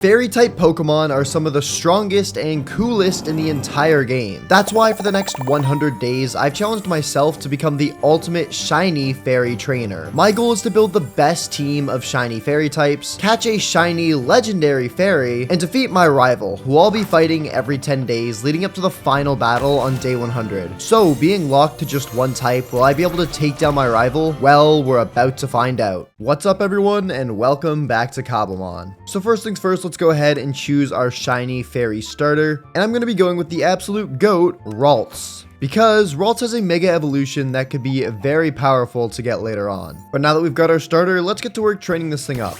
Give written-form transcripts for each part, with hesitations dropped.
Fairy-type Pokemon are some of the strongest and coolest in the entire game. That's why for the next 100 days, I've challenged myself to become the ultimate shiny fairy trainer. My goal is to build the best team of shiny fairy types, catch a shiny legendary fairy, and defeat my rival, who I'll be fighting every 10 days leading up to the final battle on day 100. So, being locked to just one type, will I be able to take down my rival? Well, we're about to find out. What's up everyone, and welcome back to Cobblemon. So first things first, let's go ahead and choose our shiny fairy starter, and I'm going to be going with the absolute GOAT, Ralts, because Ralts has a mega evolution that could be very powerful to get later on. But now that we've got our starter, let's get to work training this thing up.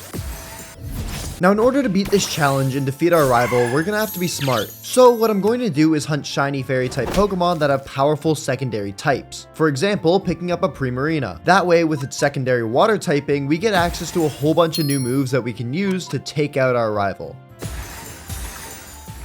Now, in order to beat this challenge and defeat our rival, we're going to have to be smart. So what I'm going to do is hunt shiny fairy type Pokemon that have powerful secondary types. For example, picking up a Primarina. That way, with its secondary water typing, we get access to a whole bunch of new moves that we can use to take out our rival.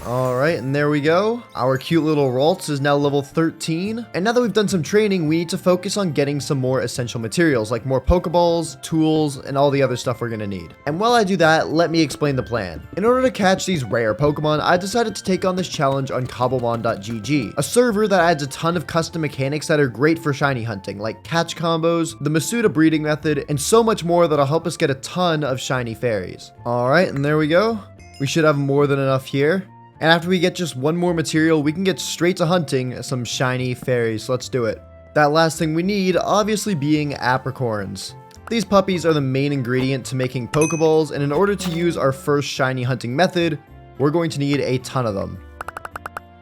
Alright, and there we go. Our cute little Ralts is now level 13. And now that we've done some training, we need to focus on getting some more essential materials, like more Pokeballs, tools, and all the other stuff we're gonna need. And while I do that, let me explain the plan. In order to catch these rare Pokemon, I decided to take on this challenge on Cobblemon.gg, a server that adds a ton of custom mechanics that are great for shiny hunting, like catch combos, the Masuda breeding method, and so much more that'll help us get a ton of shiny fairies. Alright, and there we go. We should have more than enough here. And after we get just one more material, we can get straight to hunting some shiny fairies. So let's do it. That last thing we need, obviously being apricorns. These puppies are the main ingredient to making Pokeballs, and in order to use our first shiny hunting method, we're going to need a ton of them.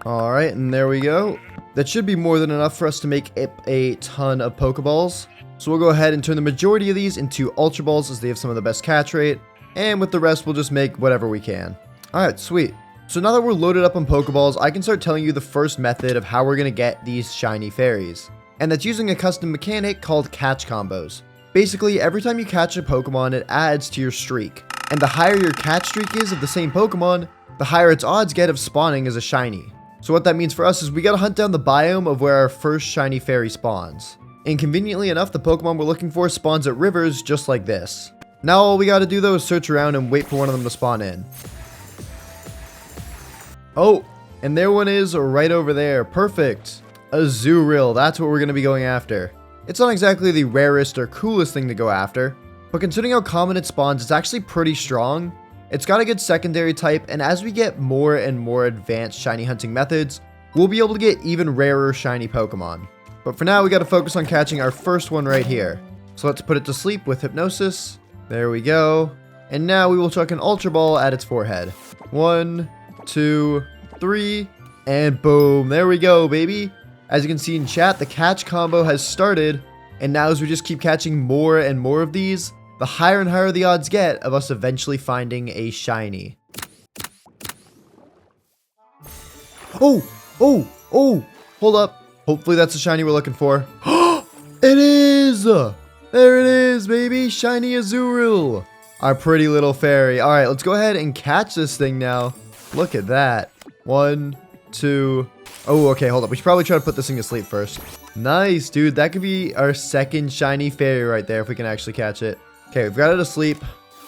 Alright, and there we go. That should be more than enough for us to make a ton of Pokeballs. So we'll go ahead and turn the majority of these into Ultra Balls, as they have some of the best catch rate, and with the rest we'll just make whatever we can. Alright, sweet. So now that we're loaded up on Pokeballs, I can start telling you the first method of how we're going to get these shiny fairies. And that's using a custom mechanic called catch combos. Basically, every time you catch a Pokemon, it adds to your streak. And the higher your catch streak is of the same Pokemon, the higher its odds get of spawning as a shiny. So what that means for us is we gotta hunt down the biome of where our first shiny fairy spawns. And conveniently enough, the Pokemon we're looking for spawns at rivers just like this. Now all we gotta do though is search around and wait for one of them to spawn in. Oh, and there one is right over there. Perfect. A Azurill. That's what we're going to be going after. It's not exactly the rarest or coolest thing to go after, but considering how common it spawns, it's actually pretty strong. It's got a good secondary type, and as we get more and more advanced shiny hunting methods, we'll be able to get even rarer shiny Pokemon. But for now, we got to focus on catching our first one right here. So let's put it to sleep with Hypnosis. There we go. And now we will chuck an Ultra Ball at its forehead. 1, 2, 3, and boom, there we go, baby. As you can see in chat, the catch combo has started, and now as we just keep catching more and more of these, the higher and higher the odds get of us eventually finding a shiny. Oh, hold up. Hopefully that's the shiny we're looking for. It is! There it is, baby, shiny Azurill. Our pretty little fairy. All right, let's go ahead and catch this thing now. Look at that. 1, 2. Oh, okay, hold up. We should probably try to put this thing to sleep first. Nice, dude. That could be our second shiny fairy right there if we can actually catch it. Okay, we've got it asleep.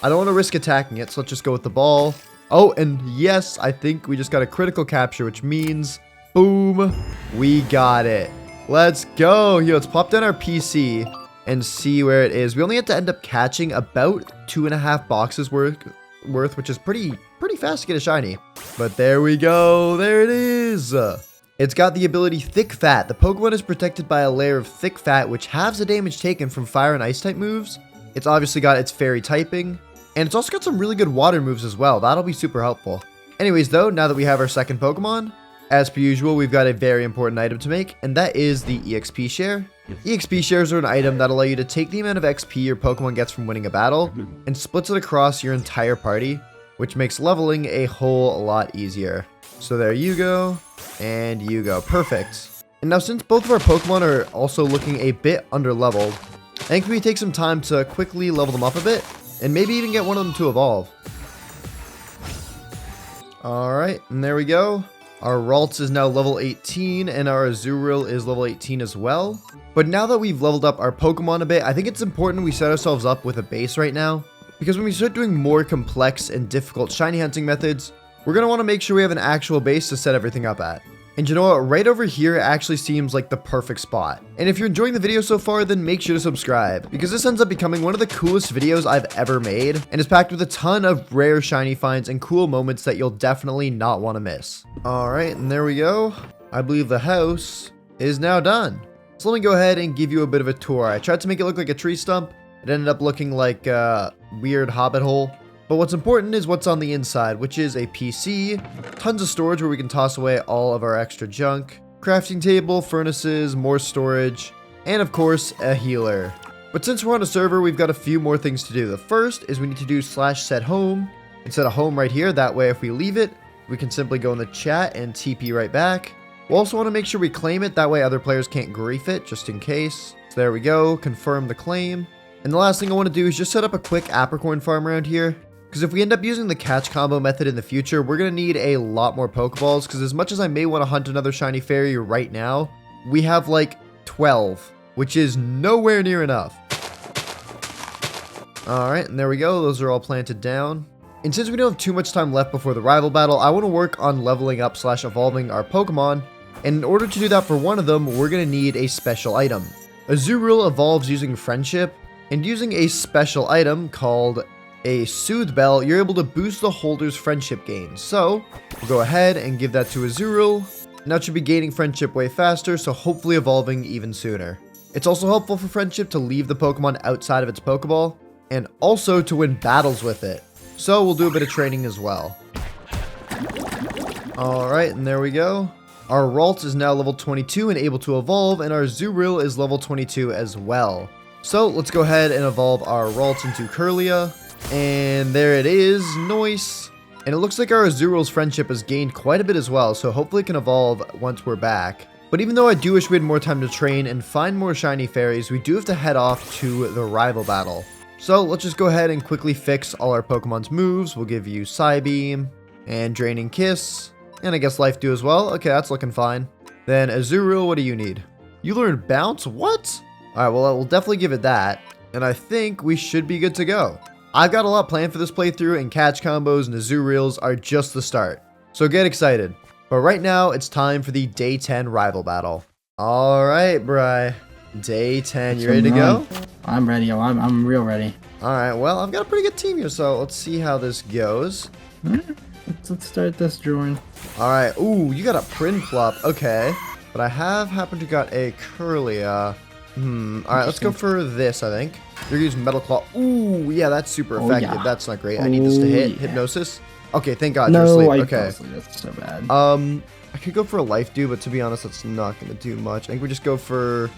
I don't want to risk attacking it, so let's just go with the ball. Oh, and yes, I think we just got a critical capture, which means, boom, we got it. Let's go. Here, let's pop down our PC and see where it is. We only have to end up catching about 2.5 boxes worth, which is pretty fast to get a shiny. But there we go. There it is. It's got the ability Thick Fat. The Pokemon is protected by a layer of thick fat, which halves the damage taken from fire and ice type moves. It's obviously got its fairy typing, and it's also got some really good water moves as well. That'll be super helpful. Anyways though, now that we have our second Pokemon, as per usual, we've got a very important item to make, and that is the EXP share. EXP shares are an item that allow you to take the amount of XP your Pokemon gets from winning a battle and splits it across your entire party, which makes leveling a whole lot easier. So there you go, and you go. Perfect. And now since both of our Pokemon are also looking a bit under-leveled, I think we take some time to quickly level them up a bit, and maybe even get one of them to evolve. Alright, and there we go. Our Ralts is now level 18, and our Azurill is level 18 as well. But now that we've leveled up our Pokemon a bit, I think it's important we set ourselves up with a base right now. because when we start doing more complex and difficult shiny hunting methods, we're going to want to make sure we have an actual base to set everything up at. And you know what, right over here actually seems like the perfect spot. And if you're enjoying the video so far, then make sure to subscribe, because this ends up becoming one of the coolest videos I've ever made, and is packed with a ton of rare shiny finds and cool moments that you'll definitely not want to miss. Alright, and there we go. I believe the house is now done. So let me go ahead and give you a bit of a tour. I tried to make it look like a tree stump. It ended up looking like a weird hobbit hole. But what's important is what's on the inside, which is a PC, tons of storage where we can toss away all of our extra junk, crafting table, furnaces, more storage, and of course, a healer. But since we're on a server, we've got a few more things to do. The first is we need to do /set home and set a home right here. That way, if we leave it, we can simply go in the chat and TP right back. We'll also want to make sure we claim it. That way, other players can't grief it, just in case. So there we go, confirm the claim. And the last thing I want to do is just set up a quick apricorn farm around here. Because if we end up using the catch combo method in the future, we're going to need a lot more Pokeballs. Because as much as I may want to hunt another shiny fairy right now, we have like 12, which is nowhere near enough. Alright, and there we go. Those are all planted down. And since we don't have too much time left before the rival battle, I want to work on leveling up / evolving our Pokemon. And in order to do that for one of them, we're going to need a special item. Azurill evolves using Friendship, and using a special item called a Soothe Bell, you're able to boost the holder's friendship gains. So, we'll go ahead and give that to Azurill. Now it should be gaining friendship way faster, so hopefully evolving even sooner. It's also helpful for friendship to leave the Pokemon outside of its Pokeball, and also to win battles with it. So we'll do a bit of training as well. Alright, and there we go. Our Ralts is now level 22 and able to evolve, and our Azurill is level 22 as well. So let's go ahead and evolve our Ralts into Kirlia. And there it is, nice. And it looks like our Azurill's friendship has gained quite a bit as well, so hopefully it can evolve once we're back. But even though I do wish we had more time to train and find more shiny fairies, we do have to head off to the rival battle. So let's just go ahead and quickly fix all our Pokemon's moves. We'll give you Psybeam and Draining Kiss, and I guess Life Dew as well. Okay, that's looking fine. Then Azurill, what do you need? You learned Bounce? What? Alright, well, I will definitely give it that, and I think we should be good to go. I've got a lot planned for this playthrough, and catch combos and Azurills are just the start. So get excited. But right now, it's time for the Day 10 rival battle. Alright, Bri. Day 10, you ready to go? I'm ready, yo. I'm real ready. Alright, well, I've got a pretty good team here, so let's see how this goes. Let's start this drawing. Alright, ooh, you got a Prinplup, okay. But I have happened to got a Kirlia. Alright, let's go for this, I think. You're using Metal Claw. Ooh, yeah, that's super effective. Yeah. That's not great. I need this to hit. Yeah. Hypnosis. Okay, thank God No, you're asleep. Okay. That's so bad. I could go for a Life Dew, but to be honest, that's not going to do much. I think we just go for...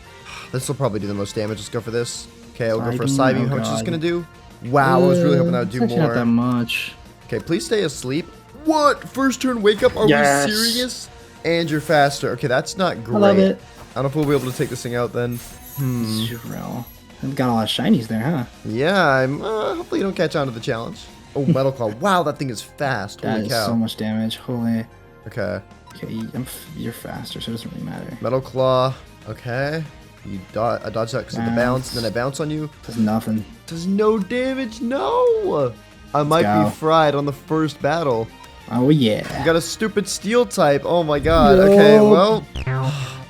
This will probably do the most damage. Let's go for this. Okay, we'll go for a Psybeam. How much is this going to do? Wow, I was really hoping that would do it's more. Not that much. Okay, please stay asleep. What? First turn wake up? Are we serious? And you're faster. Okay, that's not great. I love it. I don't know if we'll be able to take this thing out then. Zero. I've got a lot of shinies there, huh? Yeah, I'm. Hopefully you don't catch on to the challenge. Oh, Metal Claw. Wow, that thing is fast. Holy That cow. is so much damage. Holy. Okay. Okay, you're faster, so it doesn't really matter. Metal Claw. Okay. You dodge that because of the bounce, and then I bounce on you. Does nothing. Does no damage. No. I might be fried on the first battle. Oh yeah. You got a stupid steel type. Oh my god. Okay, well.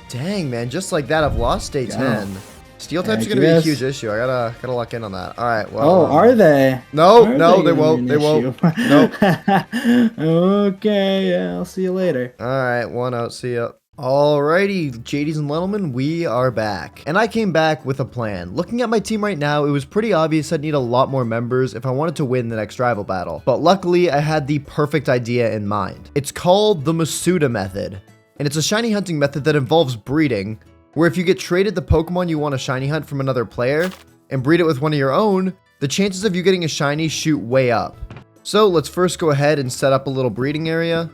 Dang, man. Just like that, I've lost day 10. Steel types are going to be a huge issue. I gotta lock in on that. All right. Well. Oh, are they? No, they won't. They won't. Nope. Okay, yeah, I'll see you later. All right, one out. See ya. Alrighty, JDs and Lentlemen, we are back. And I came back with a plan. Looking at my team right now, it was pretty obvious I'd need a lot more members if I wanted to win the next rival battle. But luckily, I had the perfect idea in mind. It's called the Masuda method. And it's a shiny hunting method that involves breeding, where if you get traded the Pokemon you want to shiny hunt from another player, and breed it with one of your own, the chances of you getting a shiny shoot way up. So let's first go ahead and set up a little breeding area.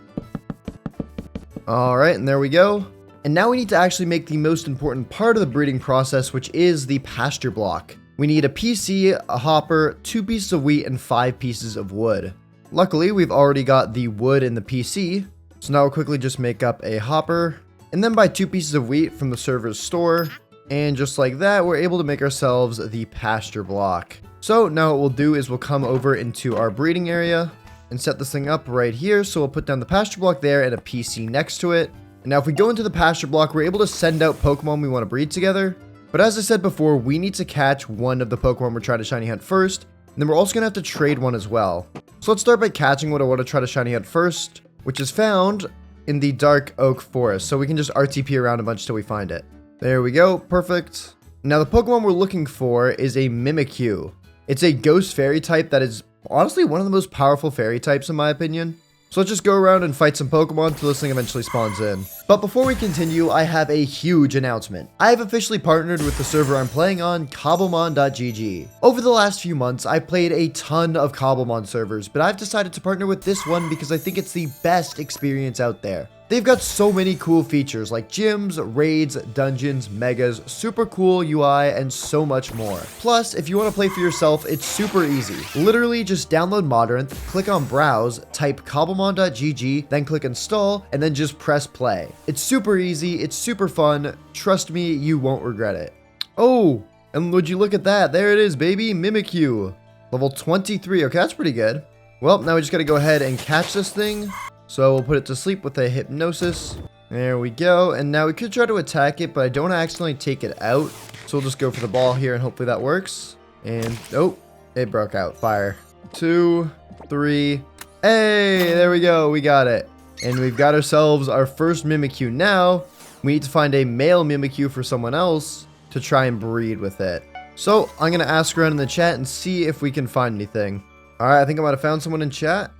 Alright, and there we go. And now we need to actually make the most important part of the breeding process, which is the pasture block. We need a PC, a hopper, 2 pieces of wheat, and 5 pieces of wood. Luckily, we've already got the wood in the PC, so now we'll quickly just make up a hopper, and then buy 2 pieces of wheat from the server's store, and just like that, we're able to make ourselves the pasture block. So now what we'll do is we'll come over into our breeding area and set this thing up right here. So we'll put down the pasture block there and a PC next to it. And now if we go into the pasture block, we're able to send out Pokemon we want to breed together. But as I said before, we need to catch one of the Pokemon we're trying to shiny hunt first. And then we're also going to have to trade one as well. So let's start by catching what I want to try to shiny hunt first, which is found in the Dark Oak Forest. So we can just RTP around a bunch till we find it. There we go. Perfect. Now the Pokemon we're looking for is a Mimikyu. It's a ghost fairy type that is honestly one of the most powerful fairy types in my opinion. So let's just go around and fight some Pokemon till this thing eventually spawns in. But before we continue, I have a huge announcement. I have officially partnered with the server I'm playing on, Cobblemon.gg. Over the last few months, I played a ton of Cobblemon servers, but I've decided to partner with this one because I think it's the best experience out there. They've got so many cool features like gyms, raids, dungeons, megas, super cool UI, and so much more. Plus, if you want to play for yourself, it's super easy. Literally just download Modern, click on browse, type cobblemon.gg, then click install, and then just press play. It's super easy, it's super fun, trust me, you won't regret it. Oh, and would you look at that, there it is baby, Mimikyu. Level 23, okay that's pretty good. Well, now we just gotta go ahead and catch this thing. So we'll put it to sleep with a hypnosis. There we go. And now we could try to attack it, but I don't want to accidentally take it out. So we'll just go for the ball here and hopefully that works. And, oh, it broke out. Fire. 2, 3. Hey, there we go. We got it. And we've got ourselves our first Mimikyu. Now, we need to find a male Mimikyu for someone else to try and breed with it. So I'm going to ask around in the chat and see if we can find anything. All right, I think I might have found someone in chat.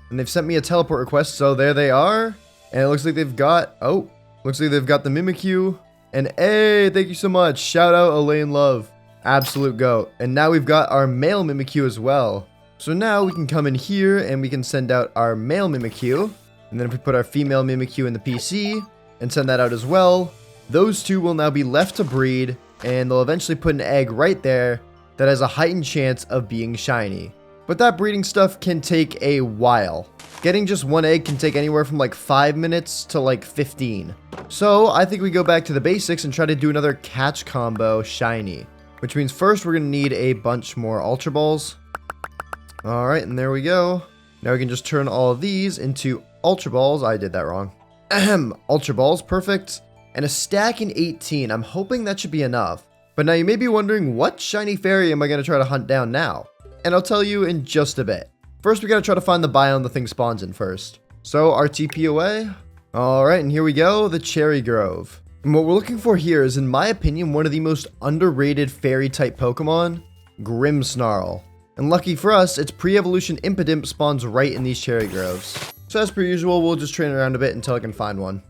And they've sent me a teleport request, so there they are. And it looks like they've got, looks like they've got the Mimikyu. And hey, thank you so much. Shout out Elaine Love. Absolute goat. And now we've got our male Mimikyu as well. So now we can come in here and we can send out our male Mimikyu. And then if we put our female Mimikyu in the PC and send that out as well, those two will now be left to breed. And they'll eventually put an egg right there that has a heightened chance of being shiny. But that breeding stuff can take a while. Getting just one egg can take anywhere from like 5 minutes to like 15. So I think we go back to the basics and try to do another catch combo shiny. Which means first we're going to need a bunch more Ultra Balls. Alright, and there we go. Now we can just turn all of these into Ultra Balls. I did that wrong. Ahem, Ultra Balls, perfect. And a stack in 18. I'm hoping that should be enough. But now you may be wondering, what shiny fairy am I going to try to hunt down now? And I'll tell you in just a bit. First, we gotta try to find the biome the thing spawns in first. So, RTP away. Alright, and here we go, the Cherry Grove. And what we're looking for here is, in my opinion, one of the most underrated fairy-type Pokemon, Grimmsnarl. And lucky for us, its pre-evolution Impidimp spawns right in these Cherry Groves. So as per usual, we'll just train around a bit until I can find one.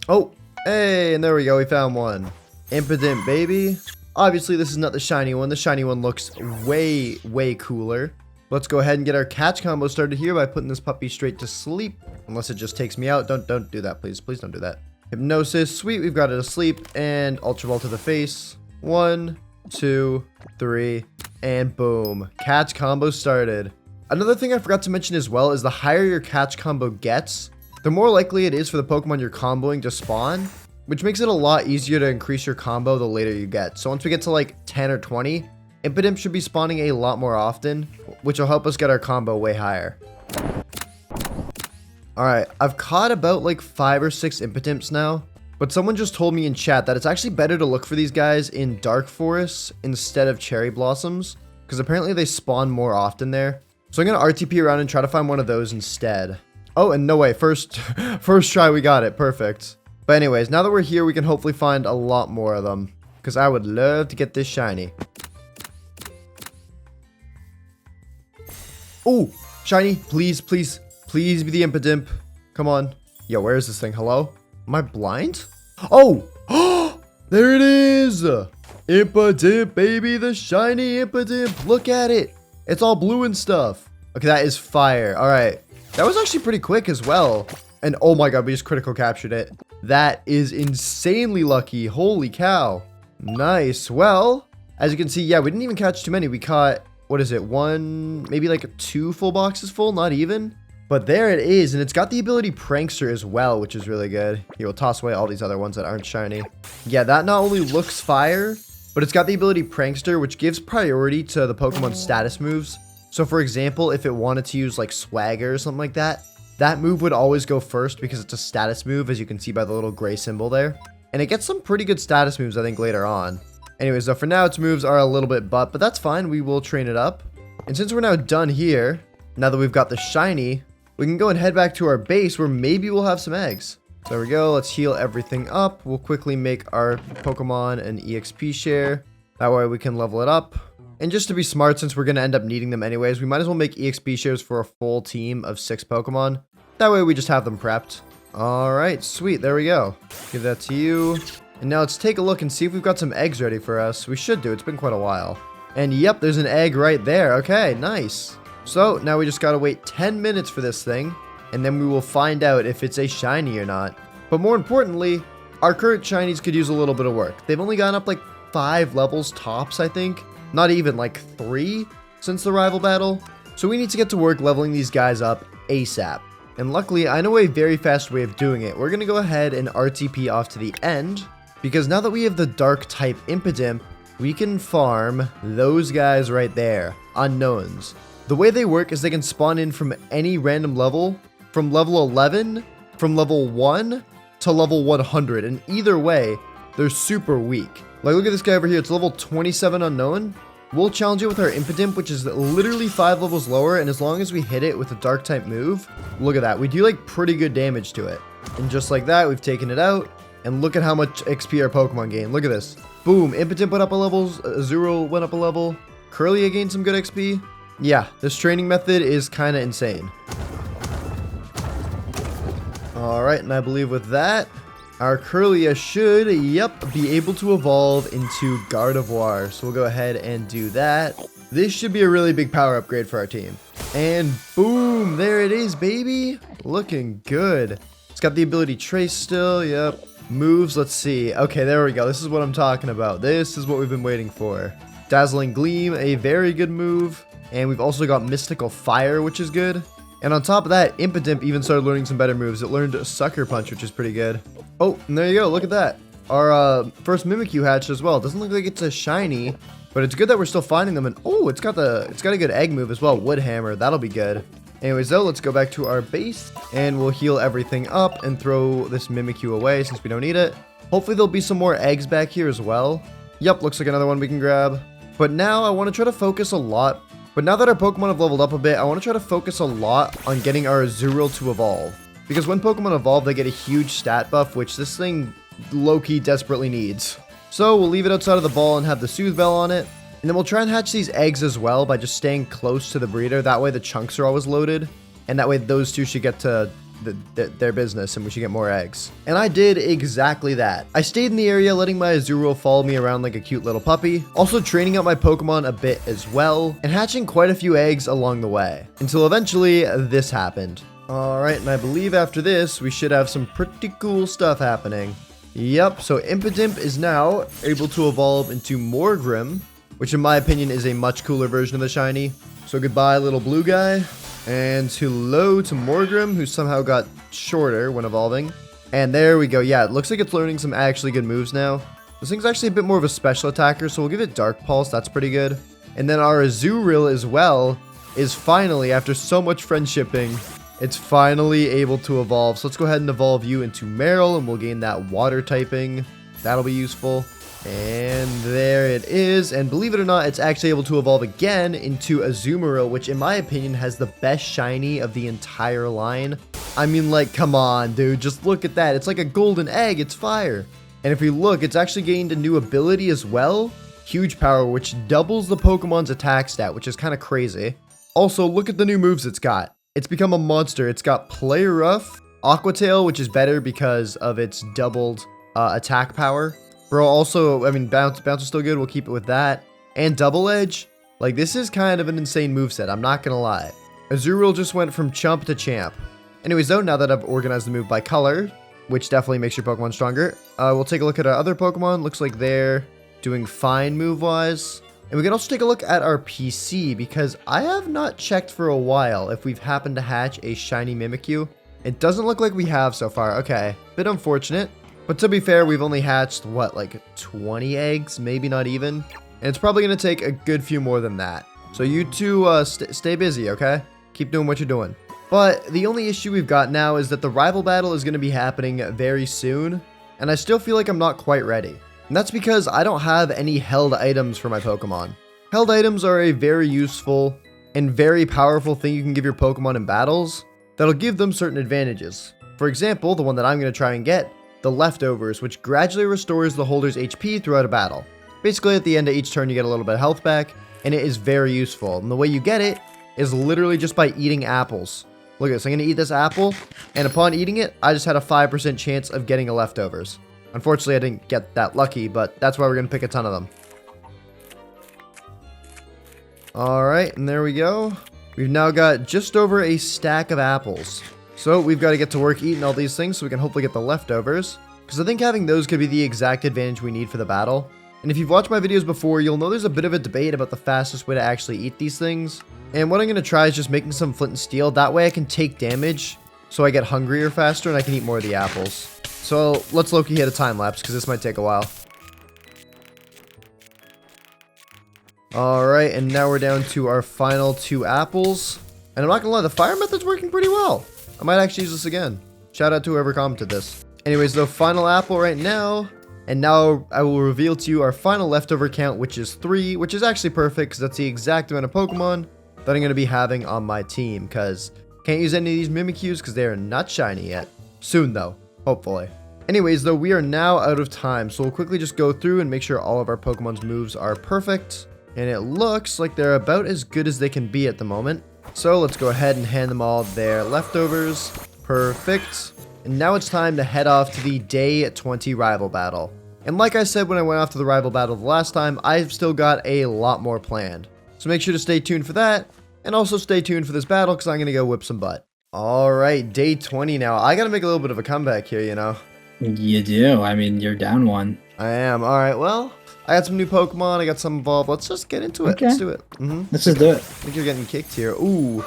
Oh, hey, and there we go, we found one. Impidimp, baby. Obviously, this is not the shiny one. The shiny one looks way, way cooler. Let's go ahead and get our catch combo started here by putting this puppy straight to sleep. Unless it just takes me out. Don't do that, please. Please don't do that. Hypnosis. Sweet, we've got it asleep. And Ultra Ball to the face. 1, 2, 3, and boom. Catch combo started. Another thing I forgot to mention as well is the higher your catch combo gets, the more likely it is for the Pokemon you're comboing to spawn. Which makes it a lot easier to increase your combo the later you get. So once we get to like 10 or 20, Impidimp should be spawning a lot more often, which will help us get our combo way higher. Alright, I've caught about like 5 or 6 Impidimps now, but someone just told me in chat that it's actually better to look for these guys in dark forests instead of cherry blossoms, because apparently they spawn more often there. So I'm going to RTP around and try to find one of those instead. Oh, and no way, first try we got it, perfect. But anyways, now that we're here, we can hopefully find a lot more of them. Because I would love to get this shiny. Oh, shiny. Please, please, please be the Impidimp. Come on. Yo, where is this thing? Hello? Am I blind? Oh! There it is! Impidimp, baby. The shiny Impidimp. Look at it. It's all blue and stuff. Okay, that is fire. All right. That was actually pretty quick as well. And oh my god, we just critical captured it. That is insanely lucky. Holy cow. Nice. Well, as you can see, yeah, we didn't even catch too many. We caught, what is it, maybe like 2 full boxes full, not even. But there it is, and it's got the ability Prankster as well, which is really good. Here, we'll toss away all these other ones that aren't shiny. Yeah, that not only looks fire, but it's got the ability Prankster, which gives priority to the Pokemon's status moves. So for example, if it wanted to use like Swagger or something like that, that move would always go first because it's a status move, as you can see by the little gray symbol there. And it gets some pretty good status moves, I think, later on. Anyways, so for now, its moves are a little bit but that's fine. We will train it up. And since we're now done here, now that we've got the shiny, we can go and head back to our base where maybe we'll have some eggs. So there we go. Let's heal everything up. We'll quickly make our Pokemon an EXP share. That way we can level it up. And just to be smart, since we're going to end up needing them anyways, we might as well make EXP shares for a full team of 6 Pokemon. That way we just have them prepped. Alright, sweet. There we go. Give that to you. And now let's take a look and see if we've got some eggs ready for us. We should do. It's been quite a while. And yep, there's an egg right there. Okay, nice. So now we just got to wait 10 minutes for this thing. And then we will find out if it's a shiny or not. But more importantly, our current shinies could use a little bit of work. They've only gone up like 5 levels tops, I think. Not even, like 3 since the rival battle. So we need to get to work leveling these guys up ASAP. And luckily, I know a very fast way of doing it. We're going to go ahead and RTP off to the end. Because now that we have the dark type Impidimp, we can farm those guys right there. Unknowns. The way they work is they can spawn in from any random level. From level 11, from level 1 to level 100. And either way, they're super weak. Like, look at this guy over here. It's level 27 unknown. We'll challenge it with our Impidimp, which is literally 5 levels lower. And as long as we hit it with a dark type move, look at that. We do like pretty good damage to it. And just like that, we've taken it out. And look at how much XP our Pokemon gain. Look at this. Boom. Impidimp went up a level. Azurill went up a level. Curlia gained some good XP. Yeah, this training method is kind of insane. Alright, and I believe with that, our Curlia should, yep, be able to evolve into Gardevoir. So we'll go ahead and do that. This should be a really big power upgrade for our team. And boom, there it is, baby. Looking good. It's got the ability Trace still, yep. Moves, let's see. Okay, there we go. This is what I'm talking about. This is what we've been waiting for. Dazzling Gleam, a very good move. And we've also got Mystical Fire, which is good. And on top of that, Impidimp even started learning some better moves. It learned Sucker Punch, which is pretty good. Oh, and there you go. Look at that. Our first Mimikyu hatched as well. It doesn't look like it's a shiny, but it's good that we're still finding them. And oh, it's got a good egg move as well. Wood Hammer. That'll be good. Anyways, though, let's go back to our base and we'll heal everything up and throw this Mimikyu away since we don't need it. Hopefully there'll be some more eggs back here as well. Yep, looks like another one we can grab. But now I want to try to focus a lot. But now that our Pokemon have leveled up a bit, I want to try to focus a lot on getting our Azurill to evolve. Because when Pokemon evolve, they get a huge stat buff, which this thing low-key desperately needs. So we'll leave it outside of the ball and have the Soothe Bell on it. And then we'll try and hatch these eggs as well by just staying close to the breeder. That way the chunks are always loaded. And that way those two should get to their business and we should get more eggs. And I did exactly that. I stayed in the area letting my Azurill follow me around like a cute little puppy. Also training up my Pokemon a bit as well. And hatching quite a few eggs along the way. Until eventually this happened. Alright, and I believe after this we should have some pretty cool stuff happening. Yep, so Impidimp is now able to evolve into Morgrim, which in my opinion is a much cooler version of the shiny. So goodbye little blue guy. And hello to Morgrim, who somehow got shorter when evolving. And there we go. Yeah, it looks like it's learning some actually good moves now. This thing's actually a bit more of a special attacker, so we'll give it Dark Pulse. That's pretty good. And then our Azurill as well is finally, after so much friendshipping, it's finally able to evolve. So let's go ahead and evolve you into Meryl, and we'll gain that water typing. That'll be useful. And there it is. And believe it or not, it's actually able to evolve again into Azumarill, which in my opinion has the best shiny of the entire line. I mean, like, come on, dude. Just look at that. It's like a golden egg. It's fire. And if we look, it's actually gained a new ability as well. Huge power, which doubles the Pokemon's attack stat, which is kind of crazy. Also, look at the new moves it's got. It's become a monster. It's got Play Rough, Aqua Tail, which is better because of its doubled attack power. Bro, also, I mean, Bounce is still good. We'll keep it with that. And Double Edge. Like, this is kind of an insane moveset. I'm not gonna lie. Azurill just went from chump to champ. Anyways, though, now that I've organized the move by color, which definitely makes your Pokemon stronger, we'll take a look at our other Pokemon. Looks like they're doing fine move-wise. And we can also take a look at our PC, because I have not checked for a while if we've happened to hatch a shiny Mimikyu. It doesn't look like we have so far. Okay, bit unfortunate. But to be fair, we've only hatched, what, like 20 eggs? Maybe not even. And it's probably going to take a good few more than that. So you two stay busy, okay? Keep doing what you're doing. But the only issue we've got now is that the rival battle is going to be happening very soon. And I still feel like I'm not quite ready. And that's because I don't have any held items for my Pokemon. Held items are a very useful and very powerful thing you can give your Pokemon in battles that'll give them certain advantages. For example, the one that I'm going to try and get, the Leftovers, which gradually restores the holder's HP throughout a battle. Basically, at the end of each turn, you get a little bit of health back, and it is very useful. And the way you get it is literally just by eating apples. Look at this, I'm going to eat this apple, and upon eating it, I just had a 5% chance of getting a Leftovers. Unfortunately, I didn't get that lucky, but that's why we're going to pick a ton of them. Alright, and there we go. We've now got just over a stack of apples. So we've got to get to work eating all these things so we can hopefully get the Leftovers. Because I think having those could be the exact advantage we need for the battle. And if you've watched my videos before, you'll know there's a bit of a debate about the fastest way to actually eat these things. And what I'm going to try is just making some flint and steel. That way I can take damage so I get hungrier faster and I can eat more of the apples. So let's low-key hit a time lapse because this might take a while. Alright, and now we're down to our final 2 apples. And I'm not gonna lie, the fire method's working pretty well. I might actually use this again. Shout out to whoever commented this. Anyways, the final apple right now. And now I will reveal to you our final leftover count, which is 3, which is actually perfect because that's the exact amount of Pokemon that I'm going to be having on my team. Because can't use any of these Mimikyus because they are not shiny yet. Soon though, hopefully. Anyways, though, we are now out of time. So we'll quickly just go through and make sure all of our Pokemon's moves are perfect. And it looks like they're about as good as they can be at the moment. So let's go ahead and hand them all their leftovers. Perfect. And now it's time to head off to the day 20 rival battle. And like I said when I went off to the rival battle the last time, I've still got a lot more planned. So make sure to stay tuned for that. And also stay tuned for this battle because I'm going to go whip some butt. Alright, day 20 now. I got to make a little bit of a comeback here, you know. You do. I mean, you're down 1. I am. Alright, well, I got some new Pokemon. I got some evolved. Let's just get into it. Okay. Let's do it. Let's just do it. I think you're getting kicked here. Ooh, a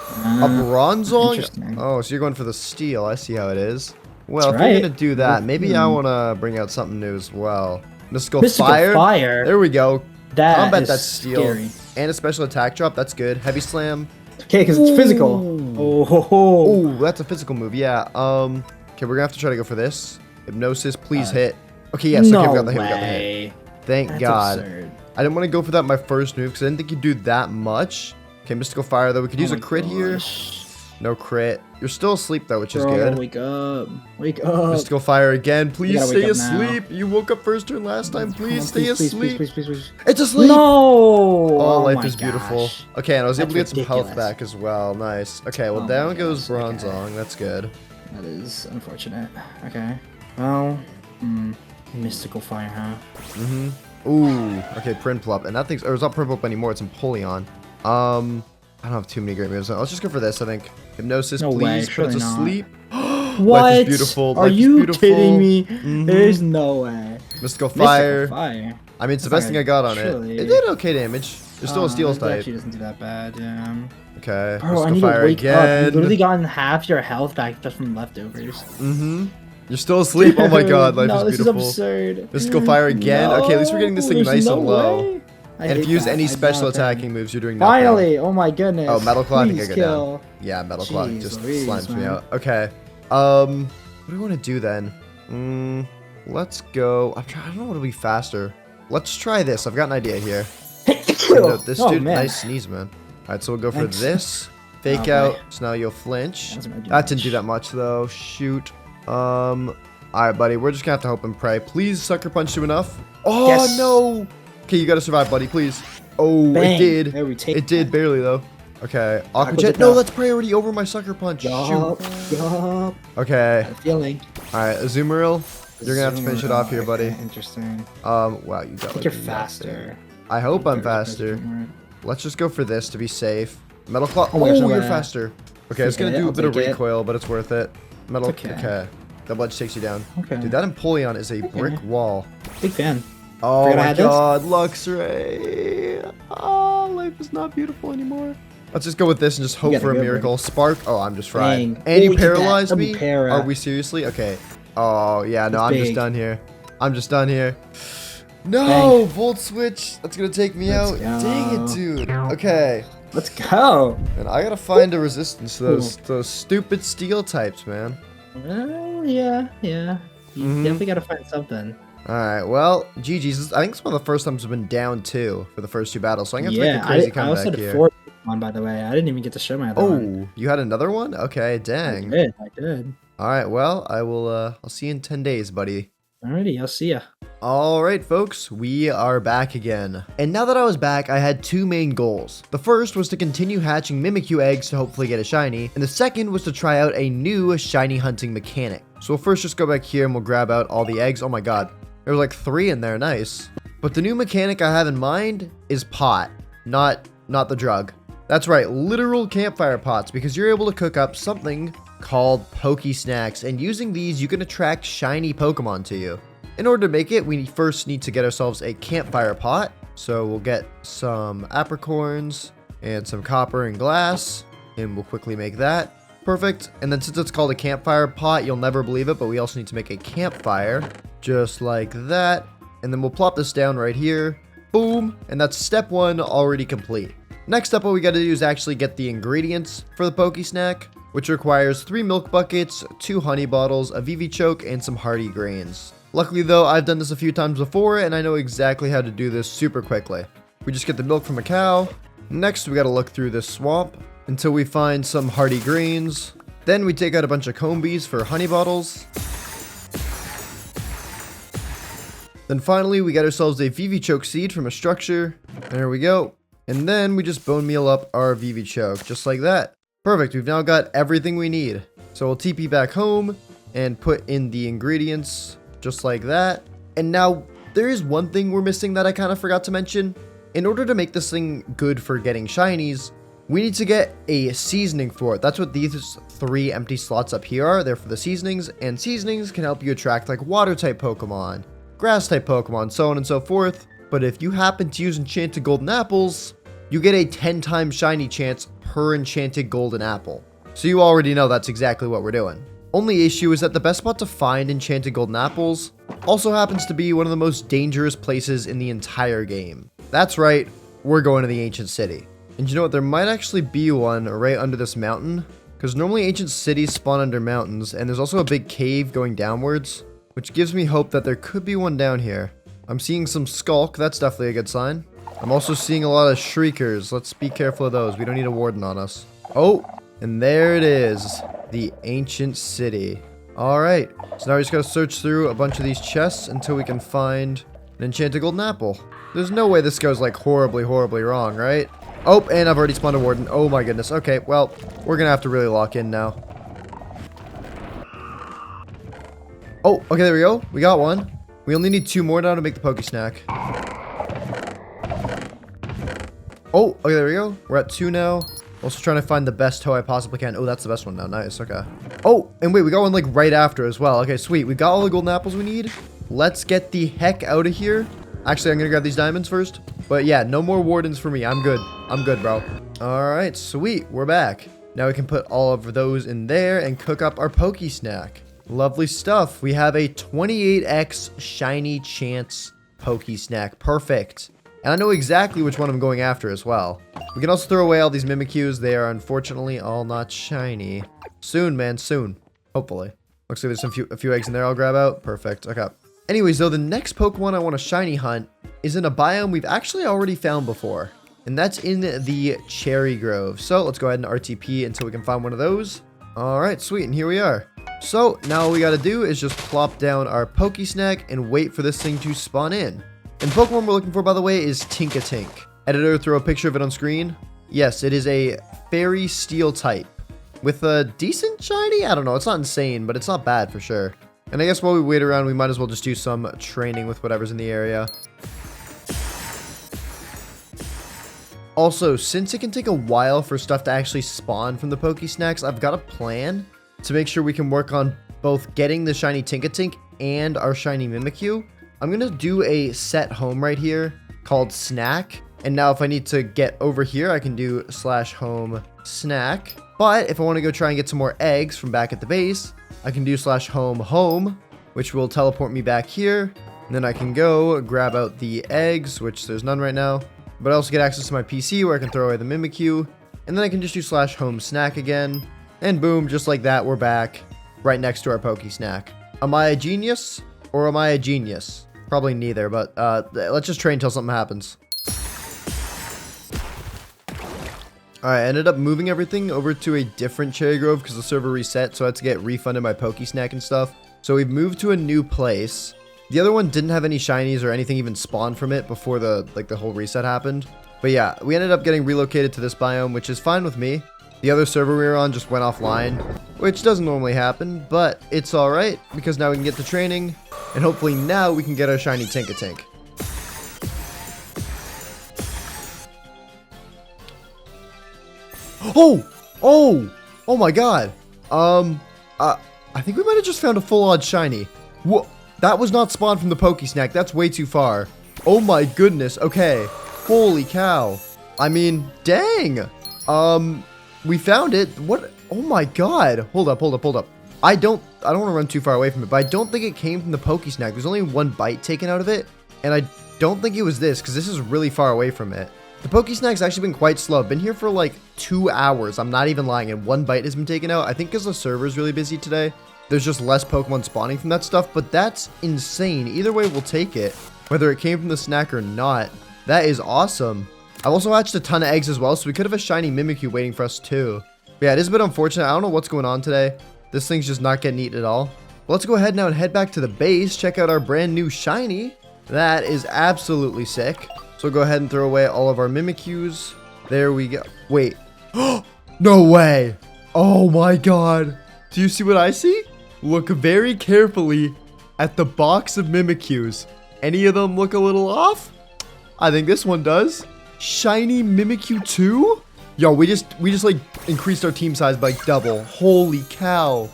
Bronzong? Interesting. Oh, so you're going for the steel. I see how it is. Well, That's if right. you're going to do that, maybe I want to bring out something new as well. Mystical Mystical Fire. Fire. There we go. That Combat is that steel. scary. And a special attack drop. That's good. Heavy Slam. Okay, because it's physical. Oh, ho, ho. Ooh, that's a physical move. Yeah. Okay, we're going to have to try to go for this. Hypnosis, please hit. Okay, yes. No okay, we got the hit. We got the way. hit. Thank That's God. absurd. I didn't want to go for that my first move because I didn't think you'd do that much. Okay, Mystical Fire though. We could use Oh a my crit here. gosh. No crit. You're still asleep though, which is Bro, good. wake up. Wake up. Mystical Fire again. Please gotta stay wake up now. asleep. You woke up first turn last time. Please stay Please, asleep. please. It's asleep. No! Oh, life my is beautiful. gosh. Okay, and I was able to get That's some health ridiculous. back as well. Nice. Okay, well Oh down my goes gosh, okay. Bronzong. That's good. That is unfortunate. Okay. Well, Mystical Fire, huh? Ooh. Okay, Prinplup. And that thing's... Or it's not Prinplup anymore. It's Empoleon. I don't have too many great moves. Let's just go for this, I think. Hypnosis, No way, please. Put us surely not. asleep. What? Life is beautiful. Are Life is you beautiful. kidding me? There's no way. Mystical Fire. Mystical Fire. I mean, it's the That's best thing I got on surely- it. It did okay damage. There's still a Steel That type. actually doesn't do that bad, yeah. Okay. Bro, I Mystical need Fire to wake up. You again. literally gotten half your health back just from leftovers. You're still asleep. Oh my God, life no, is this beautiful. is absurd. Mystical Fire again. Okay, at least we're getting this thing there's nice no and low. way. I And if hate you use that. any I special don't think- attacking moves, you're doing nothing. Finally! Oh my goodness. Oh, Metal Claw, I think I Please go kill. down. Yeah, Metal Claw Jeez just Louise, slimes me man. out. Okay. What do we want to do then? Let's go. I don't know what will be faster. Let's try this. I've got an idea here. This Oh, dude, man. nice sneeze, man. All right, so we'll go for Thanks. this. Fake Oh, out. boy. So now you'll flinch. That doesn't really do That didn't much. do that much though. Shoot. All right, buddy. We're just gonna have to hope and pray. Please, Sucker Punch you enough. Oh Yes. no. Okay, you gotta survive, buddy. Please. Oh, Bang. it did. There we take It did that. barely though. Okay. Aqua Aqua Jet. Jet No, now. that's priority over my Sucker Punch. Yup. Yup. Okay. Got a feeling. All right, Azumarill. You're gonna have to finish it off here, buddy. Okay, interesting. Wow, you got I think like you're nothing. faster. I hope I'm 30% faster. more. Let's just go for this to be safe. Metal Claw. Oh my gosh, no you're way. faster. Okay, it's gonna Okay, do a I'll bit of take it. recoil, but it's worth it. Metal. It's okay. Okay. That blood takes you down. Okay. Dude, that Empoleon is a brick wall. Big fan. Oh Forgot I my had this? God, Luxray. Oh, life is not beautiful anymore. Let's just go with this and just hope gotta for a go, miracle. Spark. Oh, I'm just fried. Dang. And you Look at that. paralyzed Double me? para. Are we seriously? Okay. Oh, yeah, no, It's I'm just big. done here. I'm just done here. No, Volt Switch. That's going to take me Let's out. go. Dang it, dude. Okay. Let's go. And I got to find a resistance to those stupid steel types, man. Well, yeah. You definitely gotta find something. Alright, well, GG's. I think it's one of the first times I've been down 2 for the first 2 battles, so I'm going to have to make a crazy I also comeback had here. 4 Pokemon, by the way. I didn't even get to show my other one. Oh, you had another one? Okay, dang. I did. Alright, well, I'll see you in 10 days, buddy. Alrighty, I'll see ya. Alright folks, we are back again. And now that I was back, I had 2 main goals. The first was to continue hatching Mimikyu eggs to hopefully get a shiny, and the second was to try out a new shiny hunting mechanic. So we'll first just go back here and we'll grab out all the eggs. Oh my god, there were like 3 in there, nice. But the new mechanic I have in mind is pot, not the drug. That's right, literal campfire pots, because you're able to cook up something called Poké Snacks, and using these you can attract shiny Pokemon to you. In order to make it, we first need to get ourselves a campfire pot. So we'll get some apricorns and some copper and glass, and we'll quickly make that. Perfect. And then since it's called a campfire pot, you'll never believe it, but we also need to make a campfire, just like that. And then we'll plop this down right here. Boom. And that's step 1 already complete. Next up, what we got to do is actually get the ingredients for the Poké Snack, which requires 3 milk buckets, 2 honey bottles, a VV choke, and some hearty grains. Luckily though, I've done this a few times before and I know exactly how to do this super quickly. We just get the milk from a cow. Next, we gotta look through this swamp until we find some hearty greens. Then we take out a bunch of combies for honey bottles. Then finally, we get ourselves a VV choke seed from a structure. There we go. And then we just bone meal up our VV choke, just like that. Perfect, we've now got everything we need. So we'll TP back home and put in the ingredients. Just like that. And now, there is one thing we're missing that I kind of forgot to mention. In order to make this thing good for getting shinies, we need to get a seasoning for it. That's what these 3 empty slots up here are. They're for the seasonings, and seasonings can help you attract like water-type Pokemon, grass-type Pokemon, so on and so forth. But if you happen to use enchanted golden apples, you get a 10 times shiny chance per enchanted golden apple. So you already know that's exactly what we're doing. Only issue is that the best spot to find enchanted golden apples also happens to be one of the most dangerous places in the entire game. That's right, we're going to the ancient city. And you know what, there might actually be one right under this mountain, because normally ancient cities spawn under mountains, and there's also a big cave going downwards, which gives me hope that there could be one down here. I'm seeing some skulk, that's definitely a good sign. I'm also seeing a lot of shriekers. Let's be careful of those, we don't need a warden on us. Oh, and there it is. The ancient city. Alright, so now we just gotta search through a bunch of these chests until we can find an enchanted golden apple. There's no way this goes like horribly wrong, right? Oh, and I've already spawned a warden. Oh my goodness. Okay, well, we're gonna have to really lock in now. Oh, okay, there we go. We got one. We only need 2 more now to make the Poké Snack. Oh, okay, there we go. We're at 2 now. Also trying to find the best hoe I possibly can. Oh, that's the best one now. Nice, okay. Oh, and wait, we got one like right after as well. Okay, sweet. We got all the golden apples we need. Let's get the heck out of here. Actually, I'm gonna grab these diamonds first. But yeah, no more wardens for me. I'm good. I'm good, bro. All right, sweet. We're back. Now we can put all of those in there and cook up our Poké Snack. Lovely stuff. We have a 28x shiny chance Poké Snack. Perfect. And I know exactly which one I'm going after as well. We can also throw away all these Mimikyus. They are unfortunately all not shiny. Soon, man, soon. Hopefully. Looks like there's a few eggs in there I'll grab out. Perfect. Okay. Anyways, though, the next Pokemon I want to shiny hunt is in a biome we've actually already found before. And that's in the Cherry Grove. So let's go ahead and RTP until we can find one of those. Alright, sweet. And here we are. So now all we got to do is just plop down our Poké Snack and wait for this thing to spawn in. And Pokemon we're looking for, by the way, is Tinkatink. Editor, throw a picture of it on screen. Yes, it is a fairy steel type. With a decent shiny? I don't know, it's not insane, but it's not bad for sure. And I guess while we wait around, we might as well just do some training with whatever's in the area. Also, since it can take a while for stuff to actually spawn from the Poké Snacks, I've got a plan to make sure we can work on both getting the shiny Tinkatink and our shiny Mimikyu. I'm going to do a set home right here called Snack. And now if I need to get over here, I can do /home snack. But if I want to go try and get some more eggs from back at the base, I can do /home home. which will teleport me back here. And then I can go grab out the eggs, which there's none right now. But I also get access to my PC where I can throw away the Mimikyu. And then I can just do /home snack again. And boom, just like that, we're back right next to our Poké Snack. Am I a genius or am I a genius? Probably neither, but let's just train until something happens. Alright, I ended up moving everything over to a different Cherry Grove because the server reset, so I had to get refunded my Poké Snack and stuff. So we've moved to a new place. The other one didn't have any shinies or anything even spawned from it before the whole reset happened. But yeah, we ended up getting relocated to this biome, which is fine with me. The other server we were on just went offline, which doesn't normally happen, but it's alright because now we can get to training, and hopefully now we can get our shiny Tinkatink. Oh my god. I think we might have just found a full-on shiny. Whoa, that was not spawned from the Poké Snack. That's way too far. Oh my goodness. Okay. Holy cow. I mean, dang. We found it. What? Oh my god. Hold up. I don't want to run too far away from it, but I don't think it came from the Poké Snack. There's only one bite taken out of it, and I don't think it was this, because this is really far away from it. The Poké Snack's actually been quite slow. I've been here for like 2 hours. I'm not even lying, and one bite has been taken out. I think because the server's really busy today. There's just less Pokemon spawning from that stuff, but that's insane. Either way, we'll take it, whether it came from the snack or not. That is awesome. I've also hatched a ton of eggs as well, so we could have a shiny Mimikyu waiting for us too. But yeah, it is a bit unfortunate. I don't know what's going on today. This thing's just not getting eaten at all. But let's go ahead now and head back to the base, check out our brand new shiny. That is absolutely sick. So we'll go ahead and throw away all of our Mimikyus. There we go. Wait. No way. Oh my god. Do you see what I see? Look very carefully at the box of Mimikyus. Any of them look a little off? I think this one does. Shiny Mimikyu 2? Yo, we just like increased our team size by double. Holy cow.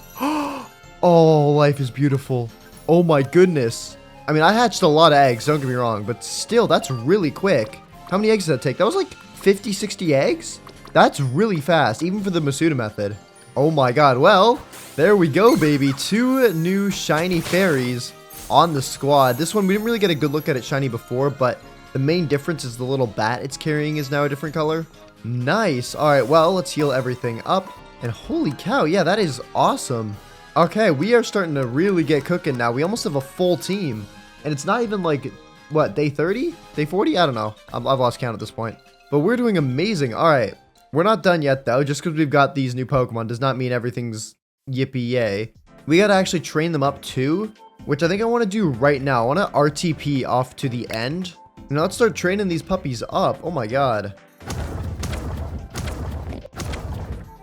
Oh, life is beautiful. Oh my goodness. I mean, I hatched a lot of eggs, don't get me wrong, but still, that's really quick. How many eggs did that take? That was like 50, 60 eggs? That's really fast, even for the Masuda method. Oh my god, well, there we go, baby. 2 new shiny fairies on the squad. This one, we didn't really get a good look at it shiny before, but the main difference is the little bat it's carrying is now a different color. Nice. All right, well, let's heal everything up. And holy cow, yeah, that is awesome. Okay, we are starting to really get cooking now. We almost have a full team. And it's not even like, what, day 30? Day 40? I don't know. I've lost count at this point. But we're doing amazing. All right. We're not done yet, though. Just because we've got these new Pokemon does not mean everything's yippee yay. We got to actually train them up, too, which I think I want to do right now. I want to RTP off to the end. Now let's start training these puppies up. Oh, my God.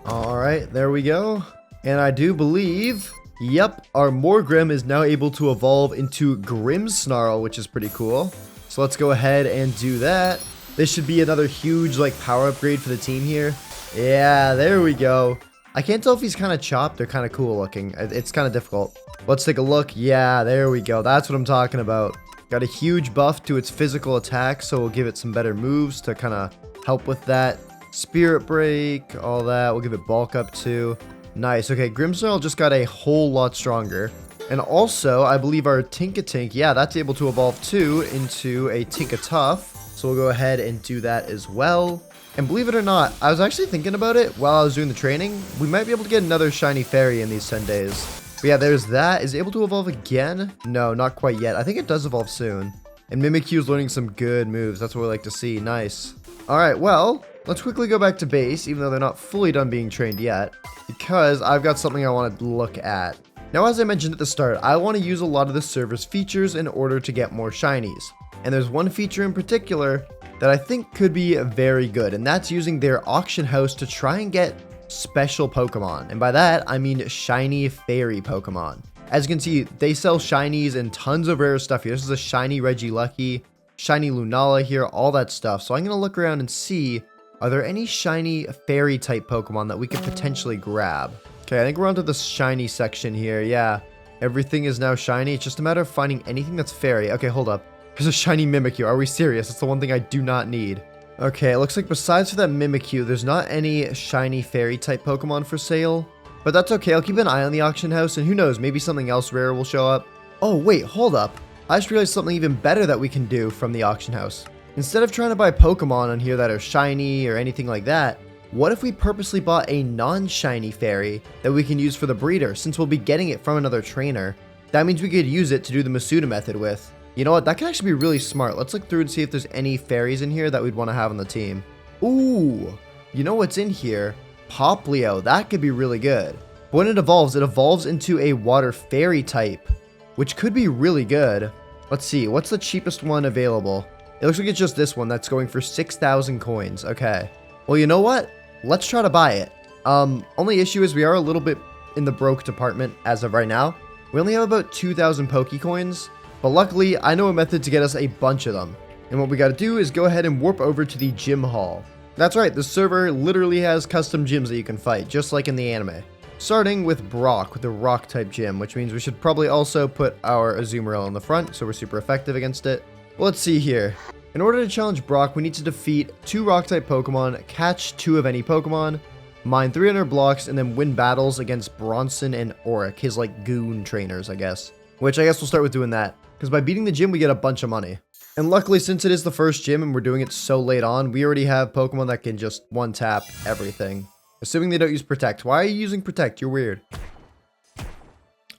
All right. There we go. And I do believe... Yep, our Morgrim is now able to evolve into Grimmsnarl, which is pretty cool. So let's go ahead and do that. This should be another huge, like, power upgrade for the team here. Yeah, there we go. I can't tell if he's kind of chopped or kind of cool looking. It's kind of difficult. Let's take a look. Yeah, there we go. That's what I'm talking about. Got a huge buff to its physical attack, so we'll give it some better moves to kind of help with that. Spirit Break, all that. We'll give it bulk up too. Nice. Okay, Grimmsnarl just got a whole lot stronger. And also, I believe our Tinkatink, yeah, that's able to evolve too into a Tinkatuff. So we'll go ahead and do that as well. And believe it or not, I was actually thinking about it while I was doing the training. We might be able to get another shiny fairy in these 10 days. But yeah, there's that. Is it able to evolve again? No, not quite yet. I think it does evolve soon. And Mimikyu is learning some good moves. That's what we like to see. Nice. All right, well, let's quickly go back to base, even though they're not fully done being trained yet, because I've got something I want to look at. Now, as I mentioned at the start, I want to use a lot of the server's features in order to get more shinies. And there's one feature in particular that I think could be very good, and that's using their auction house to try and get special Pokemon. And by that, I mean shiny fairy Pokemon. As you can see, they sell shinies and tons of rare stuff here. This is a shiny Regilucky, shiny Lunala here, all that stuff. So I'm going to look around and see, are there any shiny fairy type Pokemon that we could potentially grab? Okay, I think we're onto the shiny section here. Yeah, everything is now shiny. It's just a matter of finding anything that's fairy. Okay, hold up. There's a shiny Mimikyu. Are we serious? That's the one thing I do not need. Okay, it looks like besides for that Mimikyu, there's not any shiny fairy type Pokemon for sale. But that's okay. I'll keep an eye on the auction house, and who knows, maybe something else rare will show up. Oh, wait, hold up. I just realized something even better that we can do from the auction house. Instead of trying to buy Pokemon on here that are shiny or anything like that, what if we purposely bought a non-shiny fairy that we can use for the breeder, since we'll be getting it from another trainer? That means we could use it to do the Masuda method with. You know what, that could actually be really smart. Let's look through and see if there's any fairies in here that we'd want to have on the team. Ooh, you know what's in here? Popplio, that could be really good. But when it evolves into a water fairy type, which could be really good. Let's see, what's the cheapest one available? It looks like it's just this one that's going for 6,000 coins. Okay. Well, you know what? Let's try to buy it. Only issue is we are a little bit in the broke department as of right now. We only have about 2,000 Poké coins, but luckily I know a method to get us a bunch of them. And what we gotta do is go ahead and warp over to the gym hall. That's right, the server literally has custom gyms that you can fight, just like in the anime. Starting with Brock, with the rock type gym, which means we should probably also put our Azumarill in the front, so we're super effective against it. Well, let's see here. In order to challenge Brock, we need to defeat 2 rock type Pokemon, catch 2 of any Pokemon, mine 300 blocks, and then win battles against Bronson and Auric, his like goon trainers, I guess. Which I guess we'll start with doing that, because by beating the gym, we get a bunch of money. And luckily, since it is the first gym and we're doing it so late on, we already have Pokemon that can just one-tap everything. Assuming they don't use Protect. Why are you using Protect? You're weird.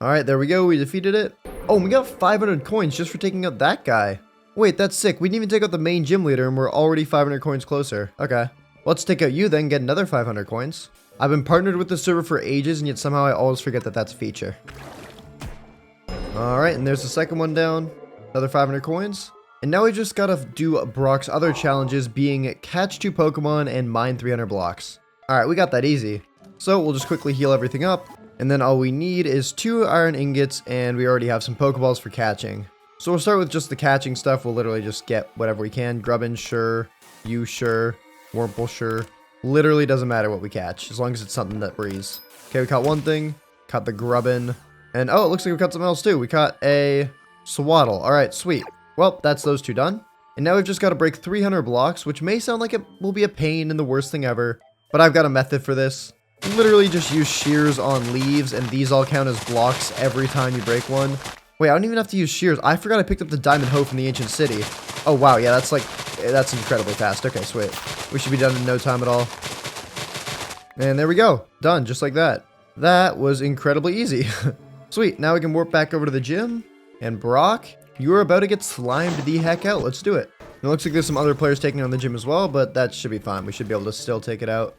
Alright, there we go. We defeated it. Oh, we got 500 coins just for taking out that guy. Wait, that's sick. We didn't even take out the main gym leader and we're already 500 coins closer. Okay. Let's take out you then, get another 500 coins. I've been partnered with the server for ages and yet somehow I always forget that that's a feature. Alright, and there's the second one down. Another 500 coins. And now we just gotta do Brock's other challenges, being catch 2 Pokemon and mine 300 blocks. Alright, we got that easy. So we'll just quickly heal everything up. And then all we need is 2 iron ingots and we already have some Pokeballs for catching. So we'll start with just the catching stuff. We'll literally just get whatever we can. Grubbin, sure. You, sure. Wurmple, sure. Literally doesn't matter what we catch, as long as it's something that breathes. Okay, we caught one thing. Caught the Grubbin. And oh, it looks like we caught something else too. We caught a Swaddle. Alright, sweet. Well, that's those 2 done. And now we've just got to break 300 blocks, which may sound like it will be a pain and the worst thing ever. But I've got a method for this. Literally just use shears on leaves, and these all count as blocks every time you break one. Wait, I don't even have to use shears. I forgot I picked up the Diamond Hoe from the Ancient City. Oh, wow. Yeah, that's incredibly fast. Okay, sweet. We should be done in no time at all. And there we go. Done, just like that. That was incredibly easy. Sweet. Now we can warp back over to the gym. And Brock, you are about to get slimed the heck out. Let's do it. It looks like there's some other players taking on the gym as well, but that should be fine. We should be able to still take it out.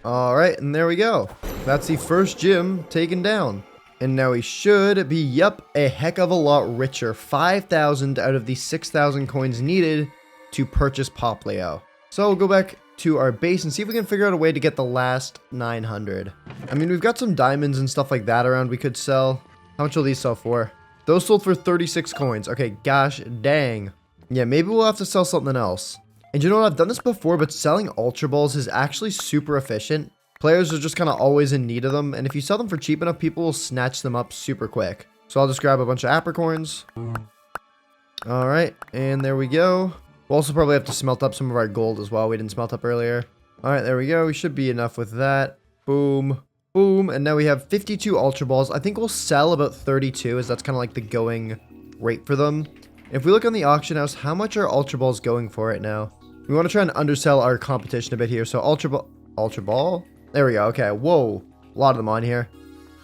Alright, and there we go. That's the first gym taken down. And now we should be, yep, a heck of a lot richer. 5,000 out of the 6,000 coins needed to purchase Popplio. So we'll go back to our base and see if we can figure out a way to get the last 900. I mean, we've got some diamonds and stuff like that around we could sell. How much will these sell for? Those sold for 36 coins. Okay, gosh dang. Yeah, maybe we'll have to sell something else. And you know what? I've done this before, but selling Ultra Balls is actually super efficient. Players are just kind of always in need of them, and if you sell them for cheap enough, people will snatch them up super quick. So I'll just grab a bunch of apricorns. Alright, and there we go. We'll also probably have to smelt up some of our gold as well. We didn't smelt up earlier. Alright, there we go. We should be enough with that. Boom. Boom. And now we have 52 Ultra Balls. I think we'll sell about 32, as that's kind of like the going rate for them. If we look on the auction house, how much are Ultra Balls going for right now? We want to try and undersell our competition a bit here. So Ultra Ball? There we go. Okay. Whoa. A lot of them on here.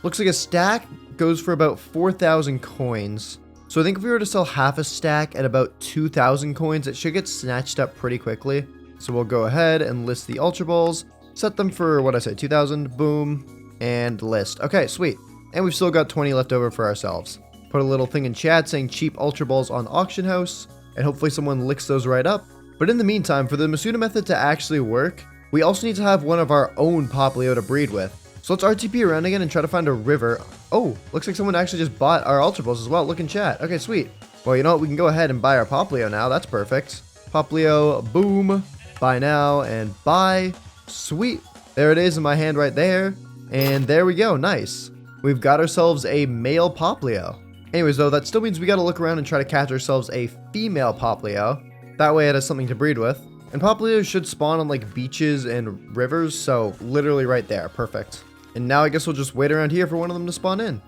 Looks like a stack goes for about 4,000 coins. So I think if we were to sell half a stack at about 2,000 coins, it should get snatched up pretty quickly. So we'll go ahead and list the Ultra Balls. Set them for, what I say, 2,000. Boom. And list. Okay, sweet. And we've still got 20 left over for ourselves. Put a little thing in chat saying cheap Ultra Balls on auction house. And hopefully someone licks those right up. But in the meantime, for the Masuda method to actually work, we also need to have one of our own Popplio to breed with. So let's RTP around again and try to find a river. Oh, looks like someone actually just bought our Ultra Balls as well. Look in chat. Okay, sweet. Well, you know what? We can go ahead and buy our Popplio now. That's perfect. Popplio, boom. Buy now and buy. Sweet. There it is in my hand right there. And there we go. Nice. We've got ourselves a male Popplio. Anyways, though, that still means we got to look around and try to catch ourselves a female Popplio. That way it has something to breed with. And Popplio should spawn on like beaches and rivers, so literally right there. Perfect. And now I guess we'll just wait around here for one of them to spawn in.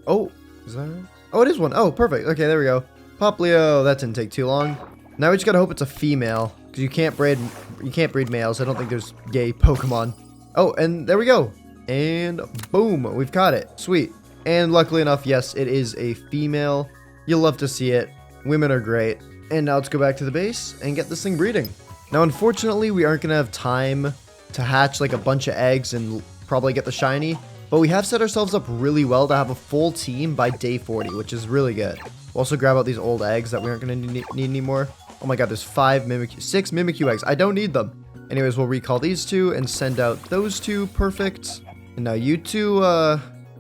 Oh, is that right? Oh, it is one. Oh, perfect. Okay, there we go. Popplio. That didn't take too long. Now we just gotta hope it's a female, because you can't breed males. I don't think there's gay Pokemon. Oh, and there we go. And boom, we've caught it. Sweet. And luckily enough, yes, it is a female. You'll love to see it. Women are great. And now let's go back to the base and get this thing breeding. Now, unfortunately, we aren't gonna have time to hatch like a bunch of eggs and probably get the shiny, but we have set ourselves up really well to have a full team by day 40, which is really good. We'll also grab out these old eggs that we aren't going to need anymore. Oh my god, there's 6 Mimikyu eggs. I don't need them. Anyways, we'll recall these two and send out those two. Perfect. And now you two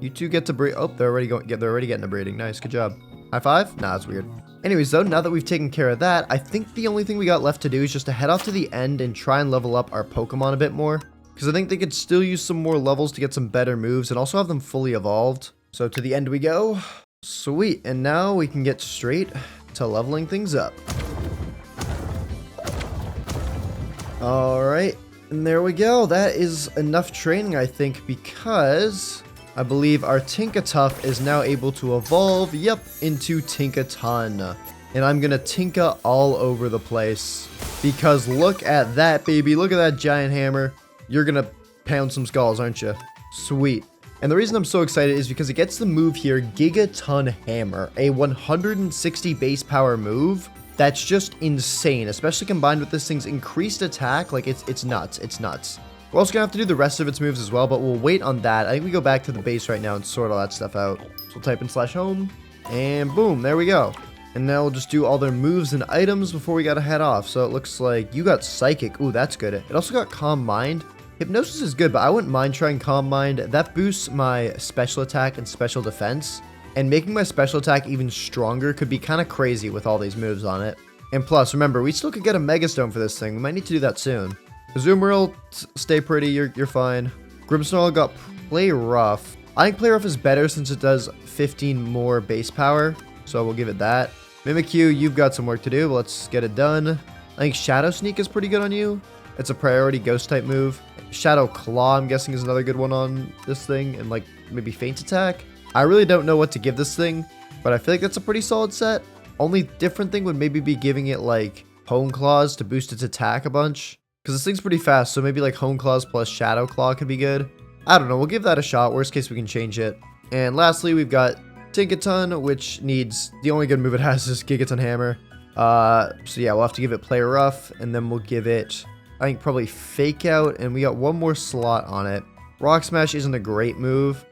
get to breed. Oh, they're already getting to breeding. Nice, good job. High five? Nah, that's weird. Anyways, though, now that we've taken care of that, I think the only thing we got left to do is just to head off to the end and try and level up our Pokemon a bit more. Because I think they could still use some more levels to get some better moves and also have them fully evolved. So to the end we go. Sweet. And now we can get straight to leveling things up. Alright. And there we go. That is enough training, I think, because I believe our Tinkatuff is now able to evolve, yep, into Tinkaton. And I'm gonna Tinka all over the place. Because look at that, baby. Look at that giant hammer. You're gonna pound some skulls, aren't you? Sweet. And the reason I'm so excited is because it gets the move here, Gigaton Hammer, a 160 base power move. That's just insane, especially combined with this thing's increased attack. Like, it's nuts. It's nuts. We're also gonna have to do the rest of its moves as well, but we'll wait on that. I think we go back to the base right now and sort all that stuff out. So we'll type in /home, and boom, there we go. And now we'll just do all their moves and items before we gotta head off. So it looks like you got Psychic. Ooh, that's good. It also got Calm Mind. Hypnosis is good, but I wouldn't mind trying Calm Mind. That boosts my special attack and special defense. And making my special attack even stronger could be kind of crazy with all these moves on it. And plus, remember, we still could get a Mega Stone for this thing. We might need to do that soon. Azumarill, stay pretty. You're fine. Grimmsnarl got Play Rough. I think Play Rough is better since it does 15 more base power. So we'll give it that. Mimikyu, you've got some work to do, but let's get it done. I think Shadow Sneak is pretty good on you. It's a priority ghost type move. Shadow Claw, I'm guessing, is another good one on this thing. And like maybe Feint Attack. I really don't know what to give this thing, but I feel like that's a pretty solid set. Only different thing would maybe be giving it like Hone Claws to boost its attack a bunch. Because this thing's pretty fast, so maybe like Hone Claws plus Shadow Claw could be good. I don't know, we'll give that a shot. Worst case, we can change it. And lastly, we've got Tinkaton, which needs, the only good move it has is Gigaton Hammer. So yeah, we'll have to give it Play Rough, and then we'll give it, I think, probably Fake Out, and we got one more slot on it. Rock Smash isn't a great move.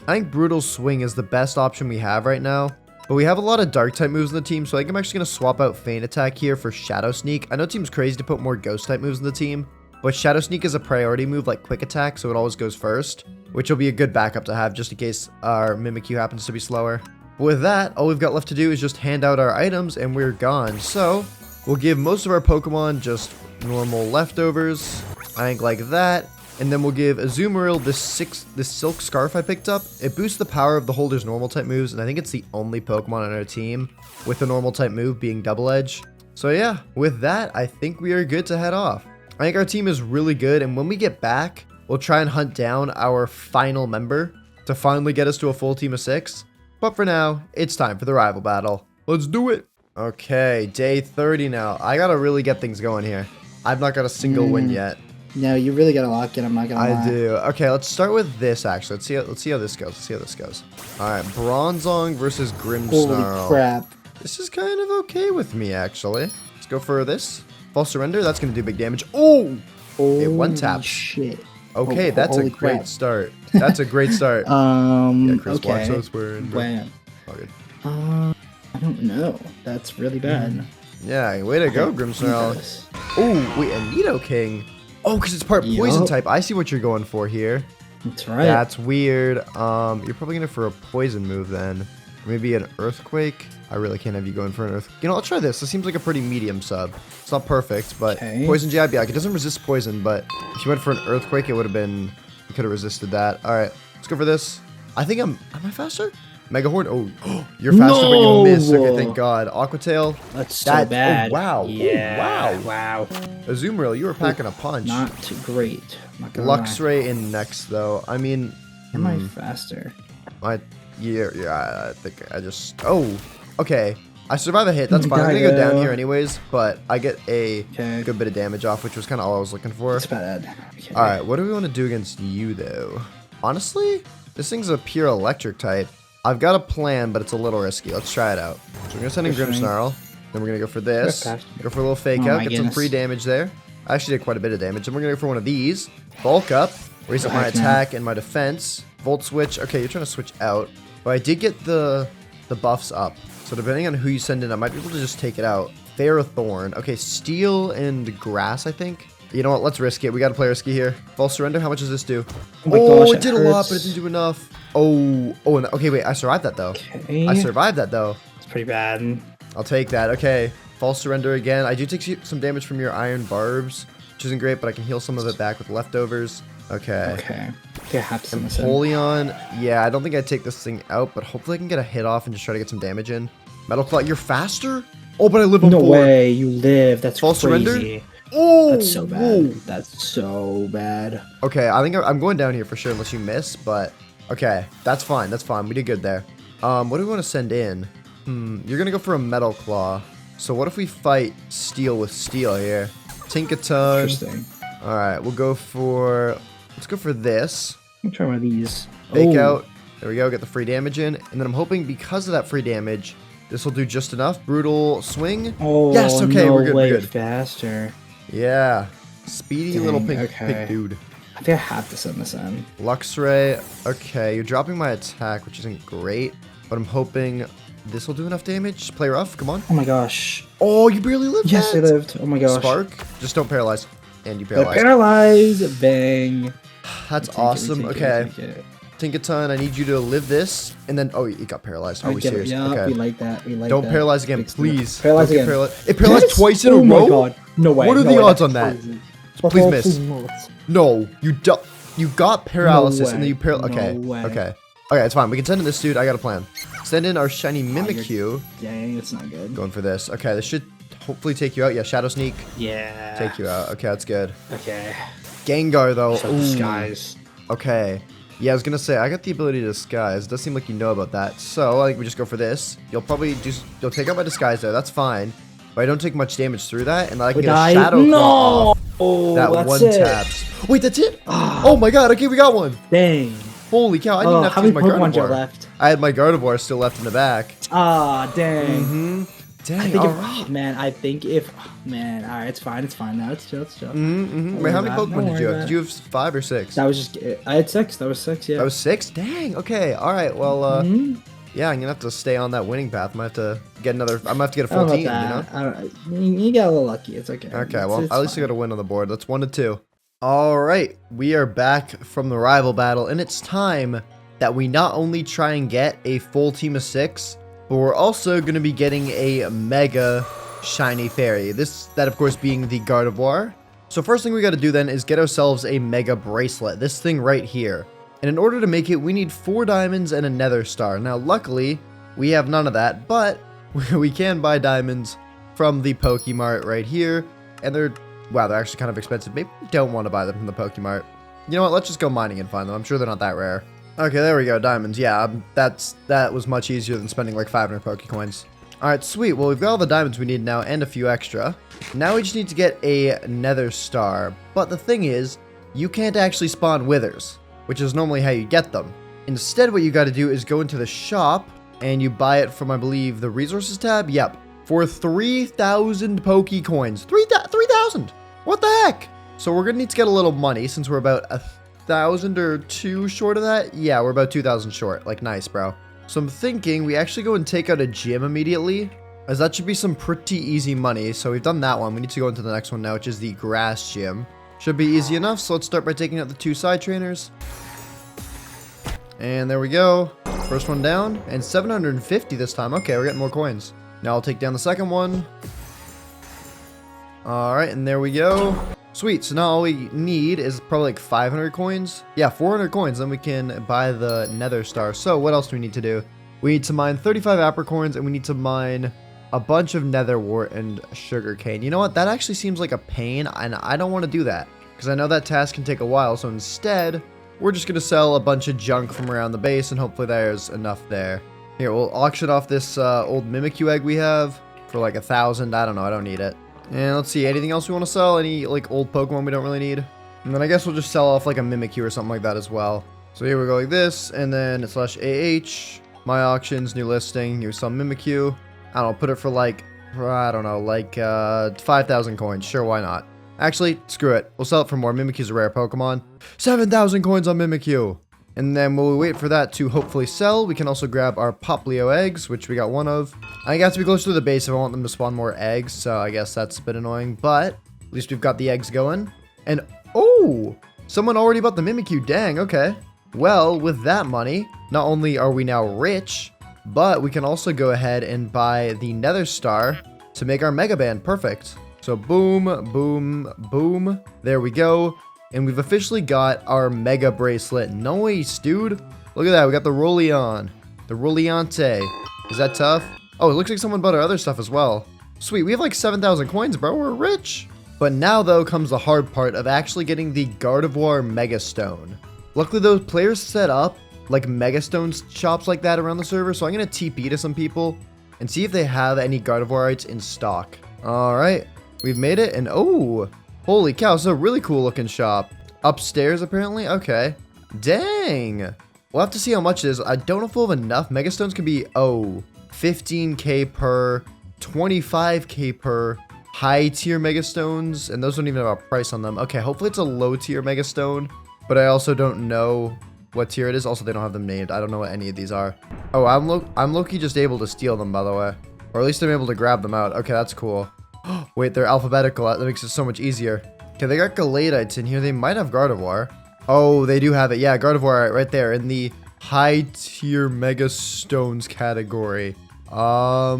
I think Brutal Swing is the best option we have right now. But we have a lot of dark type moves in the team, so I think I'm actually going to swap out Feint Attack here for Shadow Sneak. I know Team's crazy to put more ghost type moves in the team, but Shadow Sneak is a priority move like Quick Attack, so it always goes first, which will be a good backup to have just in case our Mimikyu happens to be slower. But with that, all we've got left to do is just hand out our items and we're gone. So we'll give most of our Pokemon just normal leftovers, I think like that. And then we'll give Azumarill this Silk Scarf I picked up. It boosts the power of the holder's normal type moves, and I think it's the only Pokemon on our team with a normal type move being Double Edge. So yeah, with that, I think we are good to head off. I think our team is really good, and when we get back, we'll try and hunt down our final member to finally get us to a full team of 6. But for now, it's time for the rival battle. Let's do it! Okay, day 30 now. I gotta really get things going here. I've not got a single win yet. No, you really gotta lock it. I'm not gonna lie. I do. Okay, let's start with this, actually. Let's see how this goes. Alright, Bronzong versus Grimmsnarl. Holy crap. This is kind of okay with me, actually. Let's go for this. False Surrender, that's gonna do big damage. Oh! It one taps. Shit. Okay, that's a great start. That's a great start. Yeah, Chris, okay. watch those words. Wow. All good. I don't know. That's really bad. Yeah, way to go, Grimmsnarl. Oh, wait, a Nidoking. Oh, because it's part poison type. I see what you're going for here. That's right. That's weird. You're probably going for a poison move then. Or maybe an earthquake. I really can't have you going for an earth. You know, I'll try this. This seems like a pretty medium sub. It's not perfect, but poison jab, yeah, like it doesn't resist poison, but if you went for an earthquake, it would have been, you could have resisted that. All right, let's go for this. I think am I faster? Mega Horn. Oh, you're faster, but you missed. Okay, thank God. Aqua Tail. That's so bad. Oh, wow. Yeah. Oh, wow. Wow. Azumarill, you were packing a punch. Not great. Not gonna lie. Luxray in next, though. I mean... Am I faster? Yeah, I think I just... Oh, okay. I survive a hit. That's fine. I'm going to go down here anyways, but I get a good bit of damage off, which was kind of all I was looking for. That's bad. Okay. All right, what do we want to do against you, though? Honestly, this thing's a pure electric type. I've got a plan, but it's a little risky. Let's try it out. So we're going to send in Grimmsnarl. Then we're going to go for this. Go for a little fake out. Get some free damage there. I actually did quite a bit of damage. And we're going to go for one of these. Bulk up. Raise up my attack and my defense. Volt switch. Okay, you're trying to switch out. But I did get the buffs up. So depending on who you send in, I might be able to just take it out. Ferrothorn. Okay, steel and grass, I think. You know what? Let's risk it. We got to play risky here. False surrender. How much does this do? Oh my gosh, it did a lot, but it didn't do enough. Okay, wait. I survived that, though. Okay. I survived that, though. It's pretty bad. I'll take that. Okay. False surrender again. I do take some damage from your iron barbs, which isn't great, but I can heal some of it back with leftovers. Okay. Okay. I have to send this in. Empoleon. Yeah, I don't think I'd take this thing out, but hopefully I can get a hit off and just try to get some damage in. Metal Claw. You're faster? Oh, but I live on 4. No way. You live. That's false crazy. Surrender? Oh, that's so bad. Whoa. That's so bad. Okay, I think I'm going down here for sure unless you miss, but okay, that's fine. That's fine. We did good there. What do we want to send in? You're going to go for a Metal Claw. So what if we fight steel with steel here? Tinkaton. Interesting. All right, we'll go for... Let's go for this. Let me try one of these. Fake out. There we go. Get the free damage in. And then I'm hoping because of that free damage, this will do just enough. Brutal swing. Oh, yes. Okay, no we're good. Way we're good. Faster. Yeah. Speedy little pink dude. I think I have to send this in. Luxray. Okay, you're dropping my attack, which isn't great. But I'm hoping this will do enough damage. Play rough. Come on. Oh my gosh. Oh, you barely lived. Yes, I lived. Oh my gosh. Spark. Just don't paralyze. And you paralyze. Paralyze. Bang. That's awesome. Okay. Tinkaton, I need you to live this, and then you got paralyzed. Are we serious? Yeah, okay. We like that. We like Don't that. paralyze again, please. Paralyze again. It paralyzed twice in a row. Oh my god! No way. What are the odds on that? Please miss. Please No, you got paralysis, and then you No way. Okay, it's fine. We can send in this dude. I got a plan. Send in our shiny Mimikyu. Dang, it's not good. Going for this. Okay, this should hopefully take you out. Yeah, Shadow Sneak. Yeah. Take you out. Okay, that's good. Okay. Gengar though. Disguise. Okay. Yeah, I was gonna say I got the ability to disguise. It does seem like you know about that. So I think we just go for this. You'll take out my disguise there. That's fine. But I don't take much damage through that, and then I can get a Shadow Claw off. That one taps. Wait, that's it? Oh my god. Okay, we got one. Dang. Holy cow! I didn't have to use my Gardevoir. Left? I had my Gardevoir still left in the back. Ah, dang. Dang. I think if man, all right, it's fine now. It's chill. Wait, how many Pokemon did you have? Did you have 5 or 6? That was just I had 6. That was 6. Yeah. That was 6. Dang. Okay. All right. Well, yeah, I'm gonna have to stay on that winning path. I'm gonna have to get another. I'm gonna have to get a full team. You know. You got a little lucky. It's okay. Okay. Well, at least I got a win on the board. That's 1-2. All right. We are back from the rival battle, and it's time that we not only try and get a full team of 6. But we're also going to be getting a mega shiny fairy. That of course being the Gardevoir. So first thing we got to do then is get ourselves a mega bracelet. This thing right here. And in order to make it, we need 4 diamonds and a nether star. Now luckily, we have none of that. But we can buy diamonds from the Pokemart right here. And they're actually kind of expensive. Maybe we don't want to buy them from the Pokemart. You know what? Let's just go mining and find them. I'm sure they're not that rare. Okay, there we go. Diamonds. Yeah, that was much easier than spending like 500 Pokecoins. Alright, sweet. Well, we've got all the diamonds we need now and a few extra. Now we just need to get a nether star. But the thing is, you can't actually spawn withers, which is normally how you get them. Instead, what you got to do is go into the shop and you buy it from, I believe, the resources tab. Yep. For 3,000 Pokecoins. 3,000! What the heck? So we're going to need to get a little money since we're about 1,000 or 2 short of that. Yeah, we're about 2,000 short. Like, nice, bro. So I'm thinking we actually go and take out a gym immediately, as that should be some pretty easy money. So we've done that one. We need to go into the next one now, which is the grass gym. Should be easy enough. So let's start by taking out the 2 side trainers. And there we go. First one down. And 750 this time. Okay, we're getting more coins. Now I'll take down the second one. Alright, and there we go. Sweet, so now all we need is probably like 500 coins. Yeah, 400 coins, then we can buy the nether star. So what else do we need to do? We need to mine 35 apricorns, and we need to mine a bunch of netherwort and sugarcane. You know what? That actually seems like a pain, and I don't want to do that, because I know that task can take a while. So instead, we're just going to sell a bunch of junk from around the base, and hopefully there's enough there. Here, we'll auction off this old Mimikyu egg we have for like 1,000. I don't know. I don't need it. And let's see. Anything else we want to sell? Any like old Pokemon we don't really need? And then I guess we'll just sell off like a Mimikyu or something like that as well. So here we go like this, and then /AH, my auctions, new listing, here's some Mimikyu. I don't know, put it for like, I don't know, like 5,000 coins. Sure, why not? Actually, screw it. We'll sell it for more. Mimikyu's a rare Pokemon. 7,000 coins on Mimikyu. And then while we wait for that to hopefully sell, we can also grab our Popplio eggs, which we got one of. I got to be closer to the base if I want them to spawn more eggs, so I guess that's a bit annoying, but at least we've got the eggs going. And, oh, someone already bought the Mimikyu. Dang, okay. Well, with that money, not only are we now rich, but we can also go ahead and buy the Nether Star to make our Mega Band. Perfect. So boom, boom, boom. There we go. And we've officially got our Mega Bracelet. Nice, dude. Look at that. We got the Rolleon. The Rolleante. Is that tough? Oh, it looks like someone bought our other stuff as well. Sweet. We have like 7,000 coins, bro. We're rich. But now, though, comes the hard part of actually getting the Gardevoir Mega Stone. Luckily, those players set up like Mega Stones shops like that around the server. So I'm going to TP to some people and see if they have any Gardevoirites in stock. All right. We've made it. And oh, holy cow. It's a really cool looking shop. Upstairs, apparently. Okay. Dang. We'll have to see how much it is. I don't know if we'll have enough. Mega Stones can be, 15k per, 25k per. High tier Mega Stones. And those don't even have a price on them. Okay. Hopefully it's a low tier Mega Stone. But I also don't know what tier it is. Also, they don't have them named. I don't know what any of these are. Oh, I'm low-key just able to steal them, by the way. Or at least I'm able to grab them out. Okay, that's cool. Wait, they're alphabetical. That makes it so much easier. Okay, they got Galadites in here. They might have Gardevoir. Oh, they do have it. Yeah, Gardevoir right there in the high tier Mega Stones category. I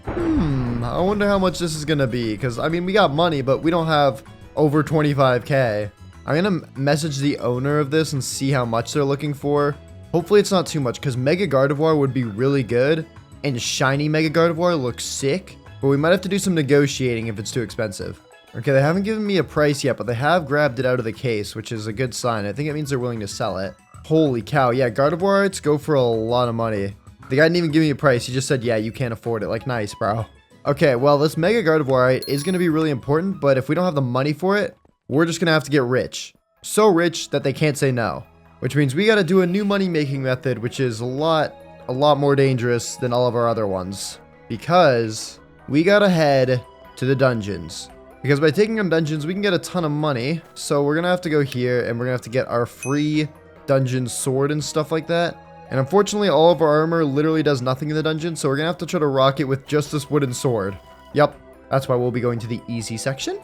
wonder how much this is going to be. Because, I mean, we got money, but we don't have over 25k. I'm going to message the owner of this and see how much they're looking for. Hopefully it's not too much, because Mega Gardevoir would be really good, and Shiny Mega Gardevoir looks sick, but we might have to do some negotiating if it's too expensive. Okay, they haven't given me a price yet, but they have grabbed it out of the case, which is a good sign. I think it means they're willing to sell it. Holy cow, yeah, Gardevoirites go for a lot of money. The guy didn't even give me a price, he just said, yeah, you can't afford it. Like, nice, bro. Okay, well, this Mega Gardevoirite is going to be really important, but if we don't have the money for it, we're just going to have to get rich. So rich that they can't say no. Which means we got to do a new money-making method, which is a lot more dangerous than all of our other ones. Because we got to head to the dungeons. Because by taking on dungeons, we can get a ton of money. So we're going to have to go here, and we're going to have to get our free dungeon sword and stuff like that. And unfortunately, all of our armor literally does nothing in the dungeon, so we're going to have to try to rock it with just this wooden sword. Yep, that's why we'll be going to the easy section.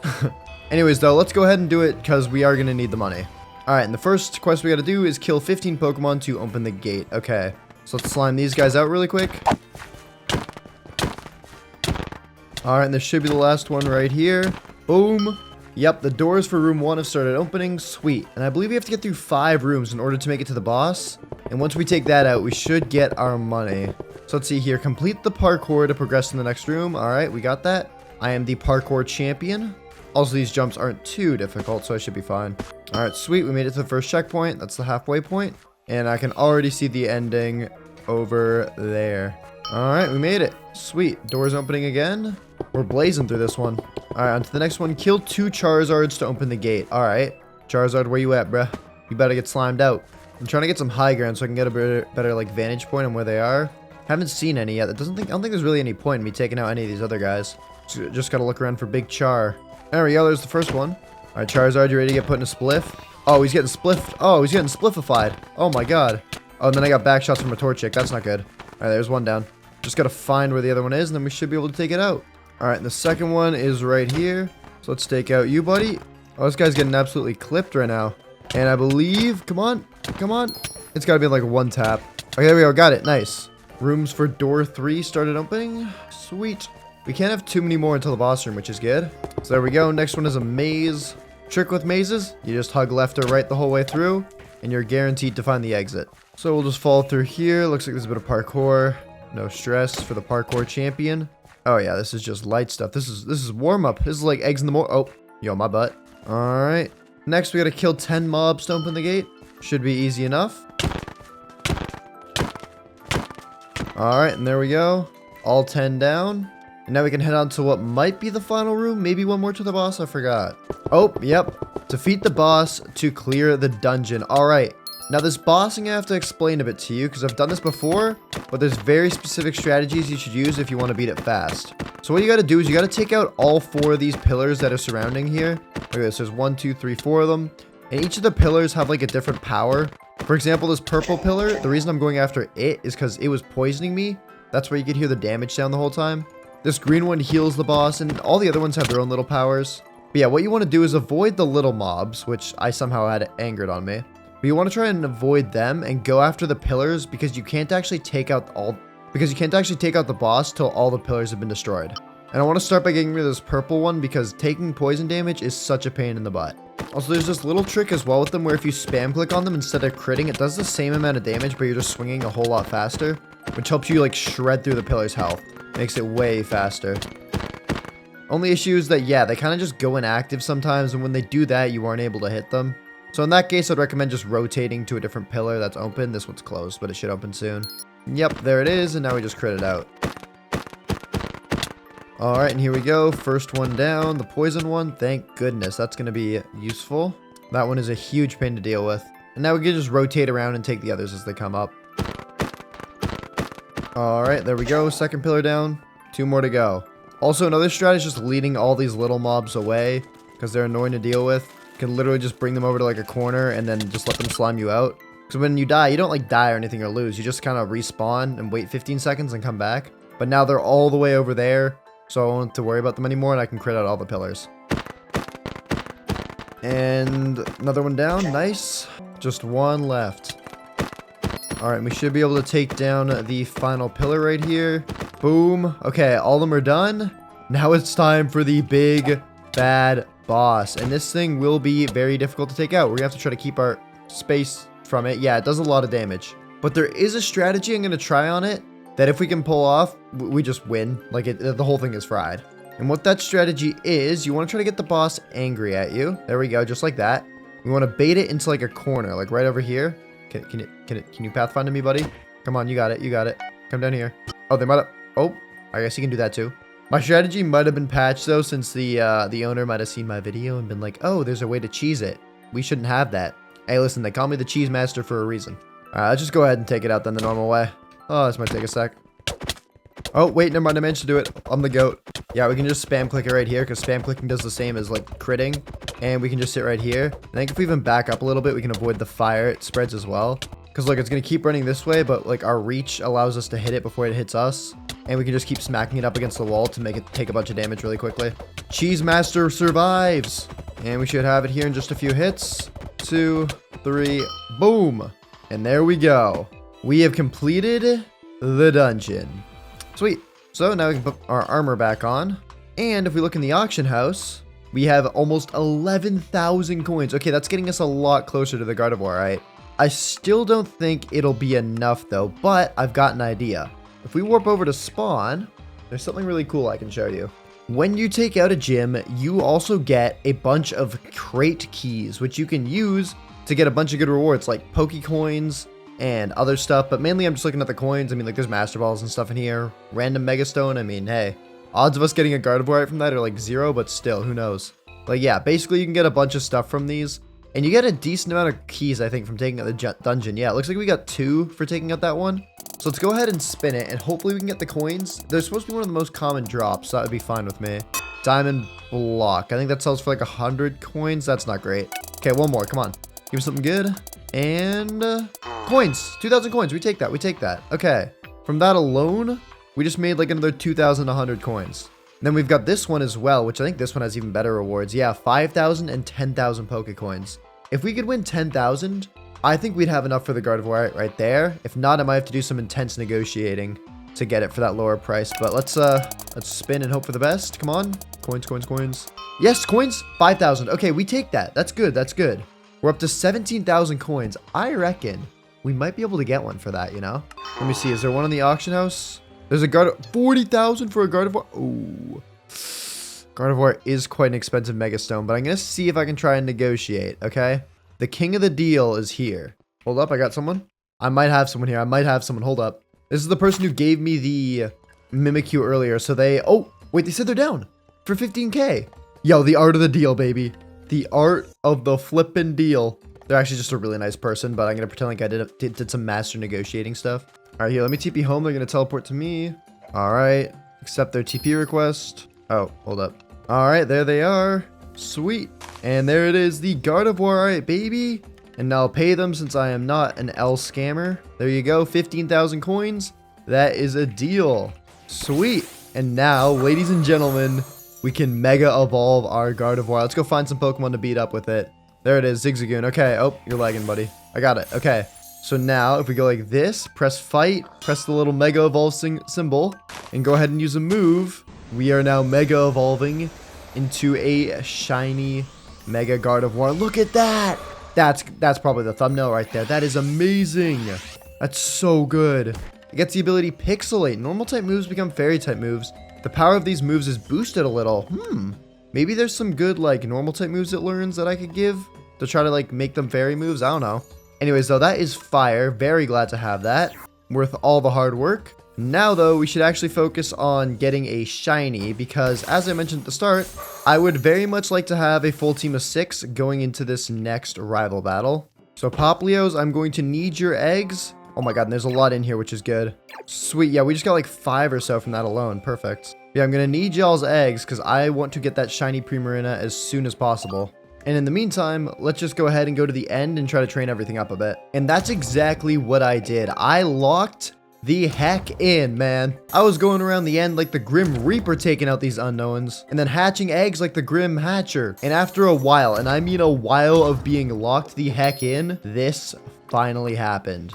Anyways, though, let's go ahead and do it because we are going to need the money. All right, and the first quest we got to do is kill 15 Pokemon to open the gate. Okay, so let's slime these guys out really quick. All right, and this should be the last one right here. Boom. Yep, the doors for room 1 have started opening. Sweet. And I believe we have to get through 5 rooms in order to make it to the boss. And once we take that out, we should get our money. So let's see here. Complete the parkour to progress in the next room. All right, we got that. I am the parkour champion. Also, these jumps aren't too difficult, so I should be fine. All right, sweet. We made it to the first checkpoint. That's the halfway point. And I can already see the ending over there. All right, we made it. Sweet. Doors opening again. We're blazing through this one. All right, on to the next one. Kill 2 Charizards to open the gate. All right. Charizard, where you at, bruh? You better get slimed out. I'm trying to get some high ground so I can get a better like vantage point on where they are. Haven't seen any yet. I don't think there's really any point in me taking out any of these other guys. Just gotta look around for Big Char. There we go. There's the first one. All right, Charizard, you ready to get put in a spliff? Oh, he's getting spliffed. Oh, he's getting spliffified. Oh my god. Oh, and then I got back shots from a Torchic. That's not good. All right, there's one down. Just gotta find where the other one is, and then we should be able to take it out. All right, and the second one is right here. So let's take out you, buddy. Oh, this guy's getting absolutely clipped right now. And I believe, come on. It's gotta be like one tap. Okay, there we go. Got it. Nice. Rooms for door 3 started opening. Sweet. We can't have too many more until the boss room, which is good. So there we go. Next one is a maze. Trick with mazes, you just hug left or right the whole way through. and you're guaranteed to find the exit. So we'll just fall through here. Looks like there's a bit of parkour. No stress for the parkour champion. Oh yeah, this is just light stuff. This is warm up. This is like eggs in the morning. Oh, yo, my butt. All right. Next, we gotta kill 10 mobs to open the gate. Should be easy enough. All right, and there we go. All 10 down. And now we can head on to what might be the final room. Maybe one more to the boss. I forgot. Oh, yep. Defeat the boss to clear the dungeon. All right. Now this boss, I'm gonna have to explain a bit to you because I've done this before, but there's very specific strategies you should use if you want to beat it fast. So what you got to do is you got to take out all 4 of these pillars that are surrounding here. Look at this. There's 1, 2, 3, 4 of them. And each of the pillars have like a different power. For example, this purple pillar, the reason I'm going after it is because it was poisoning me. That's where you could hear the damage sound the whole time. This green one heals the boss, and all the other ones have their own little powers. But yeah, what you want to do is avoid the little mobs, which I somehow had angered on me. But you want to try and avoid them and go after the pillars because you can't actually take out the boss till all the pillars have been destroyed. And I want to start by getting rid of this purple one because taking poison damage is such a pain in the butt. Also, there's this little trick as well with them where if you spam click on them instead of critting, it does the same amount of damage, but you're just swinging a whole lot faster, which helps you like shred through the pillar's health. Makes it way faster. Only issue is that, yeah, they kind of just go inactive sometimes, and when they do that, you aren't able to hit them. So in that case, I'd recommend just rotating to a different pillar that's open. This one's closed, but it should open soon. Yep, there it is, and now we just crit it out. Alright, and here we go. First one down, the poison one. Thank goodness, that's going to be useful. That one is a huge pain to deal with. And now we can just rotate around and take the others as they come up. Alright, there we go. Second pillar down. 2 more to go. Also, another strat is just leading all these little mobs away because they're annoying to deal with. You can literally just bring them over to like a corner and then just let them slime you out. Because when you die, you don't like die or anything or lose. You just kind of respawn and wait 15 seconds and come back. But now they're all the way over there, so I won't have to worry about them anymore and I can crit out all the pillars. And another one down. Nice. Just one left. Alright, we should be able to take down the final pillar right here. Boom. Okay, all of them are done. Now it's time for the big bad boss. And this thing will be very difficult to take out. We're going to have to try to keep our space from it. Yeah, it does a lot of damage. But there is a strategy I'm going to try on it that if we can pull off, we just win. Like, the whole thing is fried. And what that strategy is, you want to try to get the boss angry at you. There we go, just like that. We want to bait it into like a corner, like right over here. Can you pathfind to me, buddy? Come on, you got it, you got it. Come down here. Oh, they might have... Oh, I guess you can do that too. My strategy might have been patched though, since the owner might have seen my video and been like, oh, there's a way to cheese it. We shouldn't have that. Hey, listen, they call me the cheese master for a reason. Alright, let's just go ahead and take it out then the normal way. Oh, this might take a sec. Oh, wait, never mind, I managed to do it. I'm the goat. Yeah, we can just spam click it right here, because spam clicking does the same as, like, critting. And we can just sit right here. I think if we even back up a little bit, we can avoid the fire it spreads as well. Because, look, it's going to keep running this way, but, like, our reach allows us to hit it before it hits us. And we can just keep smacking it up against the wall to make it take a bunch of damage really quickly. Cheese Master survives! And we should have it here in just a few hits. 2, 3, boom! And there we go. We have completed the dungeon. Sweet. So now we can put our armor back on. And if we look in the auction house, we have almost 11,000 coins. Okay, that's getting us a lot closer to the Gardevoir, right? I still don't think it'll be enough though, but I've got an idea. If we warp over to spawn, there's something really cool I can show you. When you take out a gym, you also get a bunch of crate keys, which you can use to get a bunch of good rewards like Poké coins and other stuff, but mainly I'm just looking at the coins. I mean, like, there's Master Balls and stuff in here. Random Megastone. I mean, hey, odds of us getting a Gardevoir right from that are like 0, but still, who knows? Like, yeah, basically you can get a bunch of stuff from these, and you get a decent amount of keys, I think, from taking out the dungeon. Yeah, it looks like we got 2 for taking out that one. So let's go ahead and spin it, and hopefully we can get the coins. They're supposed to be one of the most common drops, so that would be fine with me. Diamond Block. I think that sells for like 100 coins. That's not great. Okay, one more. Come on. Give me something good. And coins. 2,000 coins. We take that. We take that. Okay. From that alone, we just made like another 2,100 coins. And then we've got this one as well, which I think this one has even better rewards. Yeah, 5,000 and 10,000 Poké coins. If we could win 10,000, I think we'd have enough for the Gardevoir right there. If not, I might have to do some intense negotiating to get it for that lower price. But let's spin and hope for the best. Come on. Coins, coins, coins. Yes, coins. 5,000. Okay, we take that. That's good. That's good. We're up to 17,000 coins. I reckon we might be able to get one for that, you know? Let me see. Is there one in the auction house? There's a Gardevoir. 40,000 for a Gardevoir. Ooh. Gardevoir is quite an expensive Megastone, but I'm going to see if I can try and negotiate, okay? The king of the deal is here. Hold up, I got someone. I might have someone here. I might have someone. Hold up. This is the person who gave me the Mimikyu earlier, so they... Oh, wait, they said they're down for 15K. Yo, the art of the deal, baby. The art of the flippin' deal. They're actually just a really nice person, but I'm going to pretend like I did some master negotiating stuff. All right, here, let me TP home. They're going to teleport to me. All right, accept their TP request. Oh, hold up. All right, there they are. Sweet. And there it is, the Gardevoir. All right, baby. And now I'll pay them since I am not an L scammer. There you go, 15,000 coins. That is a deal. Sweet. And now, ladies and gentlemen, we can Mega Evolve our Gardevoir. Let's go find some Pokemon to beat up with it. There it is, Zigzagoon. Okay, oh, you're lagging, buddy. I got it, okay. So now, if we go like this, press fight, press the little Mega Evolve symbol, and go ahead and use a move, we are now Mega Evolving into a shiny Mega Gardevoir. Look at that! That's probably the thumbnail right there. That is amazing. That's so good. It gets the ability Pixelate. Normal type moves become fairy type moves. The power of these moves is boosted a little. Maybe there's some good like normal type moves it learns that I could give to try to like make them fairy moves. I don't know. Anyways, though, that is fire. Very glad to have that. Worth all the hard work. Now, though, we should actually focus on getting a shiny because, as I mentioned at the start, I would very much like to have a full team of 6 going into this next rival battle. So, Popplios, I'm going to need your eggs. Oh my god, and there's a lot in here, which is good. Sweet, yeah, we just got like 5 or so from that alone. Perfect. Yeah, I'm going to need y'all's eggs because I want to get that shiny Primarina as soon as possible. And in the meantime, let's just go ahead and go to the end and try to train everything up a bit. And that's exactly what I did. I locked the heck in, man. I was going around the end like the Grim Reaper taking out these unknowns and then hatching eggs like the Grim Hatcher. And after a while, and I mean a while of being locked the heck in, this finally happened.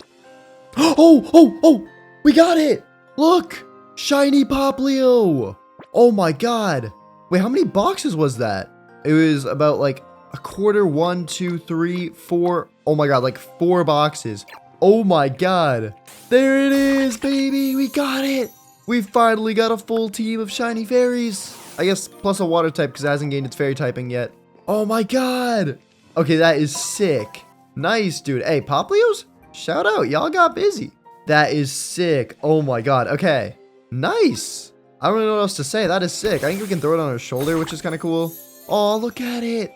Oh, we got it. Look, shiny Popplio. Oh my god. Wait, how many boxes was that? It was about like a quarter, 1, 2, 3, 4. Oh my god, like 4 boxes. Oh my god. There it is, baby. We got it. We finally got a full team of shiny fairies. I guess plus a water type because it hasn't gained its fairy typing yet. Oh my god. Okay, that is sick. Nice, dude. Hey, Popplios, shout out. Y'all got busy. That is sick. Oh my god. Okay. Nice. I don't really know what else to say. That is sick. I think we can throw it on our shoulder, which is kind of cool. Oh, look at it.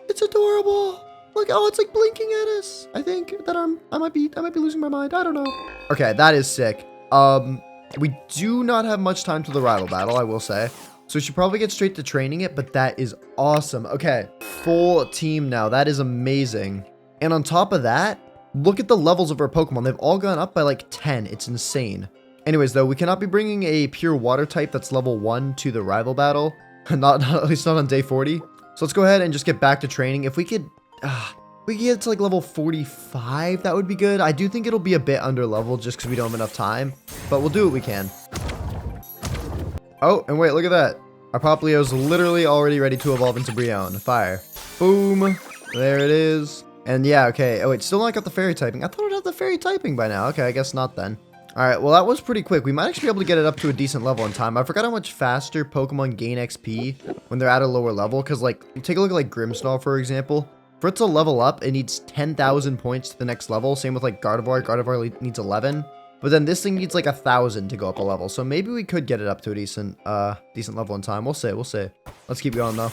It's adorable. Look, oh, it's like blinking at us. I think that I might be losing my mind. I don't know. Okay, that is sick. We do not have much time to the rival battle, I will say. So we should probably get straight to training it, but that is awesome. Okay, full team now. That is amazing. And on top of that, look at the levels of our Pokemon. They've all gone up by like 10. It's insane. Anyways, though, we cannot be bringing a pure water type that's level 1 to the rival battle. Not at least not on day 40. So let's go ahead and just get back to training. If we could get to like level 45, that would be good. I do think it'll be a bit under level just because we don't have enough time, but we'll do what we can. Oh, and wait, look at that. Our Popplio's literally already ready to evolve into Brionne. Fire. Boom. There it is. And yeah, okay. Oh, wait, still not got the fairy typing. I thought it would have the fairy typing by now. Okay, I guess not then. All right, well, that was pretty quick. We might actually be able to get it up to a decent level in time. I forgot how much faster Pokemon gain XP when they're at a lower level. Because, like, take a look at, like, Grimmsnarl, for example. For it to level up, it needs 10,000 points to the next level. Same with, like, Gardevoir. Gardevoir needs 11. But then this thing needs, like, 1,000 to go up a level. So maybe we could get it up to a decent level in time. We'll see. Let's keep going, though.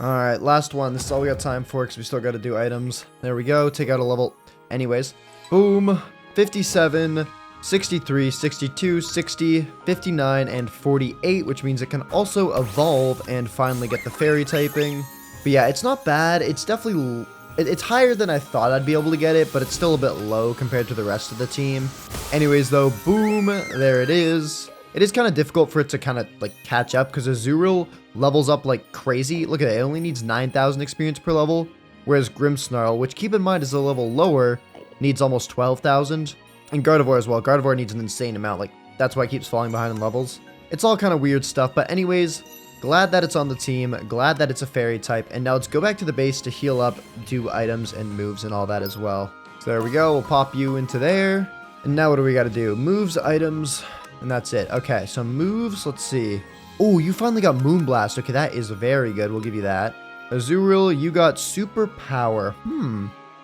All right, last one. This is all we got time for because we still got to do items. There we go. Take out a level. Anyways, boom, 57, 63, 62, 60, 59, and 48, which means it can also evolve and finally get the fairy typing. But yeah, it's not bad. It's definitely, it's higher than I thought I'd be able to get it, but it's still a bit low compared to the rest of the team. Anyways, though, boom, there it is. It is kind of difficult for it to kind of like catch up because Azurill levels up like crazy. Look at it, it only needs 9,000 experience per level. Whereas Grimmsnarl, which keep in mind is a level lower, needs almost 12,000. And Gardevoir as well. Gardevoir needs an insane amount. Like, that's why it keeps falling behind in levels. It's all kind of weird stuff. But anyways, Glad that it's on the team. Glad that it's a fairy type. And now let's go back to the base to heal up, do items and moves and all that as well. So there we go. We'll pop you into there. And now what do we got to do? Moves, items, and that's it. Okay, so moves, let's see. Oh, you finally got Moonblast. Okay, that is very good. We'll give you that. Azurill, you got Superpower.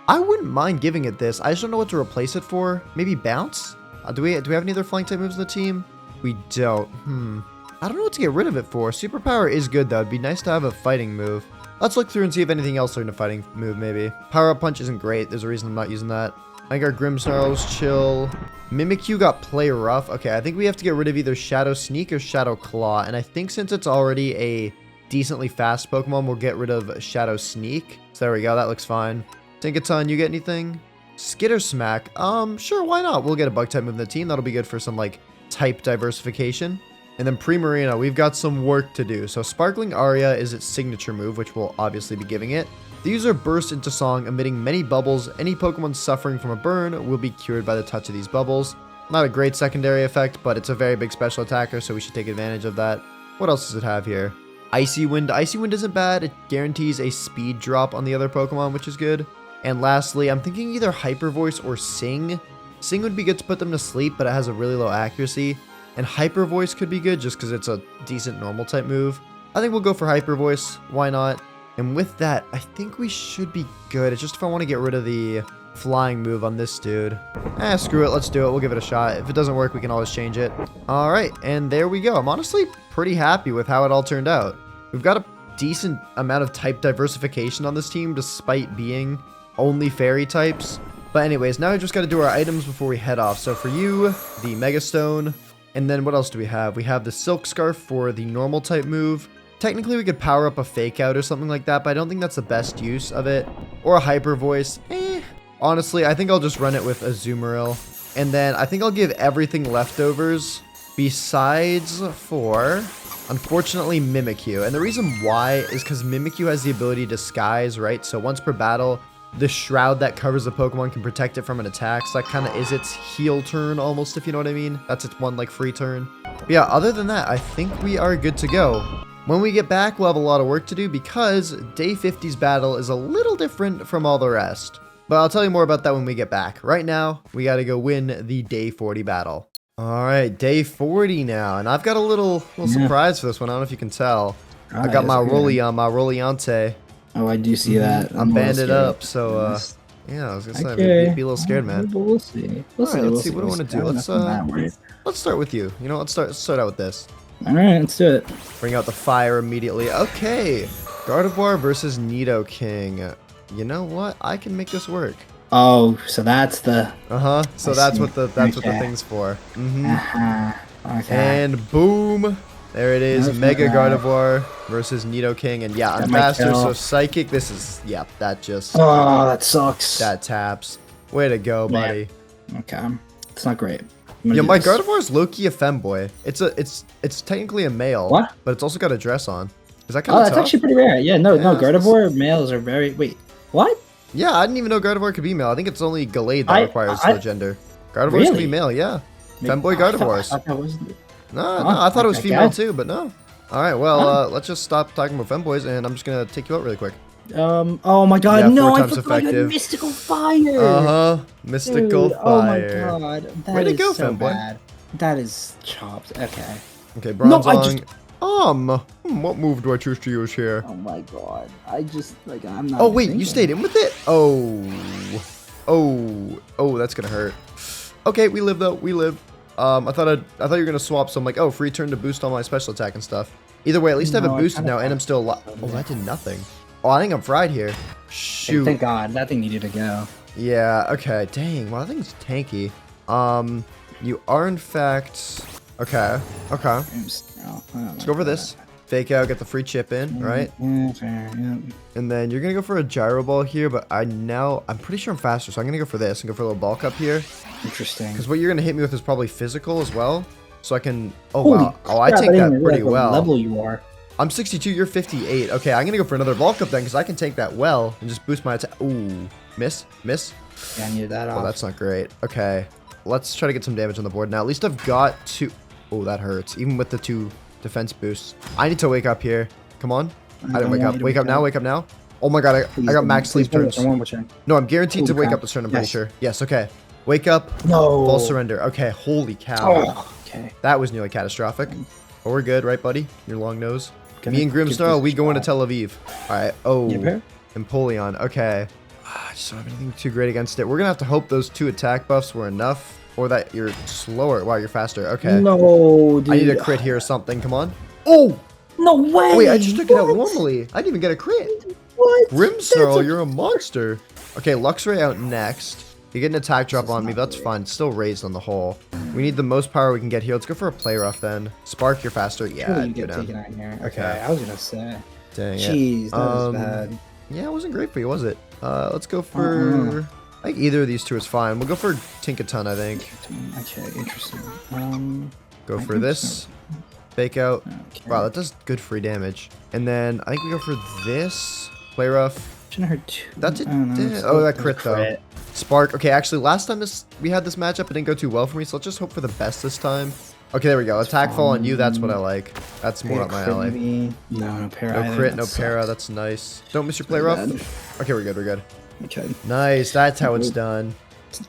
I wouldn't mind giving it this. I just don't know what to replace it for. Maybe Bounce? Do we have any other flying type moves in the team? We don't. I don't know what to get rid of it for. Superpower is good, though. It'd be nice to have a fighting move. Let's look through and see if anything else learned a fighting move, maybe. Power-up punch isn't great. There's a reason I'm not using that. I think our Grimmsnarl's chill. Mimikyu got Play Rough. Okay, I think we have to get rid of either Shadow Sneak or Shadow Claw. And I think since it's already a decently fast Pokemon, we'll get rid of Shadow Sneak. So there we go. That looks fine. Tinkaton, you get anything? Skitter Smack. Sure, why not? We'll get a bug type move in the team. That'll be good for some, like, type diversification. And then Primarina, we've got some work to do. So Sparkling Aria is its signature move, which we'll obviously be giving it. The user bursts into song, emitting many bubbles. Any Pokemon suffering from a burn will be cured by the touch of these bubbles. Not a great secondary effect, but it's a very big special attacker, so we should take advantage of that. What else does it have here? Icy Wind. Icy Wind isn't bad. It guarantees a speed drop on the other Pokemon, which is good. And lastly, I'm thinking either Hyper Voice or Sing. Sing would be good to put them to sleep, but it has a really low accuracy. And Hyper Voice could be good just because it's a decent normal type move. I think we'll go for Hyper Voice. Why not? And with that, I think we should be good. It's just if I want to get rid of the flying move on this dude. Screw it. Let's do it. We'll give it a shot. If it doesn't work, we can always change it. All right. And there we go. I'm honestly pretty happy with how it all turned out. We've got a decent amount of type diversification on this team despite being only fairy types. But anyways, now we just got to do our items before we head off. So for you, the Mega Stone. And then what else do we have? We have the Silk Scarf for the normal type move. Technically, we could power up a Fake Out or something like that, but I don't think that's the best use of it. Or a Hyper Voice. Honestly, I think I'll just run it with Azumarill. And then I think I'll give everything leftovers besides for, unfortunately, Mimikyu. And the reason why is because Mimikyu has the ability to disguise, right? So once per battle, the shroud that covers the Pokemon can protect it from an attack. So that kind of is its heal turn almost, if you know what I mean. That's its one, like, free turn. But yeah, other than that, I think we are good to go. When we get back, we'll have a lot of work to do because Day 50's battle is a little different from all the rest. But I'll tell you more about that when we get back. Right now, we got to go win the Day 40 battle. All right, Day 40 now. And I've got a little surprise for this one. I don't know if you can tell. I got my Rolliante. Oh, I do see that. I'm banded up, so yeah, I was gonna say, be a little scared, man. We'll see. Let's see. What do I want to do? Let's start with you. You know, let's start out with this. All right, let's do it. Bring out the fire immediately. Okay, Gardevoir versus Nidoking. You know what? I can make this work. Oh, so that's the. So that's what the thing's for. Okay. And boom. There it is, Mega Gardevoir versus Nidoking, and yeah, I'm faster, so Psychic, this is, yeah, that just... Oh, that sucks. That taps. Way to go, buddy. Okay, it's not great. Yeah, my Gardevoir is low-key a femboy. It's technically a male, but it's also got a dress on. Is that kind of tough? That's actually pretty rare. Yeah, no, Gardevoir males are very... Wait, what? Yeah, I didn't even know Gardevoir could be male. I think it's only Gallade that requires the gender. Gardevoirs can be male, yeah. Femboy Gardevoirs. No, I thought it was female too, but no. All right, well, let's just stop talking about femboys, and I'm just gonna take you out really quick. Oh my god, yeah, no, 4 I times forgot effective. Mystical Fire. Mystical Dude, Fire. Oh my god, that way to go, so femboy. bad. That is chopped. Okay. Okay, Bronzong. What move do I choose to use here? Oh my god, I'm not. Oh wait, you stayed in with it? Oh, that's gonna hurt. Okay, we live though. We live. I thought you were gonna swap, so I'm like, oh, free turn to boost all my special attack and stuff. Either way, at least I have it boosted now, and I'm still alive. Oh, that did nothing. Oh, I think I'm fried here. Shoot. Thank God, that thing needed to go. Yeah. Okay. Dang. Well, I think it's tanky. You are in fact. Okay. Let's go for this. Fake Out, get the free chip in, right? Fair, yeah. And then you're gonna go for a Gyro Ball here, but I'm pretty sure I'm faster, so I'm gonna go for this and go for a little bulk up here. Interesting. Because what you're gonna hit me with is probably physical as well. So I can. Oh wow. Oh, I take that pretty well. Level you are. I'm 62. You're 58. Okay, I'm gonna go for another bulk up then, because I can take that well and just boost my attack. Ooh, miss. Yeah, I needed that off. Oh, that's not great. Okay, let's try to get some damage on the board now. At least I've got two. Oh, that hurts. Even with the two Defense boost. I need to wake up here. Come on. I didn't don't wake want up. you to Wake up now. Wake up now. Oh my god, I got max sleep turns. One more turn. No, I'm guaranteed to Holy wake crap. up this turn, I'm pretty Yes. sure. Yes, okay. Wake up. No. Full surrender. Okay, holy cow. Oh, okay. That was nearly catastrophic. But we're good, right, buddy? Your long nose. Gonna Me and give Grimsnarl, this we a going to shot. Tel Aviv. Alright, oh. Yeah, bro. Empoleon, okay. I just don't have anything too great against it. We're gonna have to hope those 2 attack buffs were enough. Or that you're slower. Wow, you're faster. Okay. No, dude. I need a crit here or something. Come on. Oh! No way. Wait, I just took it out What? normally. I didn't even get a crit. What? Grimmsnarl, you're a monster. Okay, Luxray out next. You get an attack drop on me, but that's fine. It's still raised on the whole. We need the most power we can get here. Let's go for a play rough then. Spark, you're faster. Yeah, Surely I'd you go get down. taken out here. Okay. Okay, I was gonna say. Dang it. Jeez, that was bad. Yeah, it wasn't great for you, was it? Let's go for... I think either of these 2 is fine. We'll go for Tinkaton, I think. Okay, interesting. Go I for think this. so. Fake out. Okay. Wow, that does good free damage. And then I think we go for this. Play rough. Shouldn't hurt too. That's it. I don't know, it's Oh, that a crit though. Spark. Okay, actually, last time we had this matchup, it didn't go too well for me, so let's just hope for the best this time. Okay, there we go. Attack fall on you. That's what I like. That's more up my alley. Maybe. No para. No either. crit, no That para. sucks. That's nice. Don't miss your play Very rough. bad. Okay, we're good. We're good. Okay. Nice. That's how it's done.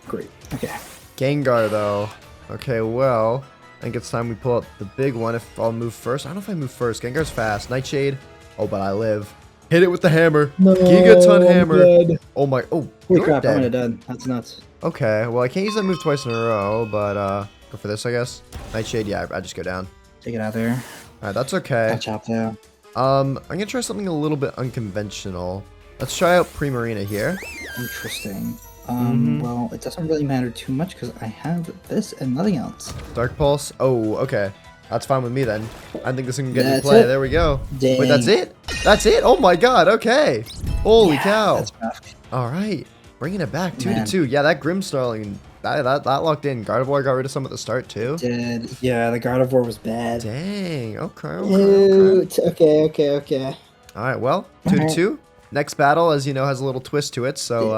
Great. Okay. Gengar though. Okay, well, I think it's time we pull out the big one. If I'll move first, I don't know if I move first. Gengar's fast. Nightshade. Oh, but I live. Hit it with the hammer. No, Gigaton I'm hammer. dead. Oh my. Oh, Holy you're crap! I'm dead. gonna dead. That's nuts. Okay, well, I can't use that move twice in a row, but go for this, I guess. Nightshade, yeah, I just go down. Take it out there. Alright, that's okay. Catch up there. I'm gonna try something a little bit unconventional. Let's try out Primarina here. Interesting. Mm-hmm. Well, it doesn't really matter too much because I have this and nothing else. Dark Pulse. Oh, okay. That's fine with me then. I think this thing can get into That's play. it. There we go. Dang. Wait, that's it? That's it? Oh my god, okay. Holy cow. That's rough. Alright. Bringing it back, 2 Man. to 2. Yeah, that Grimmsnarling, that locked in. Gardevoir got rid of some at the start too. Dead. Yeah, the Gardevoir was bad. Dang. Okay. Okay. Alright, well, 2 to 2. Next battle, as you know, has a little twist to it, so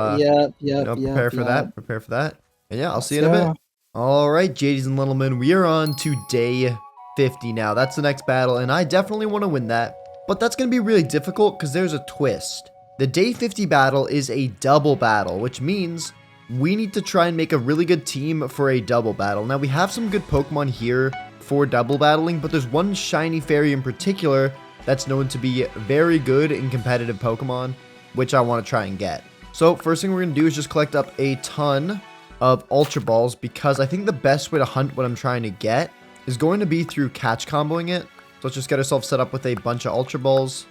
prepare for that. Prepare for that. And yeah, I'll see you in a bit. Alright, JDs and Littlemen, we are on to day 50 now. That's the next battle, and I definitely want to win that. But that's going to be really difficult because there's a twist. The day 50 battle is a double battle, which means we need to try and make a really good team for a double battle. Now, we have some good Pokemon here for double battling, but there's one shiny fairy in particular that's known to be very good in competitive Pokemon, which I want to try and get. So first thing we're going to do is just collect up a ton of Ultra Balls, because I think the best way to hunt what I'm trying to get is going to be through catch comboing it. So let's just get ourselves set up with a bunch of Ultra Balls.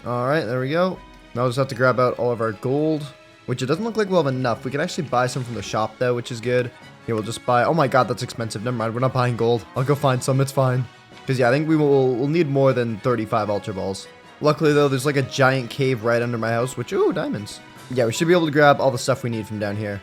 Alright, there we go. Now we'll just have to grab out all of our gold, which it doesn't look like we'll have enough. We can actually buy some from the shop though, which is good. Here, we'll just buy... Oh my god, that's expensive. Never mind, we're not buying gold. I'll go find some, it's fine. Because yeah, I think we'll need more than 35 Ultra Balls. Luckily though, there's like a giant cave right under my house, which... Ooh, diamonds. Yeah, we should be able to grab all the stuff we need from down here.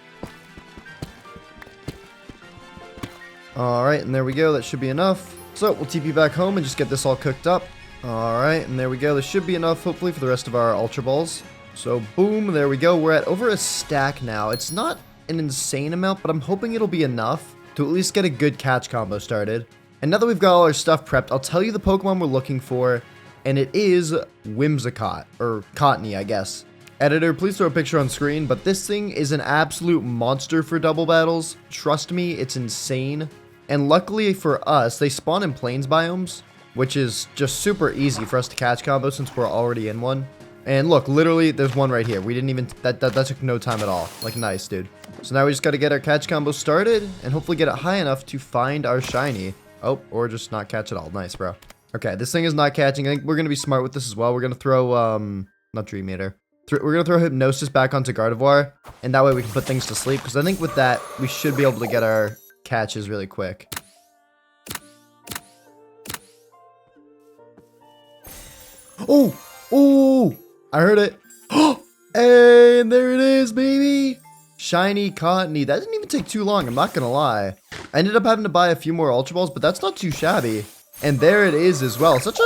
Alright, and there we go. That should be enough. So, we'll TP back home and just get this all cooked up. Alright, and there we go. This should be enough, hopefully, for the rest of our Ultra Balls. So, boom, there we go. We're at over a stack now. It's not an insane amount, but I'm hoping it'll be enough to at least get a good catch combo started. And now that we've got all our stuff prepped, I'll tell you the Pokemon we're looking for, and it is Whimsicott, or Cottony, I guess. Editor, please throw a picture on screen, but this thing is an absolute monster for double battles. Trust me, it's insane. And luckily for us, they spawn in plains biomes, which is just super easy for us to catch combo since we're already in one. And look, literally, there's one right here. We didn't even, that took no time at all. Like, nice, dude. So now we just gotta get our catch combo started, and hopefully get it high enough to find our shiny. Oh, or just not catch it all. Nice, bro. Okay, this thing is not catching. I think we're gonna be smart with this as well. We're gonna throw, not Dream Eater. We're gonna throw Hypnosis back onto Gardevoir, and that way we can put things to sleep, because I think with that, we should be able to get our catches really quick. Oh! Oh! I heard it. And there it is, baby! Shiny Cottony. That didn't even take too long, I'm not gonna lie. I ended up having to buy a few more Ultra Balls, but that's not too shabby. And there it is as well. Such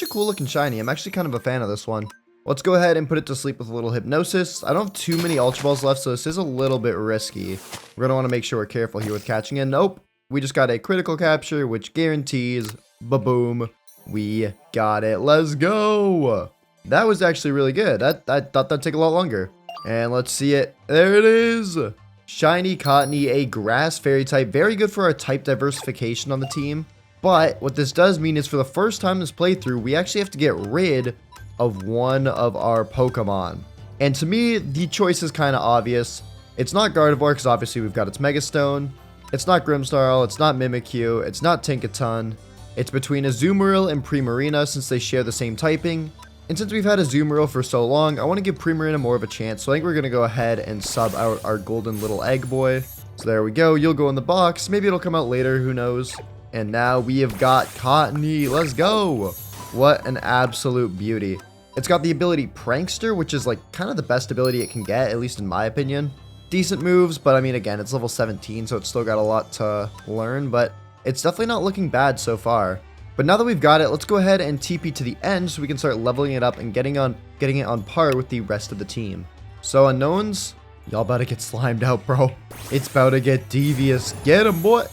a cool looking shiny. I'm actually kind of a fan of this one. Let's go ahead and put it to sleep with a little Hypnosis. I don't have too many Ultra Balls left, so this is a little bit risky. We're going to want to make sure we're careful here with catching it. Nope. we just got a critical capture, which guarantees, ba-boom, we got it. Let's go. That was actually really good. I thought that'd take a lot longer. And let's see it. There it is. Shiny Cottony, a grass fairy type. Very good for our type diversification on the team. But what this does mean is for the first time this playthrough, we actually have to get rid of one of our Pokemon. And to me, the choice is kind of obvious. It's not Gardevoir, because obviously we've got its Mega Stone. It's not Grimmsnarl, it's not Mimikyu, it's not Tinkaton. It's between Azumarill and Primarina since they share the same typing. And since we've had Azumarill for so long, I want to give Primarina more of a chance. So I think we're going to go ahead and sub out our golden little egg boy. So there we go. You'll go in the box. Maybe it'll come out later. Who knows? And now we have got Cottony. Let's go. What an absolute beauty. It's got the ability Prankster, which is like kind of the best ability it can get, at least in my opinion. Decent moves, but I mean, again, it's level 17, so it's still got a lot to learn, but it's definitely not looking bad so far. But now that we've got it, let's go ahead and TP to the end so we can start leveling it up and getting it on par with the rest of the team. So unknowns, y'all about to get slimed out, bro. It's about to get devious. Get him, boy.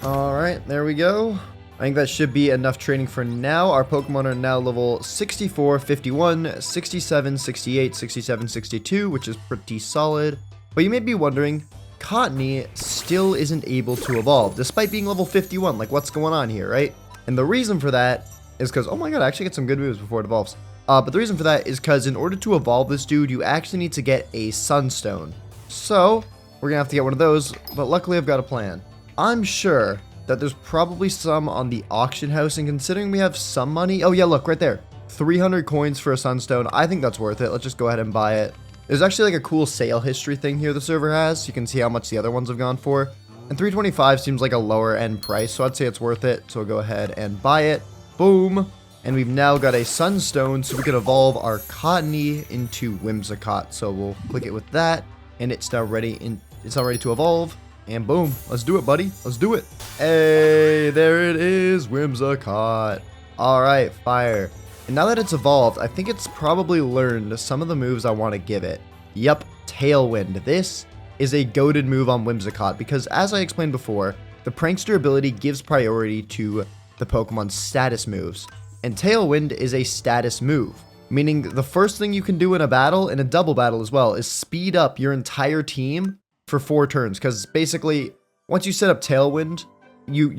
All right, there we go. I think that should be enough training for now. Our Pokemon are now level 64, 51, 67, 68, 67, 62, which is pretty solid. But you may be wondering, Cottony still isn't able to evolve, despite being level 51. Like, what's going on here, right? And the reason for that is because, oh my god, I actually get some good moves before it evolves. But the reason for that is because in order to evolve this dude, you actually need to get a Sunstone. So, we're going to have to get one of those, but luckily I've got a plan. I'm sure that there's probably some on the auction house, and considering we have some money, oh yeah, look, right there. 300 coins for a Sunstone. I think that's worth it. Let's just go ahead and buy it. There's actually like a cool sale history thing here the server has. You can see how much the other ones have gone for. And 325 seems like a lower end price, so I'd say it's worth it. So we'll go ahead and buy it. Boom. And we've now got a Sunstone, so we can evolve our Cottony into Whimsicott. So we'll click it with that, and it's now ready to evolve. And boom, let's do it, buddy. Let's do it. Hey, there it is, Whimsicott. All right, fire. And now that it's evolved, I think it's probably learned some of the moves I want to give it. Yep, Tailwind. This is a goated move on Whimsicott because, as I explained before, the Prankster ability gives priority to the Pokemon's status moves. And Tailwind is a status move, meaning the first thing you can do in a battle, in a double battle as well, is speed up your entire team for 4 turns, because basically once you set up Tailwind, your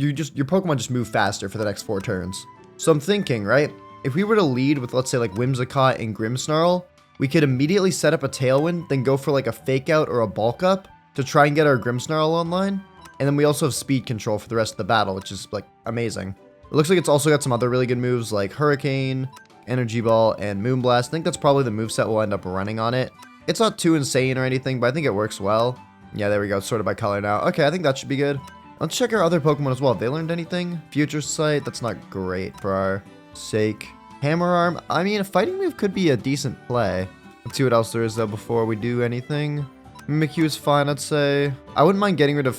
Pokemon just move faster for the next 4 turns. So I'm thinking, right, if we were to lead with, let's say, like Whimsicott and Grimmsnarl, we could immediately set up a Tailwind, then go for like a Fake Out or a Bulk Up to try and get our Grimmsnarl online, and then we also have speed control for the rest of the battle, which is like amazing. It looks like it's also got some other really good moves like Hurricane, Energy Ball, and Moonblast. I think that's probably the moveset we'll end up running on it. It's not too insane or anything, but I think it works well. Yeah, there we go. Sorted by color now. Okay, I think that should be good. Let's check our other Pokemon as well. Have they learned anything? Future Sight. That's not great for our sake. Hammer Arm. I mean, a fighting move could be a decent play. Let's see what else there is, though, before we do anything. Mimikyu is fine, I'd say. I wouldn't mind getting rid of...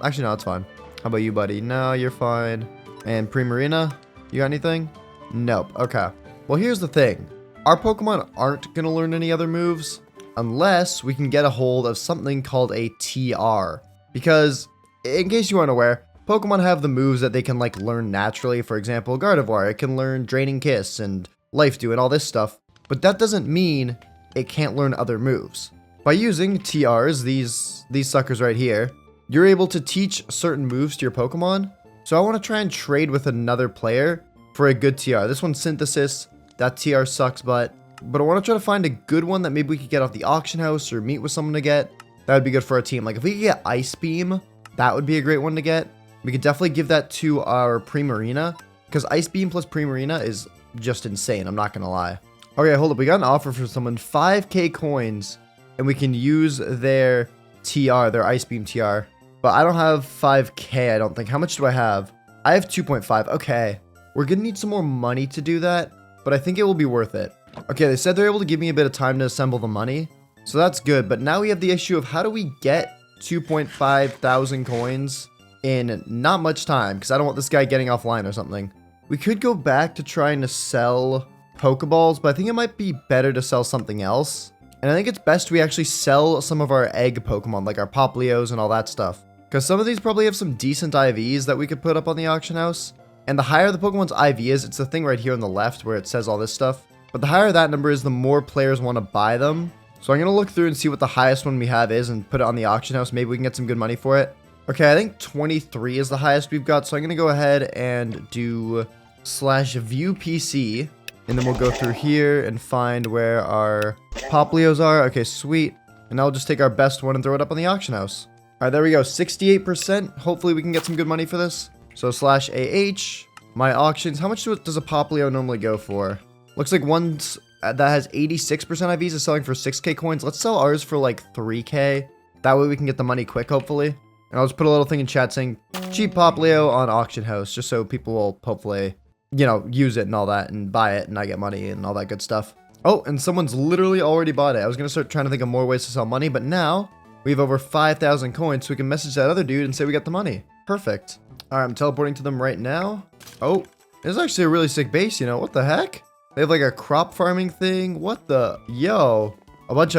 Actually, no, it's fine. How about you, buddy? No, you're fine. And Primarina? You got anything? Nope. Okay. Well, here's the thing. Our Pokemon aren't going to learn any other moves unless we can get a hold of something called a TR. Because, in case you aren't aware, Pokemon have the moves that they can like learn naturally. For example, Gardevoir, it can learn Draining Kiss and Life Dew and all this stuff. But that doesn't mean it can't learn other moves. By using TRs, these suckers right here, you're able to teach certain moves to your Pokemon. So I want to try and trade with another player for a good TR. This one's Synthesis. That TR sucks, but I want to try to find a good one that maybe we could get off the auction house or meet with someone to get. That would be good for our team. Like if we could get Ice Beam, that would be a great one to get. We could definitely give that to our Primarina because Ice Beam plus Primarina is just insane. I'm not going to lie. Okay, hold up. We got an offer for someone, 5k coins, and we can use their TR, their Ice Beam TR. But I don't have 5k, I don't think. How much do I have? I have 2.5. Okay. We're going to need some more money to do that, but I think it will be worth it. Okay, they said they're able to give me a bit of time to assemble the money, so that's good. But now we have the issue of how do we get 2.5 thousand coins in not much time, because I don't want this guy getting offline or something. We could go back to trying to sell Pokeballs, but I think it might be better to sell something else. And I think it's best we actually sell some of our egg Pokemon, like our Popplios and all that stuff. Because some of these probably have some decent IVs that we could put up on the auction house. And the higher the Pokemon's IV is, it's the thing right here on the left where it says all this stuff. But the higher that number is, the more players want to buy them. So I'm going to look through and see what the highest one we have is and put it on the auction house. Maybe we can get some good money for it. Okay, I think 23 is the highest we've got. So I'm going to go ahead and do /view PC. And then we'll go through here and find where our Popplios are. Okay, sweet. And I'll just take our best one and throw it up on the auction house. All right, there we go. 68%. Hopefully we can get some good money for this. So /AH, my auctions. How much does a Popplio normally go for? Looks like one that has 86% IVs is selling for 6k coins. Let's sell ours for like 3k. That way we can get the money quick, hopefully. And I'll just put a little thing in chat saying cheap Popplio on auction house, just so people will hopefully, you know, use it and all that and buy it and I get money and all that good stuff. Oh, and someone's literally already bought it. I was going to start trying to think of more ways to sell money, but now we have over 5,000 coins, so we can message that other dude and say we got the money. Perfect. All right, I'm teleporting to them right now. Oh, this is actually a really sick base, you know. What the heck? They have like a crop farming thing. What the? Yo.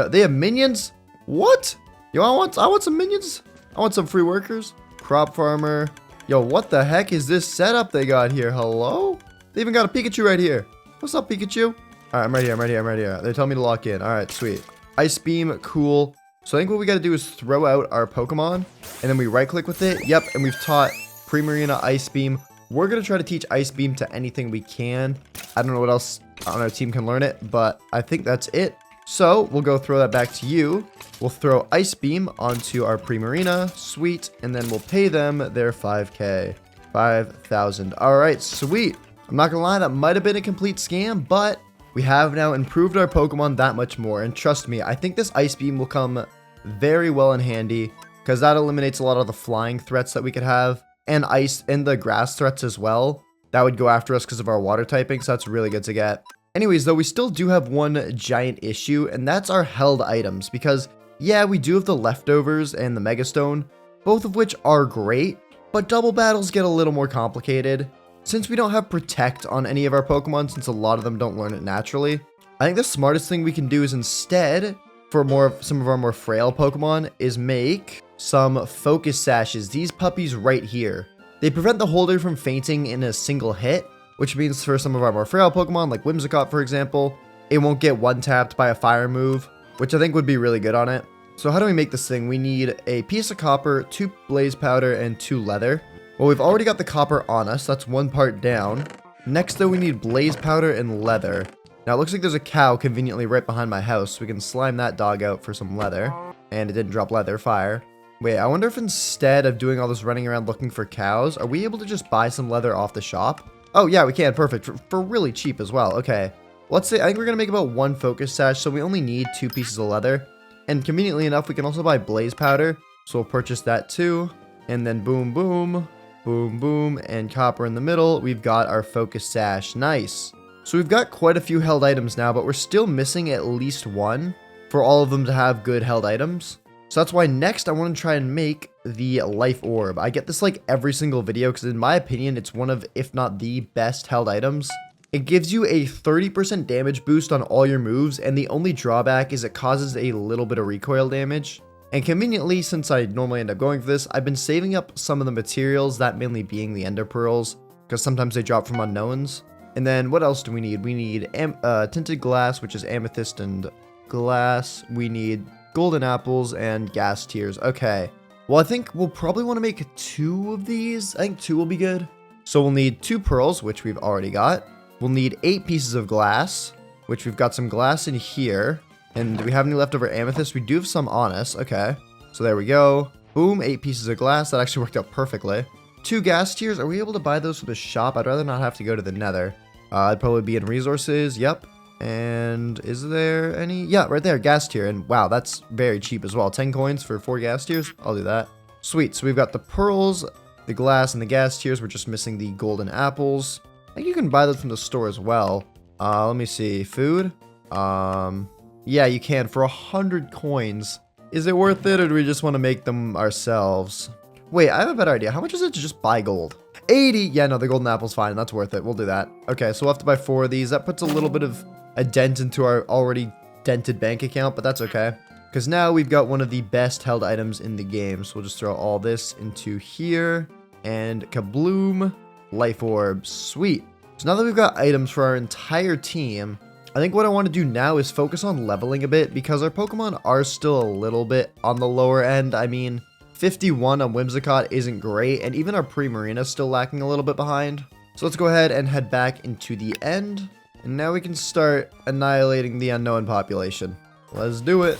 They have minions? What? Yo, I want some minions. I want some free workers. Crop farmer. Yo, what the heck is this setup they got here? Hello? They even got a Pikachu right here. What's up, Pikachu? All right, I'm right here. They tell me to lock in. All right, sweet. Ice beam, cool. So I think what we got to do is throw out our Pokemon, and then we right click with it. Yep, and we've taught Primarina Ice Beam. We're going to try to teach Ice Beam to anything we can. I don't know what else on our team can learn it, but I think that's it. So we'll go throw that back to you. We'll throw Ice Beam onto our Primarina. Sweet. And then we'll pay them their 5k. 5,000. All right, sweet. I'm not going to lie, that might have been a complete scam, but we have now improved our Pokemon that much more. And trust me, I think this Ice Beam will come very well in handy because that eliminates a lot of the flying threats that we could have and ice and the grass threats as well. That would go after us because of our water typing, so that's really good to get. Anyways, though, we still do have one giant issue, and that's our held items because, yeah, we do have the leftovers and the Megastone, both of which are great, but double battles get a little more complicated. Since we don't have Protect on any of our Pokemon, since a lot of them don't learn it naturally, I think the smartest thing we can do is instead, for some of our more frail Pokemon, is make some Focus Sashes. These puppies right here. They prevent the holder from fainting in a single hit, which means for some of our more frail Pokemon, like Whimsicott, for example, it won't get one-tapped by a fire move, which I think would be really good on it. So how do we make this thing? We need a piece of copper, 2 blaze powder, and 2 leather. Well, we've already got the copper on us. That's one part down. Next, though, we need blaze powder and leather. Now, it looks like there's a cow conveniently right behind my house, so we can slime that dog out for some leather. And it didn't drop leather, fire. Wait, I wonder if instead of doing all this running around looking for cows, are we able to just buy some leather off the shop? Oh, yeah, we can. Perfect. For really cheap as well. Okay. Let's say, I think we're going to make about 1 Focus Sash, so we only need 2 pieces of leather. And conveniently enough, we can also buy blaze powder, so we'll purchase that too. And then boom, boom, boom, boom, and copper in the middle. We've got our Focus Sash. Nice. So we've got quite a few held items now, but we're still missing at least 1 for all of them to have good held items. So that's why next I want to try and make the Life Orb. I get this like every single video because in my opinion, it's one of, if not the best held items. It gives you a 30% damage boost on all your moves, and the only drawback is it causes a little bit of recoil damage. And conveniently, since I normally end up going for this, I've been saving up some of the materials, that mainly being the Ender Pearls, because sometimes they drop from unknowns. And then what else do we need? We need tinted glass, which is amethyst and glass. We need golden apples and gas tears. Okay. Well, I think we'll probably want to make 2 of these. I think 2 will be good. So we'll need 2 pearls, which we've already got. We'll need 8 pieces of glass, which we've got some glass in here. And do we have any leftover amethyst? We do have some on us. Okay. So there we go. Boom, 8 pieces of glass. That actually worked out perfectly. 2 gas tears. Are we able to buy those from the shop? I'd rather not have to go to the nether. I'd probably be in resources. Yep. And is there any? Yeah, right there, gas tier. And wow, that's very cheap as well. 10 coins for 4 gas tiers. I'll do that. Sweet. So we've got the pearls, the glass, and the gas tiers. We're just missing the golden apples. I think you can buy those from the store as well. Let me see. Food. Yeah, you can for 100 coins. Is it worth it, or do we just want to make them ourselves? Wait, I have a better idea. How much is it to just buy gold? 80. Yeah, no, the golden apple's fine. That's worth it. We'll do that. Okay, so we'll have to buy 4 of these. That puts a little bit of a dent into our already dented bank account, but that's okay. Because now we've got one of the best held items in the game. So we'll just throw all this into here. And kabloom. Life orbs. Sweet. So now that we've got items for our entire team, I think what I want to do now is focus on leveling a bit because our Pokemon are still a little bit on the lower end. I mean, 51 on Whimsicott isn't great, and even our Primarina is still lacking a little bit behind. So let's go ahead and head back into the end, and now we can start annihilating the unknown population. Let's do it.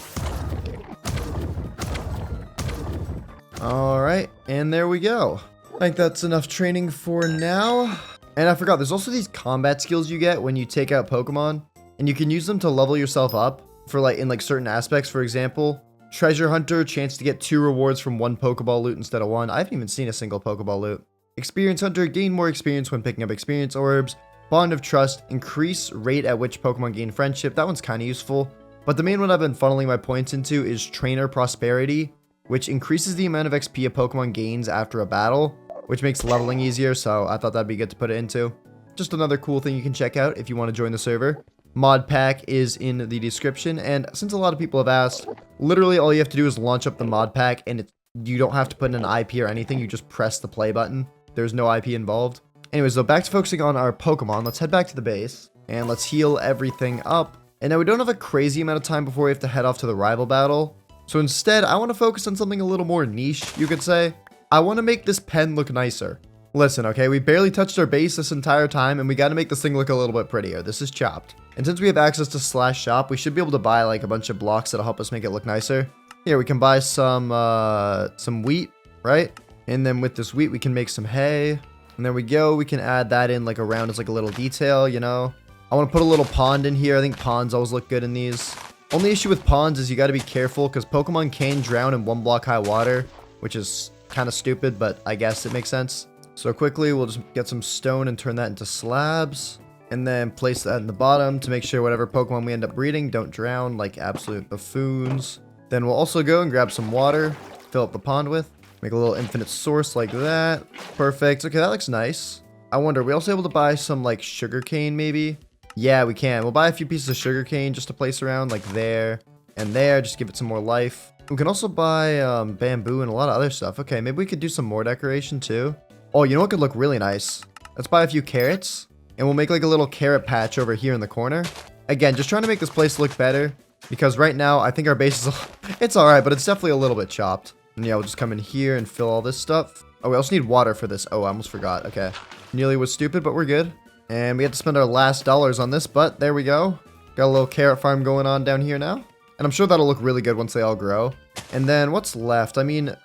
Alright, and there we go. I think that's enough training for now. And I forgot, there's also these combat skills you get when you take out Pokemon, and you can use them to level yourself up for in certain aspects. For example, Treasure Hunter, chance to get 2 rewards from 1 Pokeball loot instead of 1. I haven't even seen a single Pokeball loot. Experience Hunter, gain more experience when picking up experience orbs. Bond of Trust, increase rate at which Pokemon gain friendship. That one's kind of useful. But the main one I've been funneling my points into is Trainer Prosperity, which increases the amount of XP a Pokemon gains after a battle, which makes leveling easier, so I thought that'd be good to put it into. Just another cool thing you can check out if you want to join the server. Modpack is in the description, and since a lot of people have asked, literally all you have to do is launch up the modpack, and you don't have to put in an IP or anything, you just press the play button. There's no IP involved. Anyways, though, back to focusing on our Pokemon. Let's head back to the base, and let's heal everything up. And now we don't have a crazy amount of time before we have to head off to the rival battle. So instead, I want to focus on something a little more niche, you could say. I want to make this pen look nicer. Listen, okay, we barely touched our base this entire time, and we got to make this thing look a little bit prettier. This is chopped. And since we have access to Slash Shop, we should be able to buy a bunch of blocks that'll help us make it look nicer. Here, we can buy some wheat, right? And then with this wheat, we can make some hay. And there we go. We can add that in around as a little detail, you know? I want to put a little pond in here. I think ponds always look good in these. Only issue with ponds is you got to be careful because Pokemon can drown in 1 block high water, which is kind of stupid, but I guess it makes sense. So quickly, we'll just get some stone and turn that into slabs. And then place that in the bottom to make sure whatever Pokemon we end up breeding don't drown like absolute buffoons. Then we'll also go and grab some water, fill up the pond with. Make a little infinite source like that. Perfect. Okay, that looks nice. I wonder, are we also able to buy some sugarcane maybe? Yeah, we can. We'll buy a few pieces of sugarcane just to place around there and there. Just give it some more life. We can also buy bamboo and a lot of other stuff. Okay, maybe we could do some more decoration too. Oh, you know what could look really nice? Let's buy a few carrots. And we'll make a little carrot patch over here in the corner. Again, just trying to make this place look better. Because right now, I think our base is... it's alright, but it's definitely a little bit chopped. And yeah, we'll just come in here and fill all this stuff. Oh, we also need water for this. Oh, I almost forgot. Okay. Nearly was stupid, but we're good. And we had to spend our last dollars on this, but there we go. Got a little carrot farm going on down here now. And I'm sure that'll look really good once they all grow. And then what's left? I mean,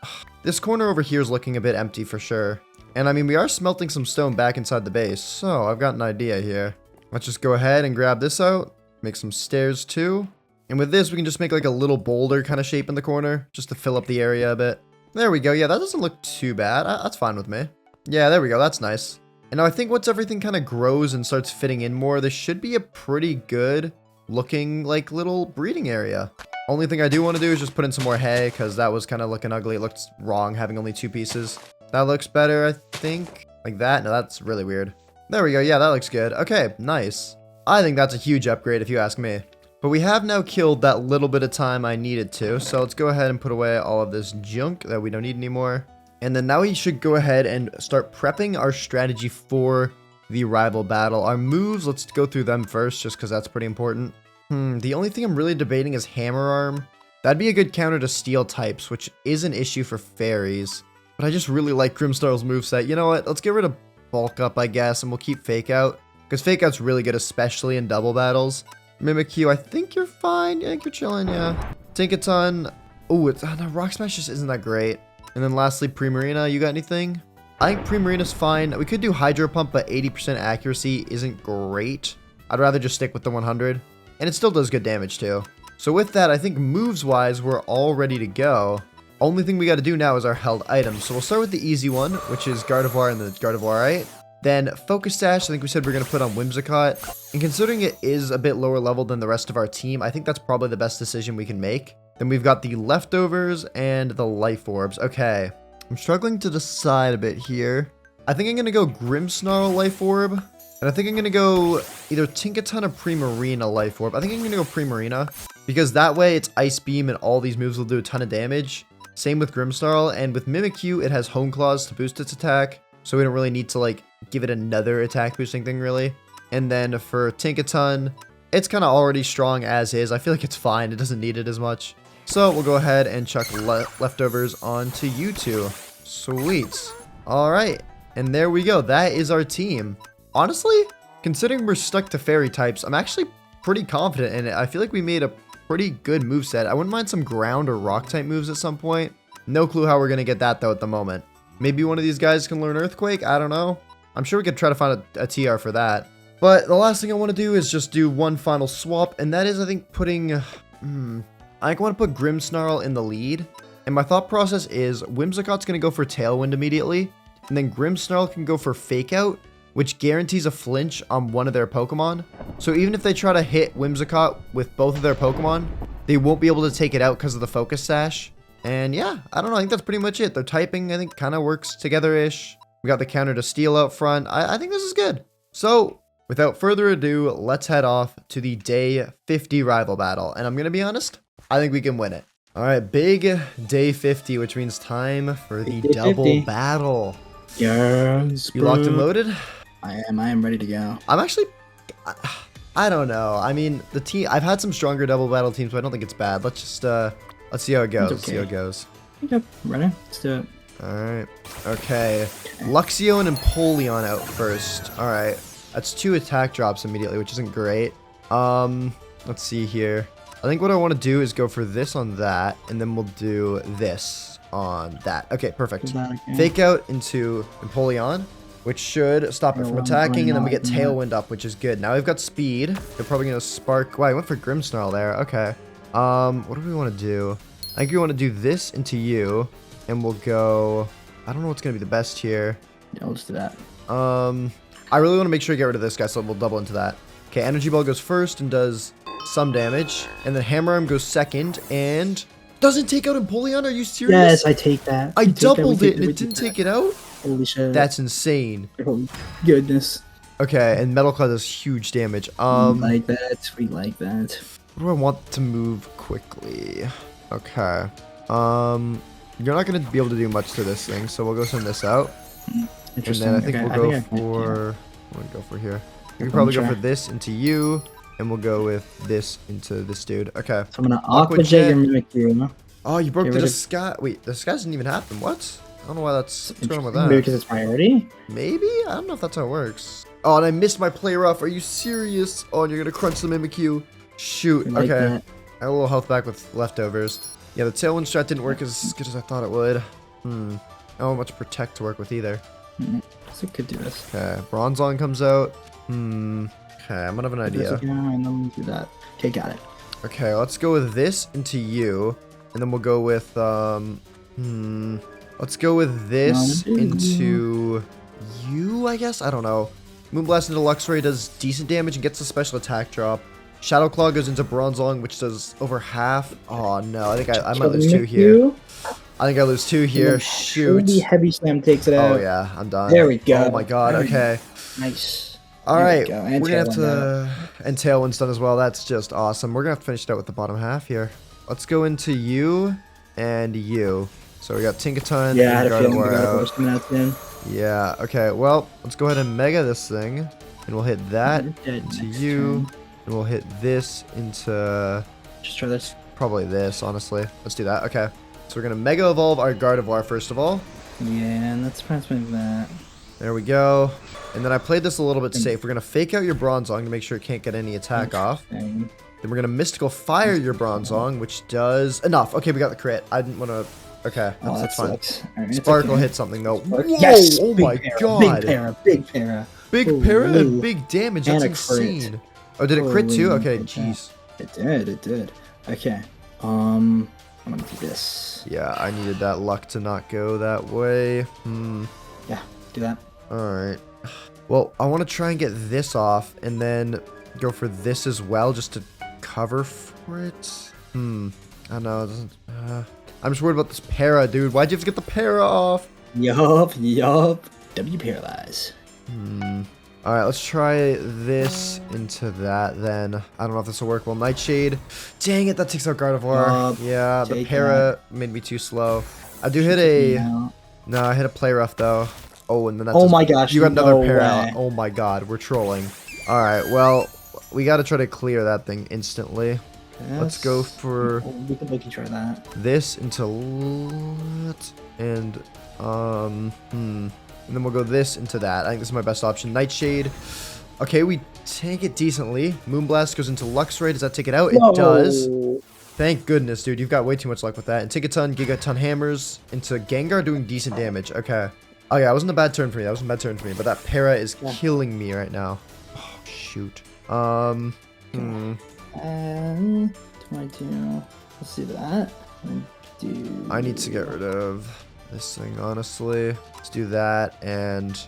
this corner over here is looking a bit empty for sure. And I mean, we are smelting some stone back inside the base, so I've got an idea here. Let's just go ahead and grab this out, make some stairs too. And with this, we can just make a little boulder kind of shape in the corner, just to fill up the area a bit. There we go. Yeah, that doesn't look too bad. That's fine with me. Yeah, there we go. That's nice. And now I think once everything kind of grows and starts fitting in more, this should be a pretty good looking little breeding area. Only thing I do want to do is just put in some more hay, because that was kind of looking ugly. It looked wrong having only 2 pieces. That looks better, I think. Like that? No, that's really weird. There we go. Yeah, that looks good. Okay, nice. I think that's a huge upgrade if you ask me. But we have now killed that little bit of time I needed to. So let's go ahead and put away all of this junk that we don't need anymore. And then now we should go ahead and start prepping our strategy for the rival battle. Our moves, let's go through them first just because that's pretty important. The only thing I'm really debating is Hammer Arm. That'd be a good counter to Steel types, which is an issue for fairies. But I just really like Grimmsnarl's moveset. You know what? Let's get rid of Bulk Up, I guess, and we'll keep Fake Out. Because Fake Out's really good, especially in double battles. Mimikyu, I think you're fine. I think you're chilling, yeah. Tinkaton. Oh, no, Rock Smash just isn't that great. And then lastly, Primarina. You got anything? I think Primarina's fine. We could do Hydro Pump, but 80% accuracy isn't great. I'd rather just stick with the 100. And it still does good damage, too. So with that, I think moves-wise, we're all ready to go. Only thing we got to do now is our held items. So we'll start with the easy one, which is Gardevoir and the Gardevoir, right? Then Focus Sash, I think we said we're going to put on Whimsicott. And considering it is a bit lower level than the rest of our team, I think that's probably the best decision we can make. Then we've got the Leftovers and the Life Orbs. Okay, I'm struggling to decide a bit here. I think I'm going to go Grimmsnarl Life Orb. And I think I'm going to go either Tinkaton or Primarina Life Orb. I think I'm going to go Primarina because that way it's Ice Beam and all these moves will do a ton of damage. Same with Grimmsnarl, and with Mimikyu, it has Hone Claws to boost its attack. So we don't really need to like give it another attack boosting thing really. And then for Tinkaton, it's kind of already strong as is. I feel like it's fine. It doesn't need it as much. So we'll go ahead and chuck leftovers onto you two. Sweet. All right. And there we go. That is our team. Honestly, considering we're stuck to fairy types, I'm actually pretty confident in it. I feel like we made a pretty good moveset. I wouldn't mind some ground or rock type moves at some point. No clue how we're going to get that though at the moment. Maybe one of these guys can learn Earthquake. I don't know. I'm sure we could try to find a TR for that. But the last thing I want to do is just do one final swap, and that is, I think, putting... I want to put Grimmsnarl in the lead, and my thought process is Whimsicott's going to go for Tailwind immediately, and then Grimmsnarl can go for Fake Out, which guarantees a flinch on one of their Pokemon. So even if they try to hit Whimsicott with both of their Pokemon, they won't be able to take it out because of the Focus Sash. And yeah, I don't know, I think that's pretty much it. Their typing, I think, kind of works together-ish. We got the counter to Steel out front. I think this is good. So... without further ado, let's head off to the day 50 rival battle. And I'm going to be honest, I think we can win it. All right, big day 50, which means time for the double 50. battle. Yes, You locked and loaded? I am ready to go. I'm actually, I don't know. I mean, the team, I've had some stronger double battle teams, but I don't think it's bad. Let's just, let's see how it goes. It's Let's see how okay. it goes. Yep, ready? Let's do it. All right. Okay. Luxio and Empoleon out first. All right. That's 2 attack drops immediately, which isn't great. Let's see here. I think what I want to do is go for this on that, and then we'll do this on that. Okay, perfect. Is that okay? Fake Out into Empoleon, which should stop it from attacking, and then we get Yeah. Tailwind up, which is good. Now we've got speed. They're probably going to Spark. Wow, I went for Grimmsnarl there. Okay. What do we want to do? I think we want to do this into you, and we'll go... I don't know what's going to be the best here. Yeah, let's do that. I really want to make sure I get rid of this guy, so we'll double into that. Okay, Energy Ball goes first and does some damage. And then Hammer Arm goes second and doesn't take out Empoleon. Are you serious? Yes, I take that. I We take that, we doubled take it and that, we it didn't take take it out? Holy shit. That's insane. Oh, goodness. Okay, and Metal Claw does huge damage. We like that. We like that. What do I want to move quickly? Okay. You're not going to be able to do much to this thing, so we'll go send this out. And Interesting. then I think Okay, we'll go for... What do we go for here? We can probably go for this into you, and we'll go with this into this dude. Okay. So I'm gonna Aqua Aqua Jet. Jet your Mimikyu. Oh, you broke Get the rid of- disguise. Wait, the disguise didn't even happen. What? I don't know why that's... What's going on with Maybe that? because it's priority? Maybe? I don't know if that's how it works. Oh, and I missed my play rough. Are you serious? Oh, and you're going to crunch the Mimikyu. Shoot. We like Okay. that. I have a little health back with leftovers. Yeah, the Tailwind strat didn't work as good as I thought it would. I don't have much Protect to work with either. So we could do this. Okay, Bronzong comes out. Okay, I'm gonna have an idea. And then we do that. Okay, got it. Okay, let's go with this into you, and then we'll go with let's go with this into you, I guess. I don't know. Moonblast into Luxray does decent damage and gets a special attack drop. Shadow Claw goes into Bronzong, which does over half. Oh no, I think I might lose 2 here. I think I lose 2 here. Shoot. The Heavy Slam takes it out. Oh yeah, I'm done. There we go. Oh my god. Okay. Nice. All There we right, go. we're And gonna have Tailwind to, and Tailwind's done as well. That's just awesome. We're gonna have to finish it out with the bottom half here. Let's go into you and you. So we got Tinkaton Yeah, I had and a feeling we Gardevoir got a out. force coming out soon. Yeah. Okay. Well, let's go ahead and Mega this thing, and we'll hit that Dead into next you, turn. and we'll hit this into Just try this. probably this. Honestly, let's do that. Okay. So we're gonna Mega Evolve our Gardevoir first of all. Yeah, and let's press like that. There we go. And then I played this a little bit safe. We're going to fake out your Bronzong to make sure it can't get any attack off. Interesting. Then we're going to Mystical Fire your Bronzong, which does enough. Okay, we got the crit. I didn't want to... Okay, Oh, that's that fine. sucks. All right, it's Sparkle okay. hit something, though. Whoa! Yes! Oh Big my para, god! Big para, big para. Big para and Holy. big damage. And That's a crit. insane. Oh, did it crit too? Holy Okay, shit. jeez. It did, it did. Okay. I'm gonna do this. Yeah, I needed that luck to not go that way. Yeah, do that. Alright. Well, I want to try and get this off and then go for this as well just to cover for it. I don't know. It doesn't... I'm just worried about this para, dude. Why'd you have to get the para off? Yup. W paralyze. All right, let's try this into that then. I don't know if this will work. Well, Nightshade. Dang it, that takes out Gardevoir. Yeah, the para made me too slow. I do hit a... No, I hit a Play Rough though. Oh, and then that's... Oh my gosh, you got another no para. way. Oh my god, we're trolling. All right, well, we got to try to clear that thing instantly. Let's go for... We can look and try that. This into... And, and then we'll go this into that. I think this is my best option. Nightshade. Okay, we tank it decently. Moonblast goes into Luxray. Does that take it out? No. It does. Thank goodness, dude. You've got way too much luck with that. And Tigaton, Gigaton hammers into Gengar doing decent damage. Okay. Oh, yeah, that wasn't a bad turn for me. That wasn't a bad turn for me. But that para is killing me right now. Oh, shoot. What do I do? Let's do that. I need to get rid of this thing, honestly. Let's do that, and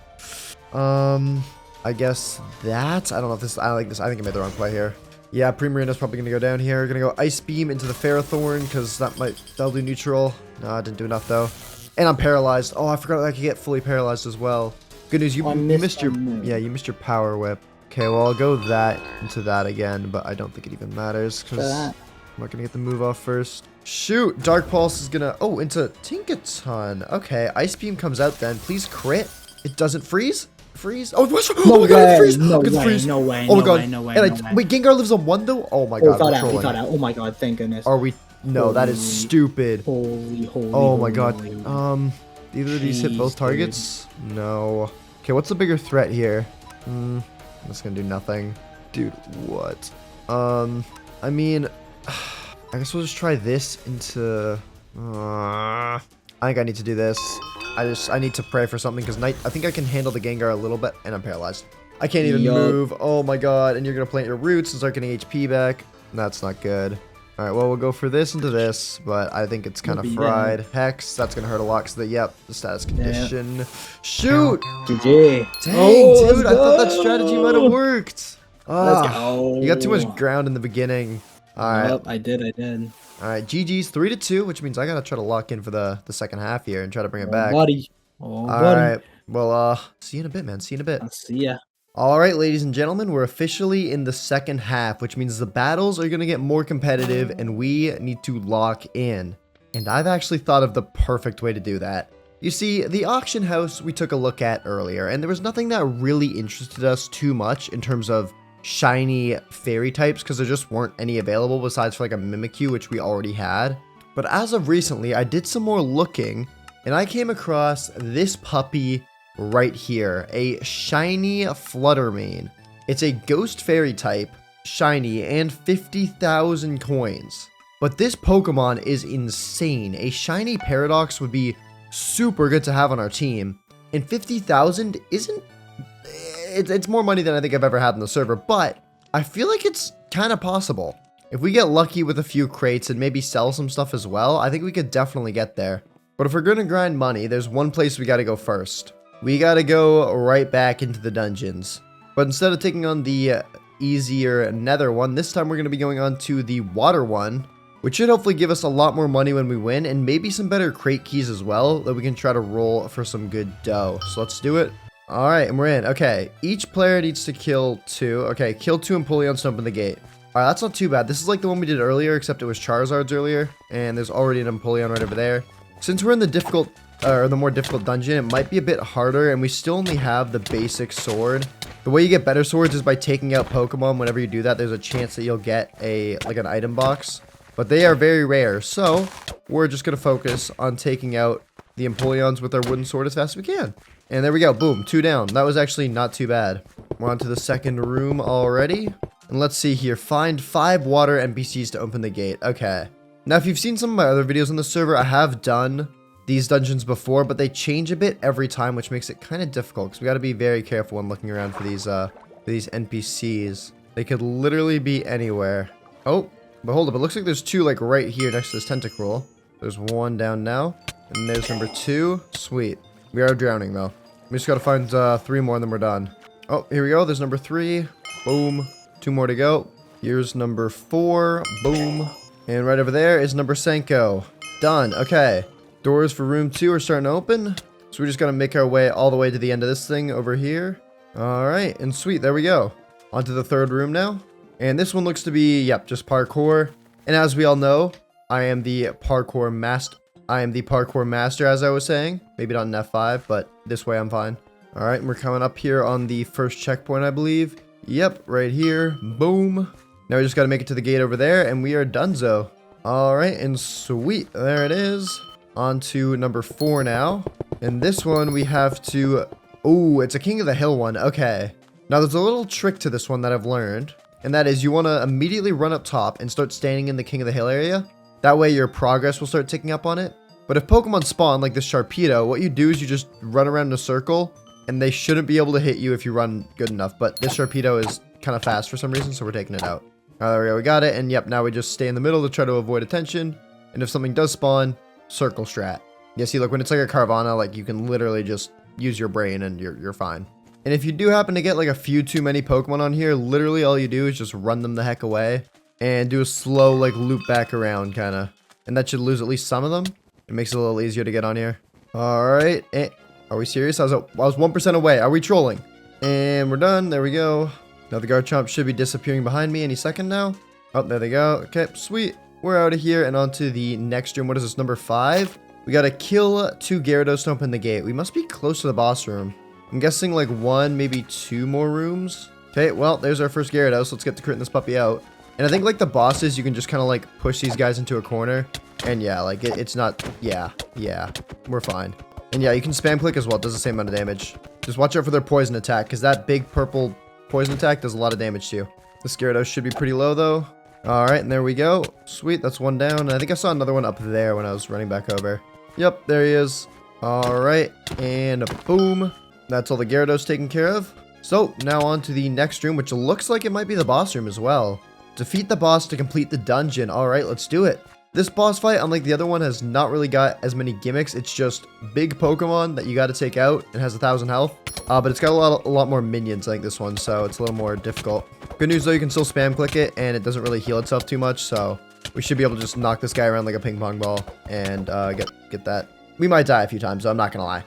I guess that. I don't know if this. I like this. I think I made the wrong play here. Yeah, Primarina's probably gonna go down here. Gonna go Ice Beam into the Ferrothorn because that'll do neutral. No, I didn't do enough though. And I'm paralyzed. Oh, I forgot I could get fully paralyzed as well. Good news, you missed your you missed your Power Whip. Okay, well I'll go that into that again, but I don't think it even matters because I'm not gonna get the move off first. Shoot, Dark Pulse is gonna... Oh, into Tinkaton. Okay, Ice Beam comes out then. Please crit. It doesn't freeze? Freeze? Oh, what's... Oh my god, it freeze! No way, freeze. No way, oh my god. no way, Wait, Gengar lives on 1 though? Oh my god, he thought out. Oh my god, thank goodness. Are we... No, that is stupid. Holy. Oh my god. Either of these hit both targets? Dude. No. Okay, what's the bigger threat here? That's gonna do nothing. Dude, what? I mean... I guess we'll just try this into... I think I need to do this. I need to pray for something because I think I can handle the Gengar a little bit, and I'm paralyzed. I can't even move. Oh my god, and you're going to plant your roots and start getting HP back. That's not good. Alright, well, we'll go for this into this, but I think it's kind of fried. Hex, that's going to hurt a lot because the status condition. Yep. Shoot! GG. Dang, dude, I thought that strategy might have worked. Let's go. You got too much ground in the beginning. Alright. Yep, I did. Alright, GG's 3-2, which means I gotta try to lock in for the second half here and try to bring it back. Buddy. Alright, well, see you in a bit, man. See you in a bit. I'll see ya. Alright, ladies and gentlemen, we're officially in the second half, which means the battles are gonna get more competitive and we need to lock in. And I've actually thought of the perfect way to do that. You see, the auction house we took a look at earlier, and there was nothing that really interested us too much in terms of shiny fairy types because there just weren't any available besides for like a Mimikyu, which we already had. But as of recently, I did some more looking and I came across this puppy right here, a shiny Fluttermane. It's a ghost fairy type, shiny, and 50,000 coins. But this Pokemon is insane. A shiny Paradox would be super good to have on our team, and 50,000 isn't... It's more money than I think I've ever had on the server, but I feel like it's kind of possible. If we get lucky with a few crates and maybe sell some stuff as well, I think we could definitely get there. But if we're going to grind money, there's one place we got to go first. We got to go right back into the dungeons. But instead of taking on the easier nether one, this time we're going to be going on to the water one, which should hopefully give us a lot more money when we win, and maybe some better crate keys as well that we can try to roll for some good dough. So let's do it. Alright, and we're in. Okay, each player needs to kill 2. Okay, kill 2 Empoleons to open the gate. Alright, that's not too bad. This is like the one we did earlier, except it was Charizard's earlier, and there's already an Empoleon right over there. Since we're in the more difficult dungeon, it might be a bit harder, and we still only have the basic sword. The way you get better swords is by taking out Pokemon. Whenever you do that, there's a chance that you'll get an item box. But they are very rare, so we're just going to focus on taking out the Empoleons with our wooden sword as fast as we can. And there we go, boom, 2 down. That was actually not too bad. We're on to the second room already. And let's see here, find 5 water NPCs to open the gate. Okay. Now, if you've seen some of my other videos on the server, I have done these dungeons before, but they change a bit every time, which makes it kind of difficult, because we got to be very careful when looking around for these NPCs. They could literally be anywhere. Oh, but hold up, it looks like there's 2, like, right here next to this Tentacruel. There's 1 down now, and there's number 2. Sweet. We are drowning, though. We just got to find 3 more, and then we're done. Oh, here we go. There's number 3. Boom. 2 more to go. Here's number 4. Boom. And right over there is number Senko. Done. Okay. Doors for room 2 are starting to open. So we just got to make our way all the way to the end of this thing over here. All right, and sweet, there we go. On to the third room now. And this one looks to be, yep, just parkour. And as we all know, I am the parkour master, as I was saying. Maybe not in F5, but this way I'm fine. All right, and we're coming up here on the first checkpoint, I believe. Yep, right here. Boom. Now we just got to make it to the gate over there, and we are donezo. All right, and sweet, there it is. On to number 4 now. And this one we have to... Oh, it's a King of the Hill one. Okay. Now there's a little trick to this one that I've learned. And that is you want to immediately run up top and start standing in the King of the Hill area. That way your progress will start ticking up on it. But if Pokemon spawn like this Sharpedo, what you do is you just run around in a circle. And they shouldn't be able to hit you if you run good enough. But this Sharpedo is kind of fast for some reason, so we're taking it out. There we go, we got it. And yep, now we just stay in the middle to try to avoid attention. And if something does spawn, circle strat. Yeah, see, look, when it's like a Carvana, like you can literally just use your brain and you're fine. And if you do happen to get like a few too many Pokemon on here, literally all you do is just run them the heck away and do a slow like loop back around kind of. And that should lose at least some of them. It makes it a little easier to get on here. All right. Are we serious? I was 1% away. Are we trolling? And we're done. There we go. Now the Garchomp should be disappearing behind me any second now. Oh, there they go. Okay, sweet. We're out of here and on to the next room. What is this, number 5? We gotta kill 2 Gyarados to open the gate. We must be close to the boss room. I'm guessing like 1, maybe 2 more rooms. Okay, well, there's our first Gyarados. Let's get to critting this puppy out. And I think like the bosses, you can just kind of like push these guys into a corner. And yeah, like it's not, yeah, we're fine. And yeah, you can spam click as well. It does the same amount of damage. Just watch out for their poison attack, because that big purple poison attack does a lot of damage to you. The Gyarados should be pretty low though. All right, and there we go. Sweet, that's one down. And I think I saw another one up there when I was running back over. Yep, there he is. All right, and boom. That's all the Gyarados taken care of. So now on to the next room, which looks like it might be the boss room as well. Defeat the boss to complete the dungeon. All right, let's do it. This boss fight, unlike the other one, has not really got as many gimmicks. It's just big Pokemon that you got to take out. It has 1,000 health, but it's got a lot more minions like this one, so it's a little more difficult. Good news though, you can still spam click it, and it doesn't really heal itself too much, so we should be able to just knock this guy around like a ping pong ball and get that. We might die a few times, though, I'm not gonna lie.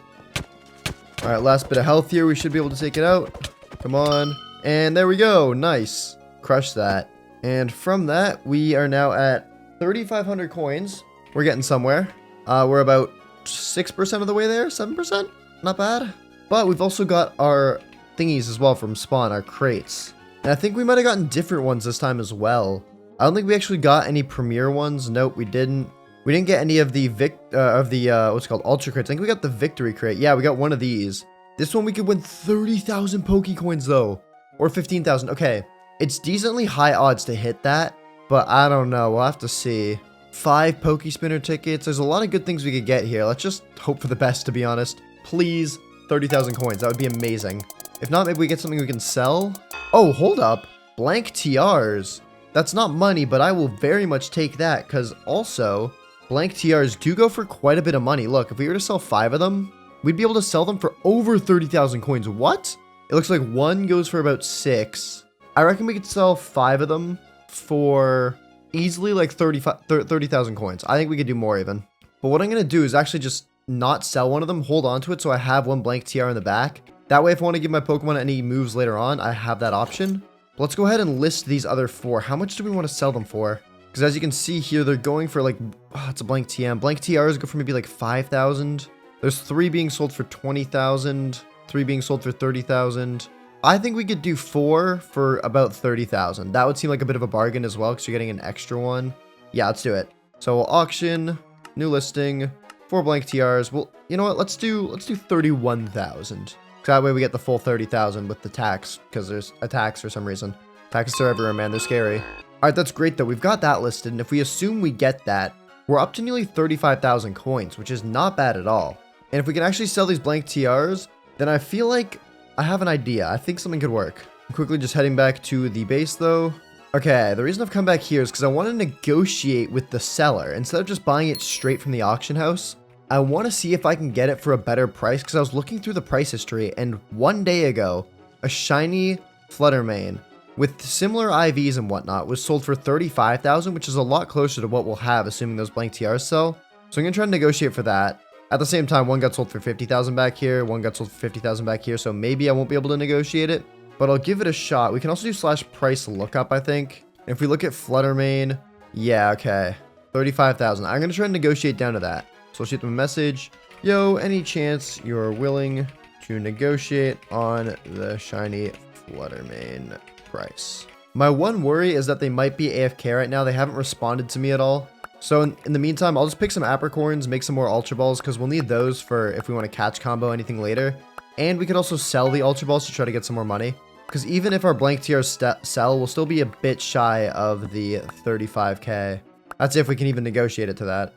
All right, last bit of health here. We should be able to take it out. Come on, and there we go. Nice, crush that. And from that, we are now at 3,500 coins. We're getting somewhere. We're about 6% of the way there, 7%. Not bad. But we've also got our thingies as well from spawn, our crates. And I think we might have gotten different ones this time as well. I don't think we actually got any premier ones. Nope, we didn't. We didn't get any of the what's it called, ultra crates. I think we got the victory crate. Yeah, we got one of these. This one we could win 30,000 Poké coins though, or 15,000. Okay, it's decently high odds to hit that. But I don't know. We'll have to see. 5 Poké Spinner tickets. There's a lot of good things we could get here. Let's just hope for the best, to be honest. Please, 30,000 coins. That would be amazing. If not, maybe we get something we can sell. Oh, hold up. Blank TRs. That's not money, but I will very much take that, because also, blank TRs do go for quite a bit of money. Look, if we were to sell 5 of them, we'd be able to sell them for over 30,000 coins. What? It looks like one goes for about 6. I reckon we could sell 5 of them for easily like 30,000 coins. I think we could do more even. But what I'm going to do is actually just not sell one of them, hold on to it so I have one blank TR in the back. That way if I want to give my Pokemon any moves later on, I have that option. But let's go ahead and list these other 4. How much do we want to sell them for? Because as you can see here, they're going for like, oh, it's a blank TM. Blank TRs go for maybe like 5,000. There's 3 being sold for 20,000. 3 being sold for 30,000. I think we could do 4 for about 30,000. That would seem like a bit of a bargain as well, because you're getting an extra one. Yeah, let's do it. So we'll auction, new listing, 4 blank TRs. Well, you know what? Let's do 31,000. That way we get the full 30,000 with the tax, because there's a tax for some reason. Taxes are everywhere, man. They're scary. All right, that's great though. We've got that listed, and if we assume we get that, we're up to nearly 35,000 coins, which is not bad at all. And if we can actually sell these blank TRs, then I feel like I have an idea. I think something could work. I'm quickly just heading back to the base though. Okay, the reason I've come back here is because I want to negotiate with the seller. Instead of just buying it straight from the auction house, I want to see if I can get it for a better price, because I was looking through the price history, and one day ago, a shiny Fluttermane with similar IVs and whatnot was sold for 35,000, which is a lot closer to what we'll have, assuming those blank TRs sell. So I'm going to try to negotiate for that. At the same time, one got sold for 50,000 back here, one got sold for 50,000 back here, so maybe I won't be able to negotiate it, but I'll give it a shot. We can also do slash price lookup, I think. If we look at Fluttermane, yeah, okay. 35,000. I'm going to try and negotiate down to that. So I'll shoot them a message. Yo, any chance you're willing to negotiate on the shiny Fluttermane price? My one worry is that they might be AFK right now. They haven't responded to me at all. So in the meantime, I'll just pick some apricorns, make some more Ultra Balls, because we'll need those for if we want to catch combo anything later. And we could also sell the Ultra Balls to try to get some more money. Because even if our blank tiers sell, we'll still be a bit shy of the 35k. That's if we can even negotiate it to that.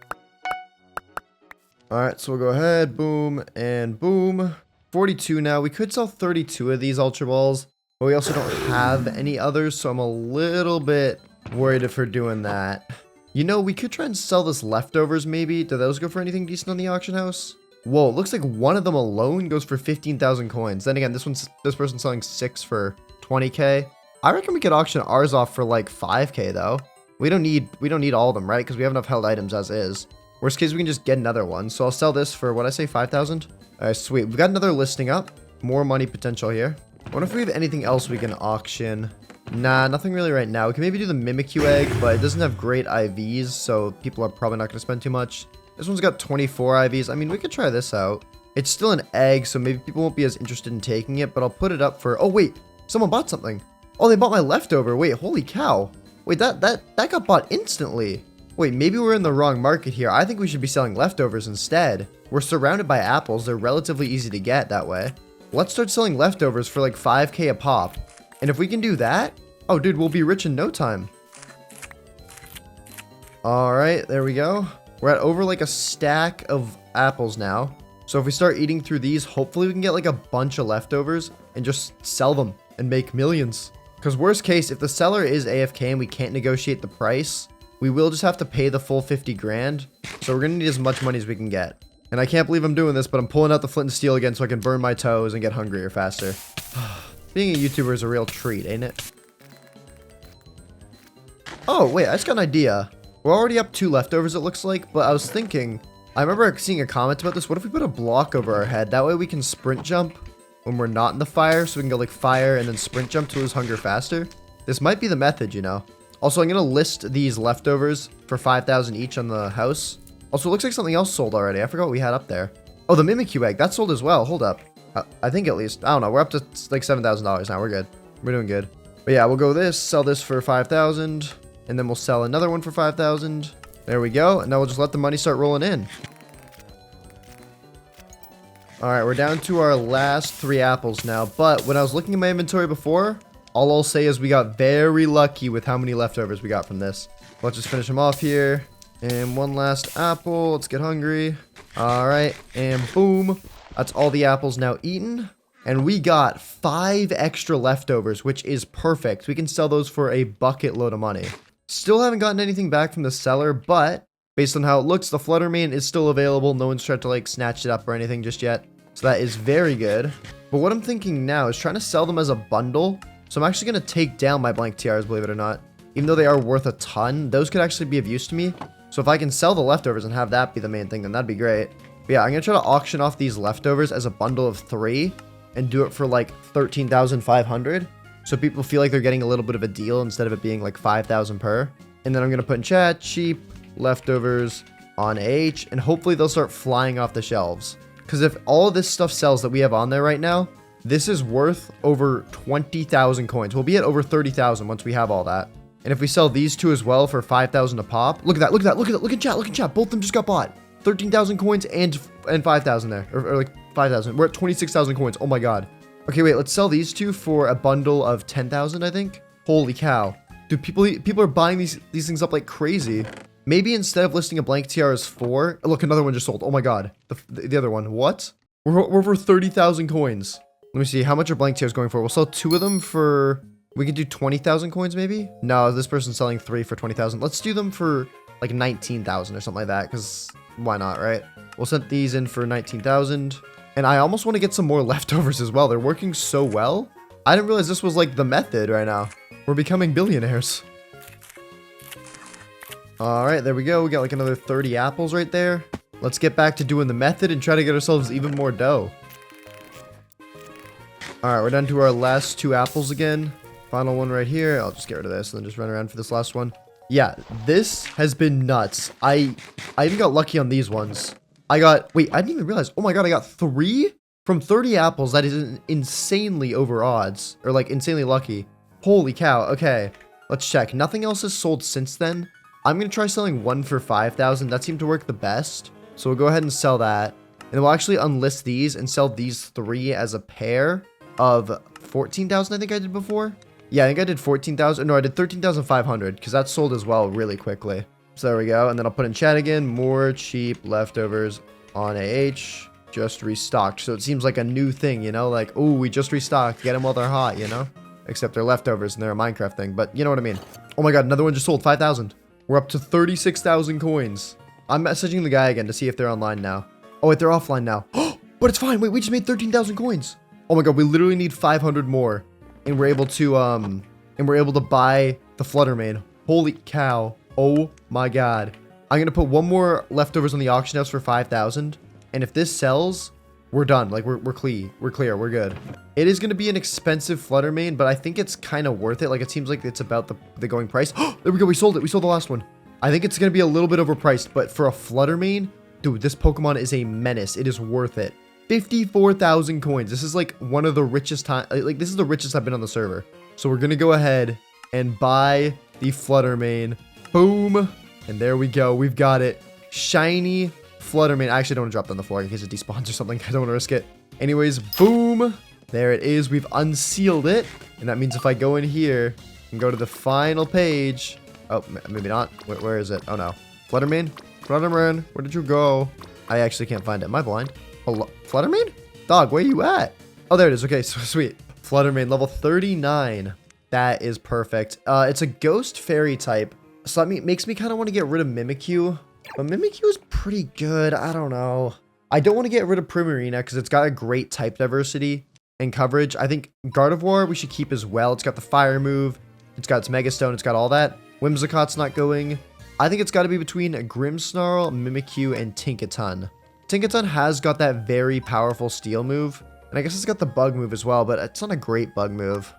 Alright, so we'll go ahead, boom, and boom. 42 now. We could sell 32 of these Ultra Balls, but we also don't have any others, so I'm a little bit worried if we're doing that. You know, we could try and sell this leftovers maybe. Do those go for anything decent on the auction house? Whoa, it looks like one of them alone goes for 15,000 coins. Then again, this person's selling 6 for 20k. I reckon we could auction ours off for like 5k though. We don't need all of them, right? Because we have enough held items as is. Worst case, we can just get another one. So I'll sell this for, what I say, 5,000? Alright, sweet. We've got another listing up. More money potential here. I wonder if we have anything else we can auction. Nah, nothing really right now. We can maybe do the Mimikyu egg, but it doesn't have great IVs, so people are probably not going to spend too much. This one's got 24 IVs. I mean, we could try this out. It's still an egg, so maybe people won't be as interested in taking it, but I'll put it up for... Oh, wait. Someone bought something. Oh, they bought my leftover. Wait, holy cow. Wait, that got bought instantly. Wait, maybe we're in the wrong market here. I think we should be selling leftovers instead. We're surrounded by apples. They're relatively easy to get that way. Let's start selling leftovers for like 5k a pop. And if we can do that, oh, dude, we'll be rich in no time. All right, there we go. We're at over like a stack of apples now. So if we start eating through these, hopefully we can get like a bunch of leftovers and just sell them and make millions. Because worst case, if the seller is AFK and we can't negotiate the price, we will just have to pay the full 50 grand. So we're going to need as much money as we can get. And I can't believe I'm doing this, but I'm pulling out the flint and steel again so I can burn my toes and get hungrier faster. Being a YouTuber is a real treat, ain't it? Oh, wait, I just got an idea. We're already up 2 leftovers, it looks like, but I was thinking, I remember seeing a comment about this. What if we put a block over our head? That way we can sprint jump when we're not in the fire, so we can go like fire and then sprint jump to lose hunger faster. This might be the method, you know. Also, I'm going to list these leftovers for 5,000 each on the house. Also, it looks like something else sold already. I forgot what we had up there. Oh, the Mimikyu egg. That sold as well. Hold up. I think at least. I don't know. We're up to like $7,000 now. We're good. We're doing good. But yeah, we'll go this. Sell this for 5,000. And then we'll sell another one for 5,000. There we go. And now we'll just let the money start rolling in. Alright, we're down to our last 3 apples now. But when I was looking at my inventory before, all I'll say is we got very lucky with how many leftovers we got from this. Let's just finish them off here. And one last apple. Let's get hungry. Alright, and boom. That's all the apples now eaten. And we got 5 extra leftovers, which is perfect. We can sell those for a bucket load of money. Still haven't gotten anything back from the seller, but based on how it looks, the Fluttermane is still available. No one's tried to like snatch it up or anything just yet. So that is very good. But what I'm thinking now is trying to sell them as a bundle. So I'm actually going to take down my blank tiaras, believe it or not. Even though they are worth a ton, those could actually be of use to me. So if I can sell the leftovers and have that be the main thing, then that'd be great. But yeah, I'm going to try to auction off these leftovers as a bundle of 3 and do it for like 13,500. So people feel like they're getting a little bit of a deal instead of it being like 5,000 per. And then I'm going to put in chat, cheap leftovers on H, and hopefully they'll start flying off the shelves. Because if all of this stuff sells that we have on there right now, this is worth over 20,000 coins. We'll be at over 30,000 once we have all that. And if we sell these 2 as well for 5,000 a pop, look at that, look at that, look at that, look at chat, both of them just got bought. 13,000 coins and 5,000 there, or like 5,000. We're at 26,000 coins. Oh my god. Okay, wait, let's sell these 2 for a bundle of 10,000, I think. Holy cow. Dude, people are buying these things up like crazy. Maybe instead of listing a blank tiara as 4, look, another one just sold. Oh my god. The other one. What? We're over 30,000 coins. Let me see. How much are blank tiaras going for? We'll sell 2 of them for... We could do 20,000 coins maybe? No, this person's selling 3 for 20,000. Let's do them for like 19,000 or something like that, because why not, right? We'll set these in for 19,000. And I almost want to get some more leftovers as well. They're working so well. I didn't realize this was like the method right now. We're becoming billionaires. All right, there we go. We got like another 30 apples right there. let's get back to doing the method and try to get ourselves even more dough. Alright, we're down to our last 2 apples again. Final one right here. I'll just get rid of this and then just run around for this last one. Yeah, this has been nuts. I even got lucky on these ones. Wait, I didn't even realize. Oh my god, I got 3 from 30 apples. That is insanely over odds. Or like insanely lucky. Holy cow. Okay, let's check. Nothing else has sold since then. I'm going to try selling 1 for 5,000. That seemed to work the best. So we'll go ahead and sell that. And then we'll actually unlist these and sell these 3 as a pair of 14,000 I think I did before. Yeah, I think I did 14,000. No, I did 13,500 because that sold as well really quickly. So there we go. And then I'll put in chat again. More cheap leftovers on AH. Just restocked. So it seems like a new thing, you know? Like, oh, we just restocked. Get them while they're hot, you know? Except they're leftovers and they're a Minecraft thing. But you know what I mean. Oh my god, another one just sold. 5,000. We're up to 36,000 coins. I'm messaging the guy again to see if they're online now. Oh, wait, they're offline now. But it's fine. Wait, we just made 13,000 coins. Oh my god, we literally need 500 more. And we're able to buy the Fluttermane. Holy cow. Oh my god. I'm going to put 1 more leftovers on the auction house for 5,000. And if this sells, we're done. Like, we're clear. We're good. It is going to be an expensive Fluttermane, but I think it's kind of worth it. Like, it seems like it's about the going price. There we go. We sold it. We sold the last one. I think it's going to be a little bit overpriced, but for a Fluttermane, dude, this Pokemon is a menace. It is worth it. 54,000 coins. This is like one of the richest this is the richest I've been on the server. So we're going to go ahead and buy the Fluttermane. Boom. And there we go. We've got it. Shiny Fluttermane. I actually don't want to drop it on the floor in case it despawns or something. I don't want to risk it. Anyways, boom. There it is. We've unsealed it. And that means if I go in here and go to the final page. Oh, maybe not. Where is it? Oh, no. Fluttermane? Fluttermane, where did you go? I actually can't find it. Am I blind? Oh, Fluttermane? Dog, where you at? Oh, there it is. Okay, so sweet. Fluttermane, level 39. That is perfect. It's a ghost fairy type. So that makes me kind of want to get rid of Mimikyu. But Mimikyu is pretty good. I don't know. I don't want to get rid of Primarina because it's got a great type diversity and coverage. I think Gardevoir we should keep as well. It's got the fire move. It's got its Mega Stone. It's got all that. Whimsicott's not going. I think it's got to be between Grimmsnarl, Mimikyu, and Tinkaton. Tinkaton has got that very powerful steel move. And I guess it's got the bug move as well, but it's not a great bug move.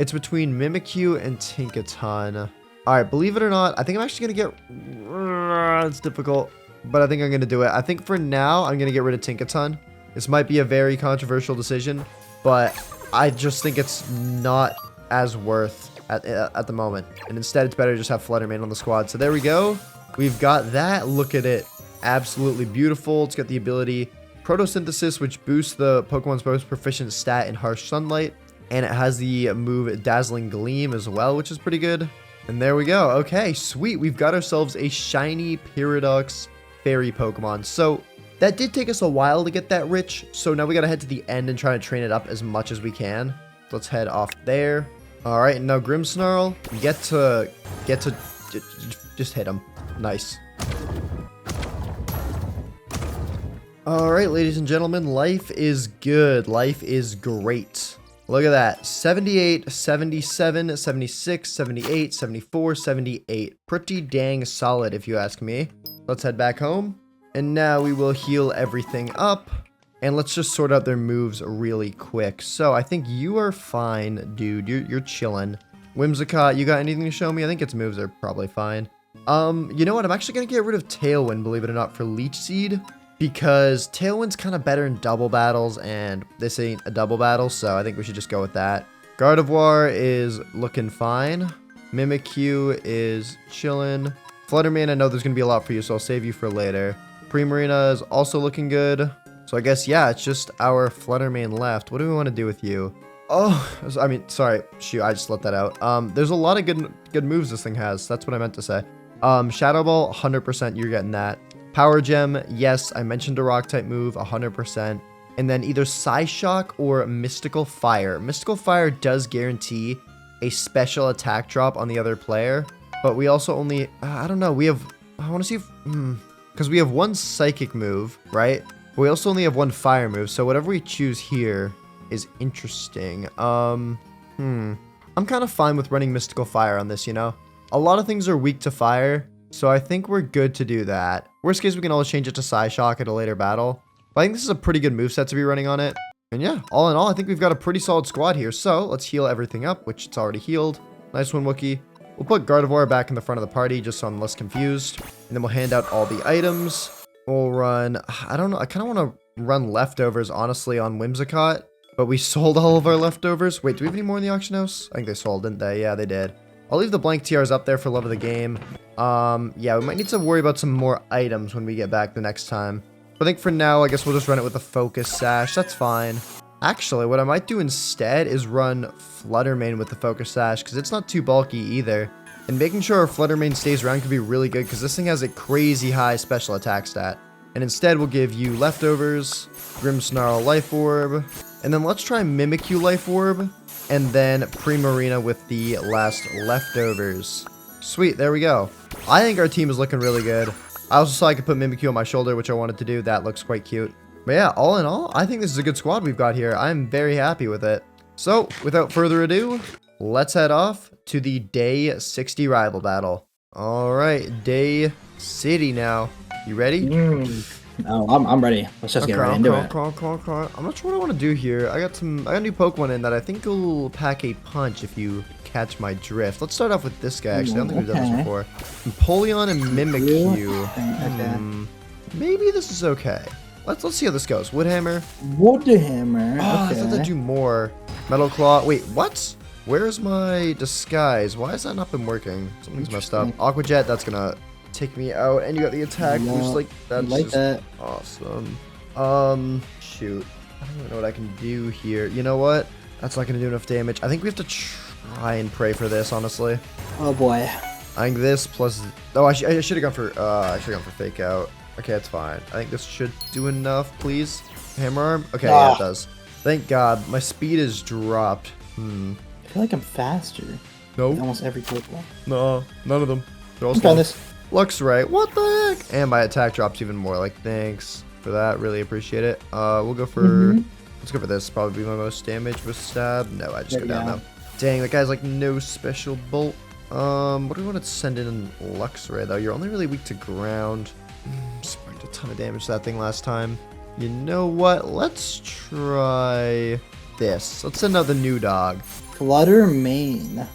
It's between Mimikyu and Tinkaton. Alright, believe it or not, I think I'm actually going to get... It's difficult, but I think I'm going to do it. I think for now, I'm going to get rid of Tinkaton. This might be a very controversial decision, but I just think it's not as worth at the moment. And instead, it's better to just have Fluttermane on the squad. So there we go. We've got that. Look at it. Absolutely beautiful. It's got the ability Photosynthesis, which boosts the Pokemon's most proficient stat in harsh sunlight. And it has the move Dazzling Gleam as well, which is pretty good. And there we go. Okay, sweet. We've got ourselves a shiny Paradox Fairy Pokemon. So that did take us a while to get that rich. So now we got to head to the end and try to train it up as much as we can. Let's head off there. All right, and now Grimmsnarl, get to just hit him. Nice. All right, ladies and gentlemen, life is good. Life is great. Look at that. 78, 77, 76, 78, 74, 78. Pretty dang solid, if you ask me. Let's head back home. And now we will heal everything up. And let's just sort out their moves really quick. So I think you are fine, dude. You're chilling. Whimsicott, you got anything to show me? I think its moves are probably fine. You know what? I'm actually going to get rid of Tailwind, believe it or not, for Leech Seed. Because Tailwind's kind of better in double battles, and this ain't a double battle, so I think we should just go with that. Gardevoir is looking fine. Mimikyu is chilling. Fluttermane, I know there's going to be a lot for you, so I'll save you for later. Primarina is also looking good. So I guess, yeah, it's just our Fluttermane left. What do we want to do with you? Oh, I mean, sorry. Shoot, I just let that out. There's a lot of good moves this thing has. That's what I meant to say. Shadow Ball, 100% you're getting that. Power Gem, yes, I mentioned a Rock-type move, 100%. And then either Psyshock or Mystical Fire. Mystical Fire does guarantee a special attack drop on the other player. But we also only, I don't know, we have, I want to see if, because we have one Psychic move, right? But we also only have one Fire move, so whatever we choose here is interesting. I'm kind of fine with running Mystical Fire on this, you know? A lot of things are weak to Fire, So I think we're good to do that. Worst case, we can always change it to Psyshock at a later battle. But I think this is a pretty good moveset to be running on it. And yeah, all in all, I think we've got a pretty solid squad here. So let's heal everything up, which it's already healed. Nice one, Wookie. We'll put Gardevoir back in the front of the party just so I'm less confused. And then we'll hand out all the items. We'll run, I don't know, I kind of want to run leftovers, honestly, on Whimsicott. But we sold all of our leftovers. Wait, do we have any more in the auction house? I think they sold, didn't they? Yeah, they did. I'll leave the blank TRs up there for love of the game. Yeah, we might need to worry about some more items when we get back the next time. But I think for now, I guess we'll just run it with the Focus Sash. That's fine. Actually, what I might do instead is run Fluttermane with the Focus Sash, because it's not too bulky either. And making sure our Fluttermane stays around could be really good, because this thing has a crazy high special attack stat. And instead, we'll give you Leftovers, Grimmsnarl Life Orb, and then let's try Mimikyu Life Orb, and then Primarina with the last Leftovers. Sweet, there we go. I think our team is looking really good. I also saw I could put Mimikyu on my shoulder, which I wanted to do. That looks quite cute. But yeah, all in all, I think this is a good squad we've got here. I'm very happy with it. So, without further ado, let's head off to the Day 60 rival battle. Alright, Day City now. You ready? Oh, I'm ready. Let's just get right into it. I'm not sure what I want to do here. I got a new Pokemon in that I think will pack a punch if you catch my drift. Let's start off with this guy, actually. I don't think we've done this before. Empoleon and Mimikyu. Maybe this is okay. Let's see how this goes. Woodhammer. Woodhammer. Oh, okay. I thought that'd do more. Metal Claw. Wait, what? Where's my disguise? Why has that not been working? Something's messed up. Aqua Jet, that's gonna take me out. And you got the attack boost. Like, that's just awesome. Shoot. I don't know what I can do here. You know what? That's not gonna do enough damage. I think we have to try and pray for this, honestly. Oh boy. I think this plus... Oh, I should have gone for... I should have gone for Fake Out. Okay, that's fine. I think this should do enough, please. Hammer Arm? Okay, yeah, it does. Thank God. My speed is dropped. I feel like I'm faster. No. Almost every Pokemon. No, none of them. They're all slow. This. Looks right. What the heck? And my attack drops even more. Like, thanks for that. Really appreciate it. We'll go for... Let's go for this. Probably be my most damage with Stab. No, I just go down though. Dang, that guy's like no special bolt. What do we want to send in Luxray though? You're only really weak to ground. Spiked a ton of damage to that thing last time. You know what? Let's try this. Let's send out the new dog. Fluttermane.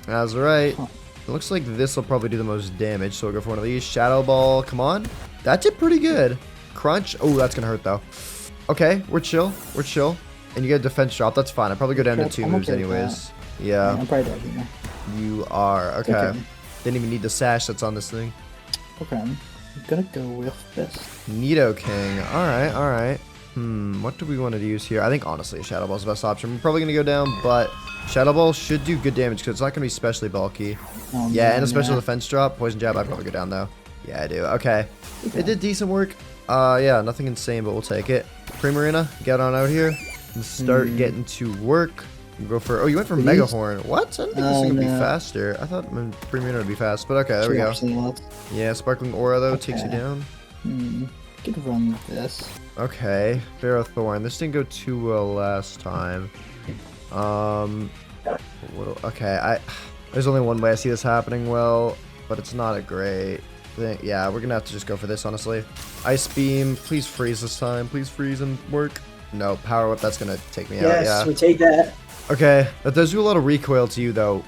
That's right. It looks like this will probably do the most damage, so we'll go for one of these. Shadow Ball. Come on. That did pretty good. Crunch. Oh, that's gonna hurt though. Okay, we're chill. We're chill. And you get a defense drop. That's fine. I probably go down to 2 moves anyways. Yeah. I'm probably dead here. You are. Okay. Didn't even need the sash that's on this thing. Okay. I'm gonna go with this. Nidoking. Alright, alright. What do we want to use here? I think honestly a Shadow Ball is the best option. We're probably gonna go down, but Shadow Ball should do good damage because it's not gonna be especially bulky. Oh, yeah, man, and a special defense drop. Poison Jab, I'd probably go down though. Yeah, I do. Okay. It did decent work. Yeah, nothing insane, but we'll take it. Primarina, get on out here and start getting to work. Go for... Oh, you went for Mega Horn. What? I didn't think this thing would be faster. I thought Primarina would be fast, but okay, there we go. Yeah, Sparkling Aura, though, takes you down. Could run this. Okay, Ferrothorn. This didn't go too well last time. Okay, there's only one way I see this happening well, but it's not a great thing. Yeah, we're gonna have to just go for this, honestly. Ice Beam, please freeze this time. Please freeze and work. No, Power Whip, that's gonna take me out. Yes, we take that. Okay, that does do a lot of recoil to you, though.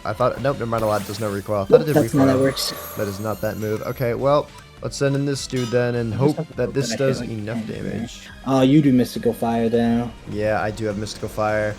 I thought... Nope, never mind, a lot does no recoil. I thought it did recoil. That works. That is not that move. Okay, well, let's send in this dude then and hope that this does enough damage. Oh, you do Mystical Fire now. Yeah, I do have Mystical Fire.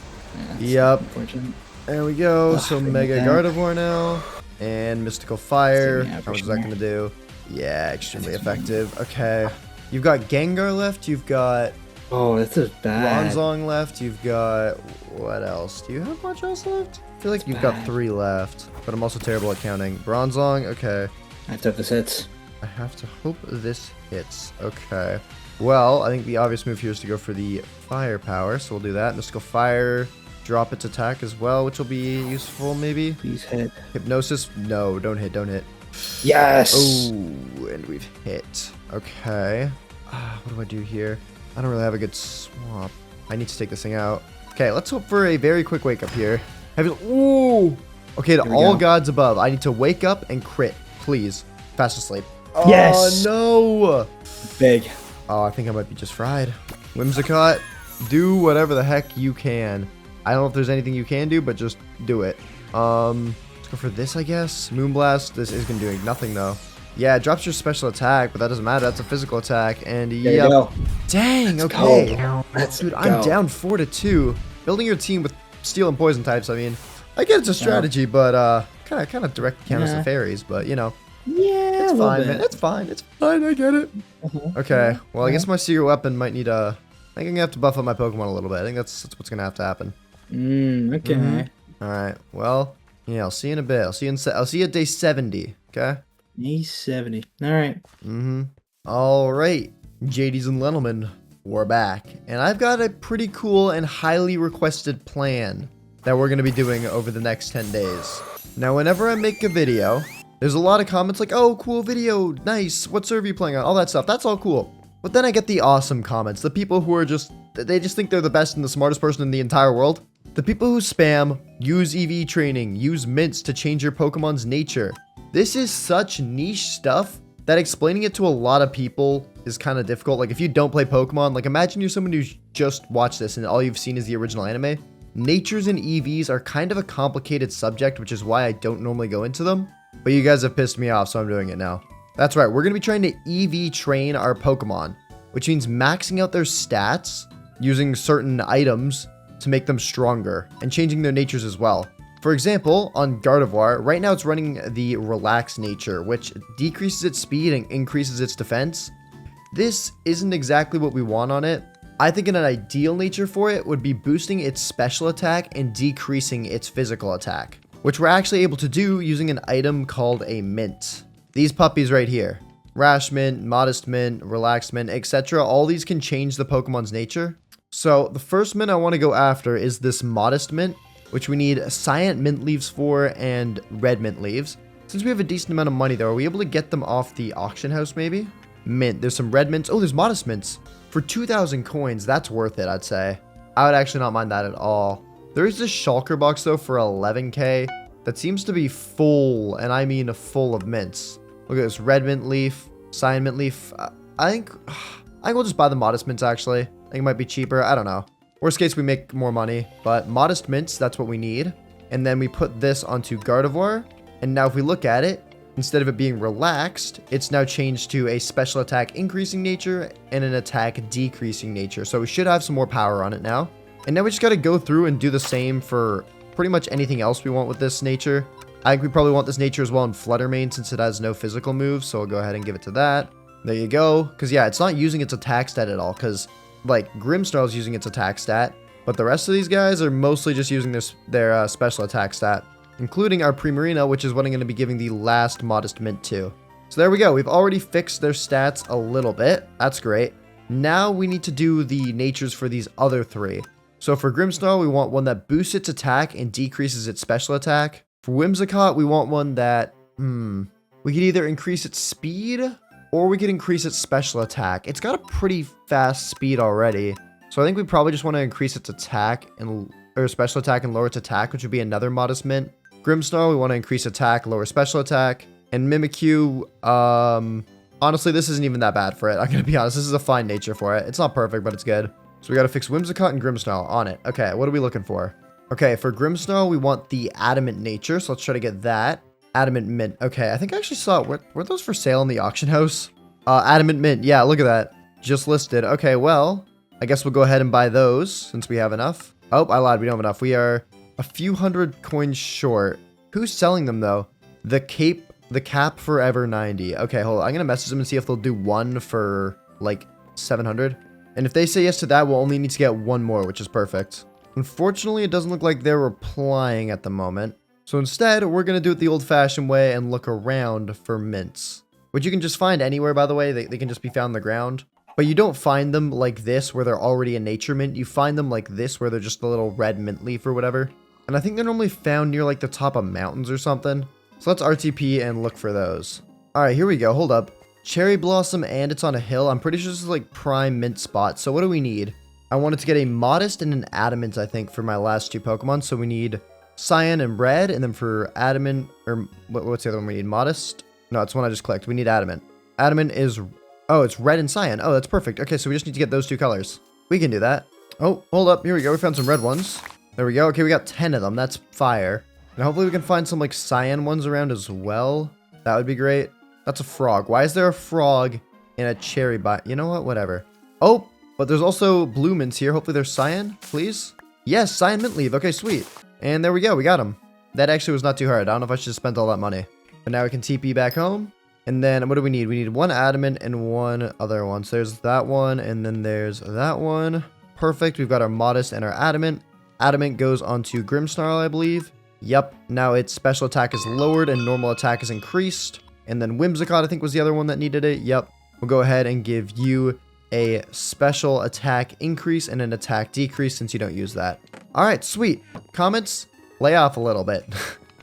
Yep. Unfortunate. There we go. So Mega Gardevoir now. And Mystical Fire. How much is that going to do? Yeah, extremely effective. Okay. You've got Gengar left. You've got... Oh, this is bad. Bronzong left. You've got... What else? Do you have much else left? I feel like you've got 3 left. But I'm also terrible at counting. Bronzong. Okay. I hope this hits. I have to hope this hits. Okay. Well, I think the obvious move here is to go for the Firepower. So we'll do that. Mystical Fire. Drop its attack as well, which will be useful, maybe. Please hit. Hypnosis. No, don't hit. Don't hit. Yes! Oh, and we've hit. Okay. What do I do here? I don't really have a good swap. I need to take this thing out. Okay, let's hope for a very quick wake up here. Ooh! Okay, to all gods above. I need to wake up and crit. Please. Fast asleep. Yes! Oh, no. Big. Oh, I think I might be just fried. Whimsicott, do whatever the heck you can. I don't know if there's anything you can do, but just do it. Let's go for this, I guess. Moonblast. This is going to do nothing, though. Yeah, it drops your special attack, but that doesn't matter. That's a physical attack. And There yeah. you go. Dang, Let's okay. go. Let's Dude, go. I'm down 4-2. Building your team with steel and poison types, I mean, I get it's a strategy, but kind of direct counters the fairies, but you know. Yeah, It's fine, man. It's fine. It's fine. I get it. Okay. Well, I guess my secret weapon might need a. I think I'm gonna have to buff up my Pokemon a little bit. I think that's what's gonna have to happen. Okay. All right. Well, yeah. I'll see you in a bit. I'll see you at day 70. Okay. Day 70. All right. All right. JD's and Lenelman, we're back, and I've got a pretty cool and highly requested plan that we're gonna be doing over the next 10 days. Now, whenever I make a video, there's a lot of comments like, oh, cool video, nice, what server are you playing on, all that stuff, that's all cool. But then I get the awesome comments, the people who are they just think they're the best and the smartest person in the entire world. The people who spam, use EV training, use mints to change your Pokemon's nature. This is such niche stuff that explaining it to a lot of people is kind of difficult. Like if you don't play Pokemon, like imagine you're someone who's just watched this and all you've seen is the original anime. Natures and EVs are kind of a complicated subject, which is why I don't normally go into them. But you guys have pissed me off, so I'm doing it now. That's right, we're going to be trying to EV train our Pokemon, which means maxing out their stats using certain items to make them stronger and changing their natures as well. For example, on Gardevoir, right now it's running the Relax nature, which decreases its speed and increases its defense. This isn't exactly what we want on it. I think an ideal nature for it would be boosting its special attack and decreasing its physical attack, which we're actually able to do using an item called a mint. These puppies right here, Rash Mint, Modest Mint, Relaxed Mint, etc. All these can change the Pokemon's nature. So the first mint I want to go after is this Modest Mint, which we need Cyan Mint leaves for and Red Mint leaves. Since we have a decent amount of money though, are we able to get them off the auction house maybe? Mint, there's some Red Mints. Oh, there's Modest Mints. For 2,000 coins, that's worth it, I'd say. I would actually not mind that at all. There is this Shulker box though for 11k that seems to be full, and I mean full of mints. Look at this, Red Mint leaf, Cyan Mint leaf. I think we'll just buy the Modest Mints actually. I think it might be cheaper, I don't know. Worst case, we make more money, but Modest Mints, that's what we need. And then we put this onto Gardevoir, and now if we look at it, instead of it being relaxed, it's now changed to a special attack increasing nature and an attack decreasing nature. So we should have some more power on it now. And now we just got to go through and do the same for pretty much anything else we want with this nature. I think we probably want this nature as well in Fluttermane since it has no physical moves. So we'll go ahead and give it to that. There you go. Because yeah, it's not using its attack stat at all. Because like Grimmsnarl's using its attack stat. But the rest of these guys are mostly just using their special attack stat, including our Primarina, which is what I'm going to be giving the last Modest Mint to. So there we go. We've already fixed their stats a little bit. That's great. Now we need to do the natures for these other three. So for Grimmsnarl, we want one that boosts its attack and decreases its special attack. For Whimsicott, we want one that, we could either increase its speed or we could increase its special attack. It's got a pretty fast speed already. So I think we probably just want to increase its attack or special attack and lower its attack, which would be another Modest Mint. Grimmsnarl, we want to increase attack, lower special attack. And Mimikyu, honestly, this isn't even that bad for it. I'm going to be honest, this is a fine nature for it. It's not perfect, but it's good. So we got to fix Whimsicott and Grimmsnarl on it. Okay, what are we looking for? Okay, for Grimmsnarl, we want the Adamant nature, so let's try to get that. Adamant Mint. Okay, I think I actually saw it. Were those for sale in the auction house? Adamant Mint. Yeah, look at that. Just listed. Okay, well, I guess we'll go ahead and buy those since we have enough. Oh, I lied. We don't have enough. We are a few hundred coins short. Who's selling them, though? The Cap Forever 90. Okay, hold on. I'm going to message them and see if they'll do one for, like, 700. And if they say yes to that, we'll only need to get one more, which is perfect. Unfortunately, it doesn't look like they're replying at the moment. So instead, we're going to do it the old-fashioned way and look around for mints, which you can just find anywhere, by the way. They can just be found on the ground. But you don't find them like this where they're already a nature mint. You find them like this where they're just a little red mint leaf or whatever. And I think they're normally found near like the top of mountains or something. So let's RTP and look for those. All right, here we go. Hold up. Cherry Blossom and it's on a hill. I'm pretty sure this is like prime mint spot. So what do we need? I wanted to get a Modest and an Adamant, I think, for my last two Pokemon. So we need Cyan and Red. And then for Adamant, or what's the other one we need? Modest No, it's one I just clicked. We need adamant. Adamant is... Oh, it's red and cyan. Oh, that's perfect. Okay, so we just need to get those 2 colors. We can do that. Oh, hold up. Here we go. We found some red ones. There we go. Okay, we got 10 of them. That's fire. And hopefully we can find some, like, cyan ones around as well. That would be great. That's a frog. Why is there a frog in a cherry biome? You know what? Whatever. Oh, but there's also blue mints here. Hopefully they're cyan, please. Yes, cyan mint leaf. Okay, sweet. And there we go. We got them. That actually was not too hard. I don't know if I should have spent all that money. But now we can TP back home. And then what do we need? We need 1 adamant and 1 other one. So there's that one, and then there's that one. Perfect. We've got our modest and our adamant. Adamant goes onto Grimmsnarl, I believe. Yep. Now its special attack is lowered and normal attack is increased. And then Whimsicott, I think, was the other one that needed it. Yep. We'll go ahead and give you a special attack increase and an attack decrease since you don't use that. All right, sweet. Comments? Lay off a little bit.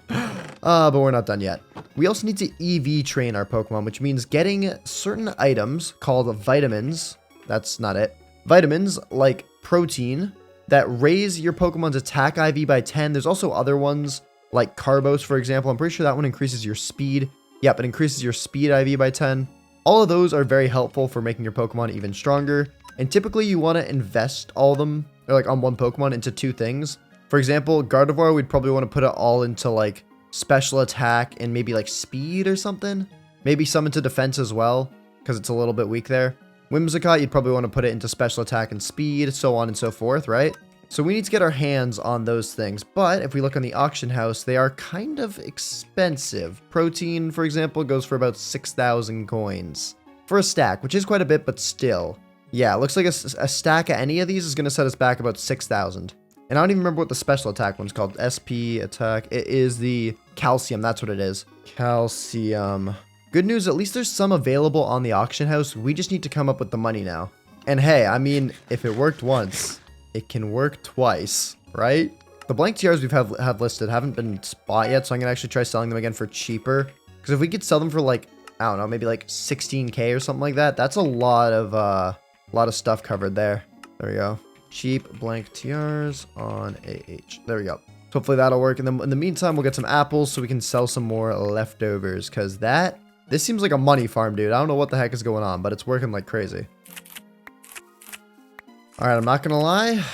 But we're not done yet. We also need to EV train our Pokemon, which means getting certain items called vitamins. That's not it. Vitamins like protein that raise your Pokemon's attack IV by 10. There's also other ones like Carbos, for example. I'm pretty sure that one increases your speed. Yep, it increases your speed IV by 10. All of those are very helpful for making your Pokemon even stronger. And typically you want to invest all of them, or like on one Pokemon, into 2 things. For example, Gardevoir, we'd probably want to put it all into like special attack and maybe like speed or something. Maybe some into defense as well, because it's a little bit weak there. Whimsicott, you'd probably want to put it into special attack and speed, so on and so forth, right? So we need to get our hands on those things. But if we look on the auction house, they are kind of expensive. Protein, for example, goes for about 6,000 coins for a stack, which is quite a bit, but still. Yeah, it looks like a stack of any of these is going to set us back about 6,000. And I don't even remember what the special attack one's called. SP attack. It is the calcium. That's what it is. Calcium. Good news, at least there's some available on the auction house. We just need to come up with the money now. And hey, I mean, if it worked once, it can work twice, right? The blank TRs we've have listed haven't been bought yet, so I'm going to actually try selling them again for cheaper. Because if we could sell them for like, I don't know, maybe like 16K or something like that, that's a lot of stuff covered there. There we go. Cheap blank TRs on AH. There we go. So hopefully that'll work. And then in the meantime, we'll get some apples so we can sell some more leftovers. Because this seems like a money farm, dude. I don't know what the heck is going on, but it's working like crazy. All right, I'm not going to lie.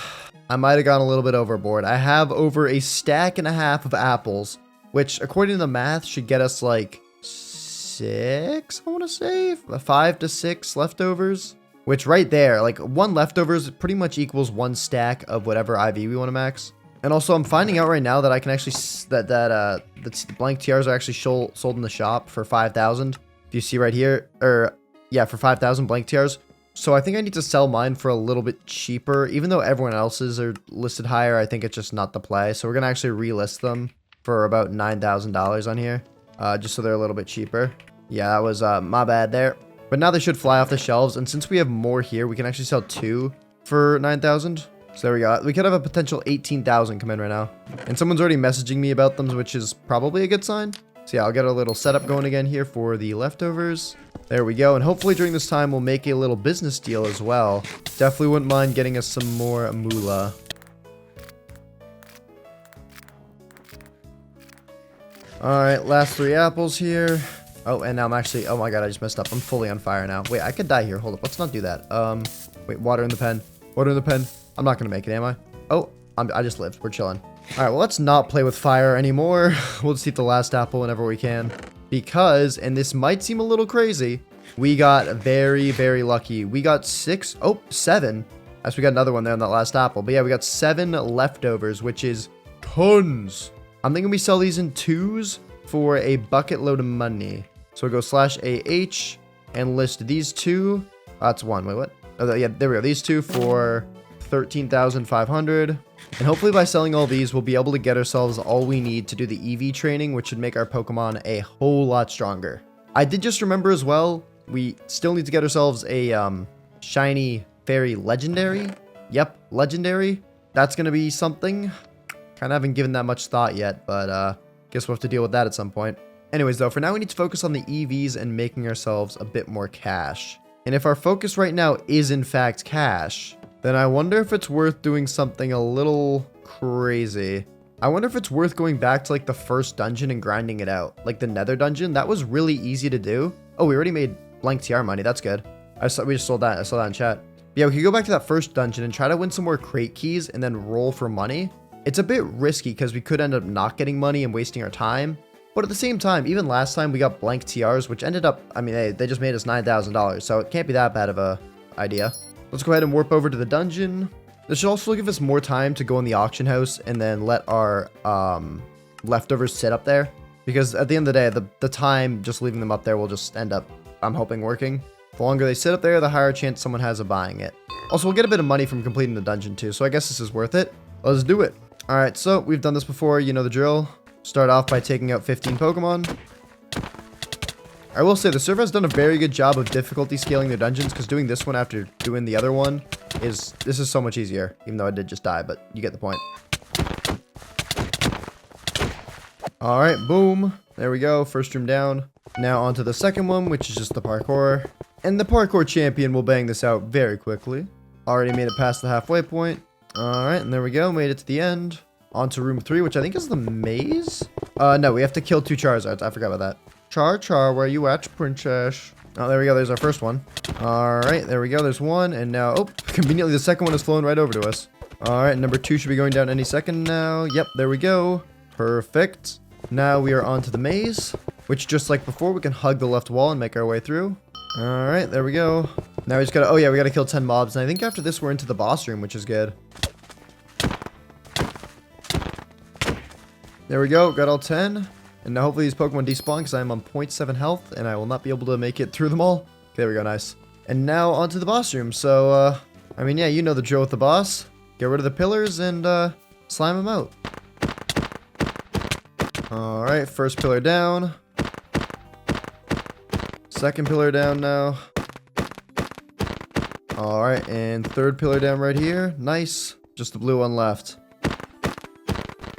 I might have gone a little bit overboard. I have over a stack and a half of apples, which according to the math should get us like 6, I want to say, 5 to 6 leftovers. Which right there, like 1 leftovers pretty much equals 1 stack of whatever IV we want to max. And also I'm finding out right now that I can actually, the blank TRs are actually sold in the shop for 5,000. If you see right here, or yeah, for 5,000 blank TRs. So I think I need to sell mine for a little bit cheaper. Even though everyone else's are listed higher, I think it's just not the play. So we're going to actually relist them for about $9,000 on here. Just so they're a little bit cheaper. Yeah, that was my bad there. But now they should fly off the shelves, and since we have more here, we can actually sell 2 for 9,000. So there we go. We could have a potential 18,000 come in right now. And someone's already messaging me about them, which is probably a good sign. So yeah, I'll get a little setup going again here for the leftovers. There we go. And hopefully during this time, we'll make a little business deal as well. Definitely wouldn't mind getting us some more moolah. All right, last 3 apples here. Oh, and now I'm actually, oh my god, I just messed up. I'm fully on fire now. Wait, I could die here. Hold up. Let's not do that. Wait, water in the pen. Water in the pen. I'm not going to make it, am I? Oh, I just lived. We're chilling. All right, well, let's not play with fire anymore. We'll just eat the last apple whenever we can. Because, and this might seem a little crazy, we got very, very lucky. We got 7. As we got another one there on that last apple. But yeah, we got 7 leftovers, which is tons. I'm thinking we sell these in 2s for a bucket load of money. So we'll go /AH and list these 2. That's 1. Wait, what? Oh, yeah, there we go. These 2 for 13,500. And hopefully by selling all these, we'll be able to get ourselves all we need to do the EV training, which should make our Pokemon a whole lot stronger. I did just remember as well, we still need to get ourselves a shiny fairy legendary. Yep, legendary. That's going to be something. Kind of haven't given that much thought yet, but guess we'll have to deal with that at some point. Anyways, though, for now we need to focus on the EVs and making ourselves a bit more cash. And if our focus right now is in fact cash, then I wonder if it's worth doing something a little crazy. I wonder if it's worth going back to like the first dungeon and grinding it out. Like the nether dungeon, that was really easy to do. Oh, we already made blank TR money. That's good. We just sold that. I saw that in chat. Yeah, we could go back to that first dungeon and try to win some more crate keys and then roll for money. It's a bit risky because we could end up not getting money and wasting our time. But at the same time, even last time we got blank TRs, which ended up, I mean, they just made us $9,000. So it can't be that bad of a idea. Let's go ahead and warp over to the dungeon. This should also give us more time to go in the auction house and then let our leftovers sit up there. Because at the end of the day, the time just leaving them up there will just end up, I'm hoping, working. The longer they sit up there, the higher chance someone has of buying it. Also, we'll get a bit of money from completing the dungeon too, so I guess this is worth it. Let's do it. Alright, so we've done this before, you know the drill. Start off by taking out 15 Pokemon. I will say, the server has done a very good job of difficulty scaling their dungeons, because doing this one after doing the other one this is so much easier, even though I did just die, but you get the point. Alright, boom. There we go, first room down. Now on to the second one, which is just the parkour. And the parkour champion will bang this out very quickly. Already made it past the halfway point. Alright, and there we go, made it to the end. On to room 3, which I think is the maze? No, we have to kill 2 Charizards, I forgot about that. Char, where you at, princess? Oh, there we go, there's our first one. Alright, there we go, there's one, and now, oh, conveniently the second one is flowing right over to us. Alright, number 2 should be going down any second now. Yep, there we go. Perfect. Now we are on to the maze, which just like before, we can hug the left wall and make our way through. Alright, there we go. Now we just gotta, oh yeah, we gotta kill 10 mobs, and I think after this we're into the boss room, which is good. There we go, got all 10. And now hopefully these Pokemon despawn because I am on 0.7 health and I will not be able to make it through them all. Okay, there we go, nice. And now onto the boss room. So, I mean, yeah, you know the drill with the boss. Get rid of the pillars and slime them out. Alright, first pillar down. Second pillar down now. Alright, and third pillar down right here. Nice. Just the blue one left.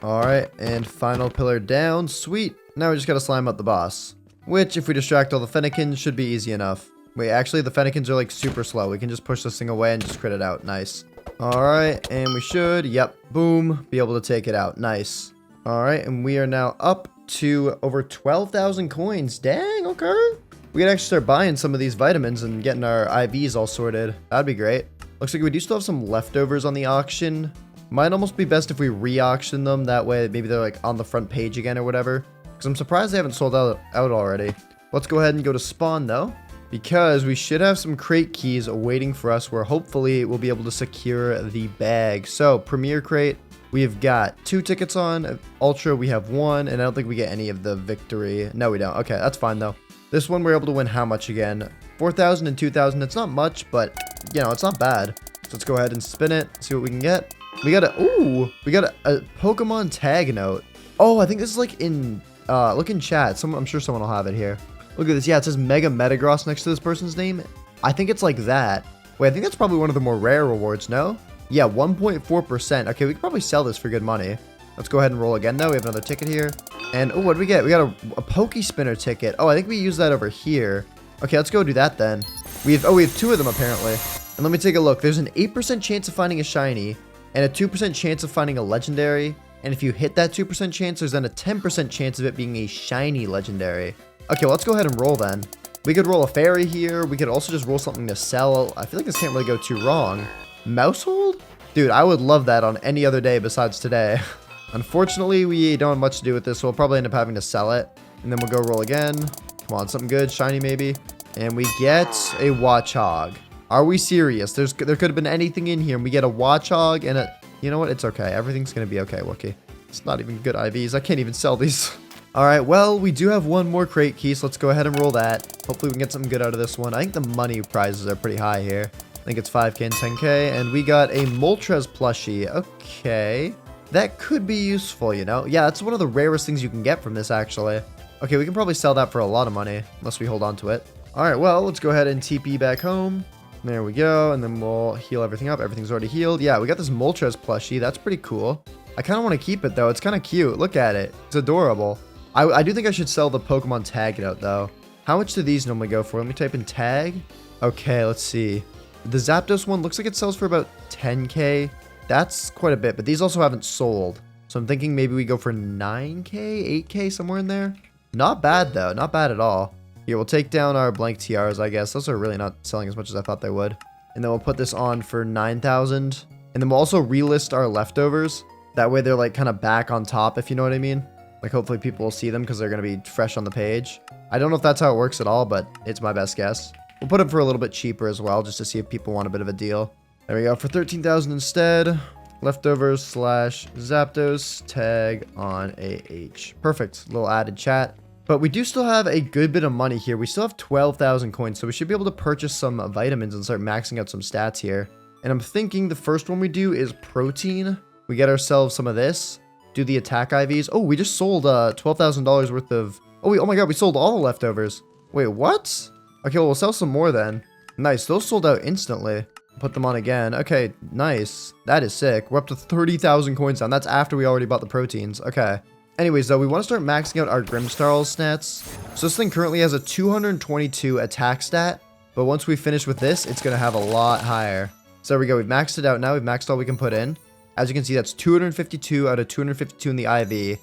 Alright, and final pillar down. Sweet. Now we just gotta slime out the boss. Which, if we distract all the Fennekins, should be easy enough. Wait, actually, the Fennekins are like super slow. We can just push this thing away and just crit it out. Nice. Alright, and we should, yep, boom, be able to take it out. Nice. Alright, and we are now up to over 12,000 coins. Dang, okay. We can actually start buying some of these vitamins and getting our IVs all sorted. That'd be great. Looks like we do still have some leftovers on the auction. Might almost be best if we re-auction them. That way, maybe they're like on the front page again or whatever. Because I'm surprised they haven't sold out already. Let's go ahead and go to spawn though. Because we should have some crate keys waiting for us where hopefully we'll be able to secure the bag. So, Premier Crate, we've got 2 tickets on. Ultra, we have 1. And I don't think we get any of the victory. No, we don't. Okay, that's fine though. This one we're able to win how much again? 4,000 and 2,000. It's not much, but, you know, it's not bad. So let's go ahead and spin it. See what we can get. We got a Pokemon tag note. Oh, I think this is like in, look in chat. I'm sure someone will have it here. Look at this. Yeah, it says Mega Metagross next to this person's name. I think it's like that. Wait, I think that's probably one of the more rare rewards, no? Yeah, 1.4%. Okay, we could probably sell this for good money. Let's go ahead and roll again, though. We have another ticket here. And, oh, what do we get? We got a Poke Spinner ticket. Oh, I think we use that over here. Okay, let's go do that then. We have 2 of them, apparently. And let me take a look. There's an 8% chance of finding a shiny and a 2% chance of finding a legendary. And if you hit that 2% chance, there's then a 10% chance of it being a shiny legendary. Okay, well, let's go ahead and roll then. We could roll a fairy here. We could also just roll something to sell. I feel like this can't really go too wrong. Mousehold? Dude, I would love that on any other day besides today. Unfortunately, we don't have much to do with this, so we'll probably end up having to sell it. And then we'll go roll again. Come on, something good, shiny maybe. And we get a Watchog. Are we serious? There could have been anything in here, and we get a Watchog and a... You know what? It's okay. Everything's going to be okay, Wookie. It's not even good IVs. I can't even sell these. Alright, well, we do have 1 more crate key, so let's go ahead and roll that. Hopefully we can get something good out of this one. I think the money prizes are pretty high here. I think it's 5k and 10k, and we got a Moltres plushie. Okay. That could be useful, you know? Yeah, that's one of the rarest things you can get from this, actually. Okay, we can probably sell that for a lot of money, unless we hold on to it. Alright, well, let's go ahead and TP back home. There we go, and then we'll heal everything up. Everything's already healed. Yeah, we got this Moltres plushie. That's pretty cool. I kind of want to keep it, though. It's kind of cute. Look at it. It's adorable. I do think I should sell the Pokemon tag note, though. How much do these normally go for? Let me type in tag. Okay, let's see. The Zapdos one looks like it sells for about 10k. That's quite a bit, but these also haven't sold. So I'm thinking maybe we go for 9k, 8k, somewhere in there. Not bad though, not bad at all. Here, we'll take down our blank tiaras, I guess. Those are really not selling as much as I thought they would. And then we'll put this on for 9,000. And then we'll also relist our leftovers. That way they're like kind of back on top, if you know what I mean. Like hopefully people will see them because they're going to be fresh on the page. I don't know if that's how it works at all, but it's my best guess. We'll put them for a little bit cheaper as well, just to see if people want a bit of a deal. There we go, for 13,000 instead. Leftovers / Zapdos, tag on AH. Perfect, little added chat. But we do still have a good bit of money here. We still have 12,000 coins, so we should be able to purchase some vitamins and start maxing out some stats here. And I'm thinking the first one we do is protein. We get ourselves some of this. Do the attack IVs. Oh, we just sold $12,000 worth of... Oh my god, we sold all the leftovers. Wait, what? Okay, well, we'll sell some more then. Nice, those sold out instantly. Put them on again. Okay, nice. That is sick. We're up to 30,000 coins now. That's after we already bought the proteins. Okay. Anyways, though, we want to start maxing out our Grimmsnarl stats. So this thing currently has a 222 attack stat, but once we finish with this, it's going to have a lot higher. So there we go. We've maxed it out now. We've maxed all we can put in. As you can see, that's 252 out of 252 in the IV,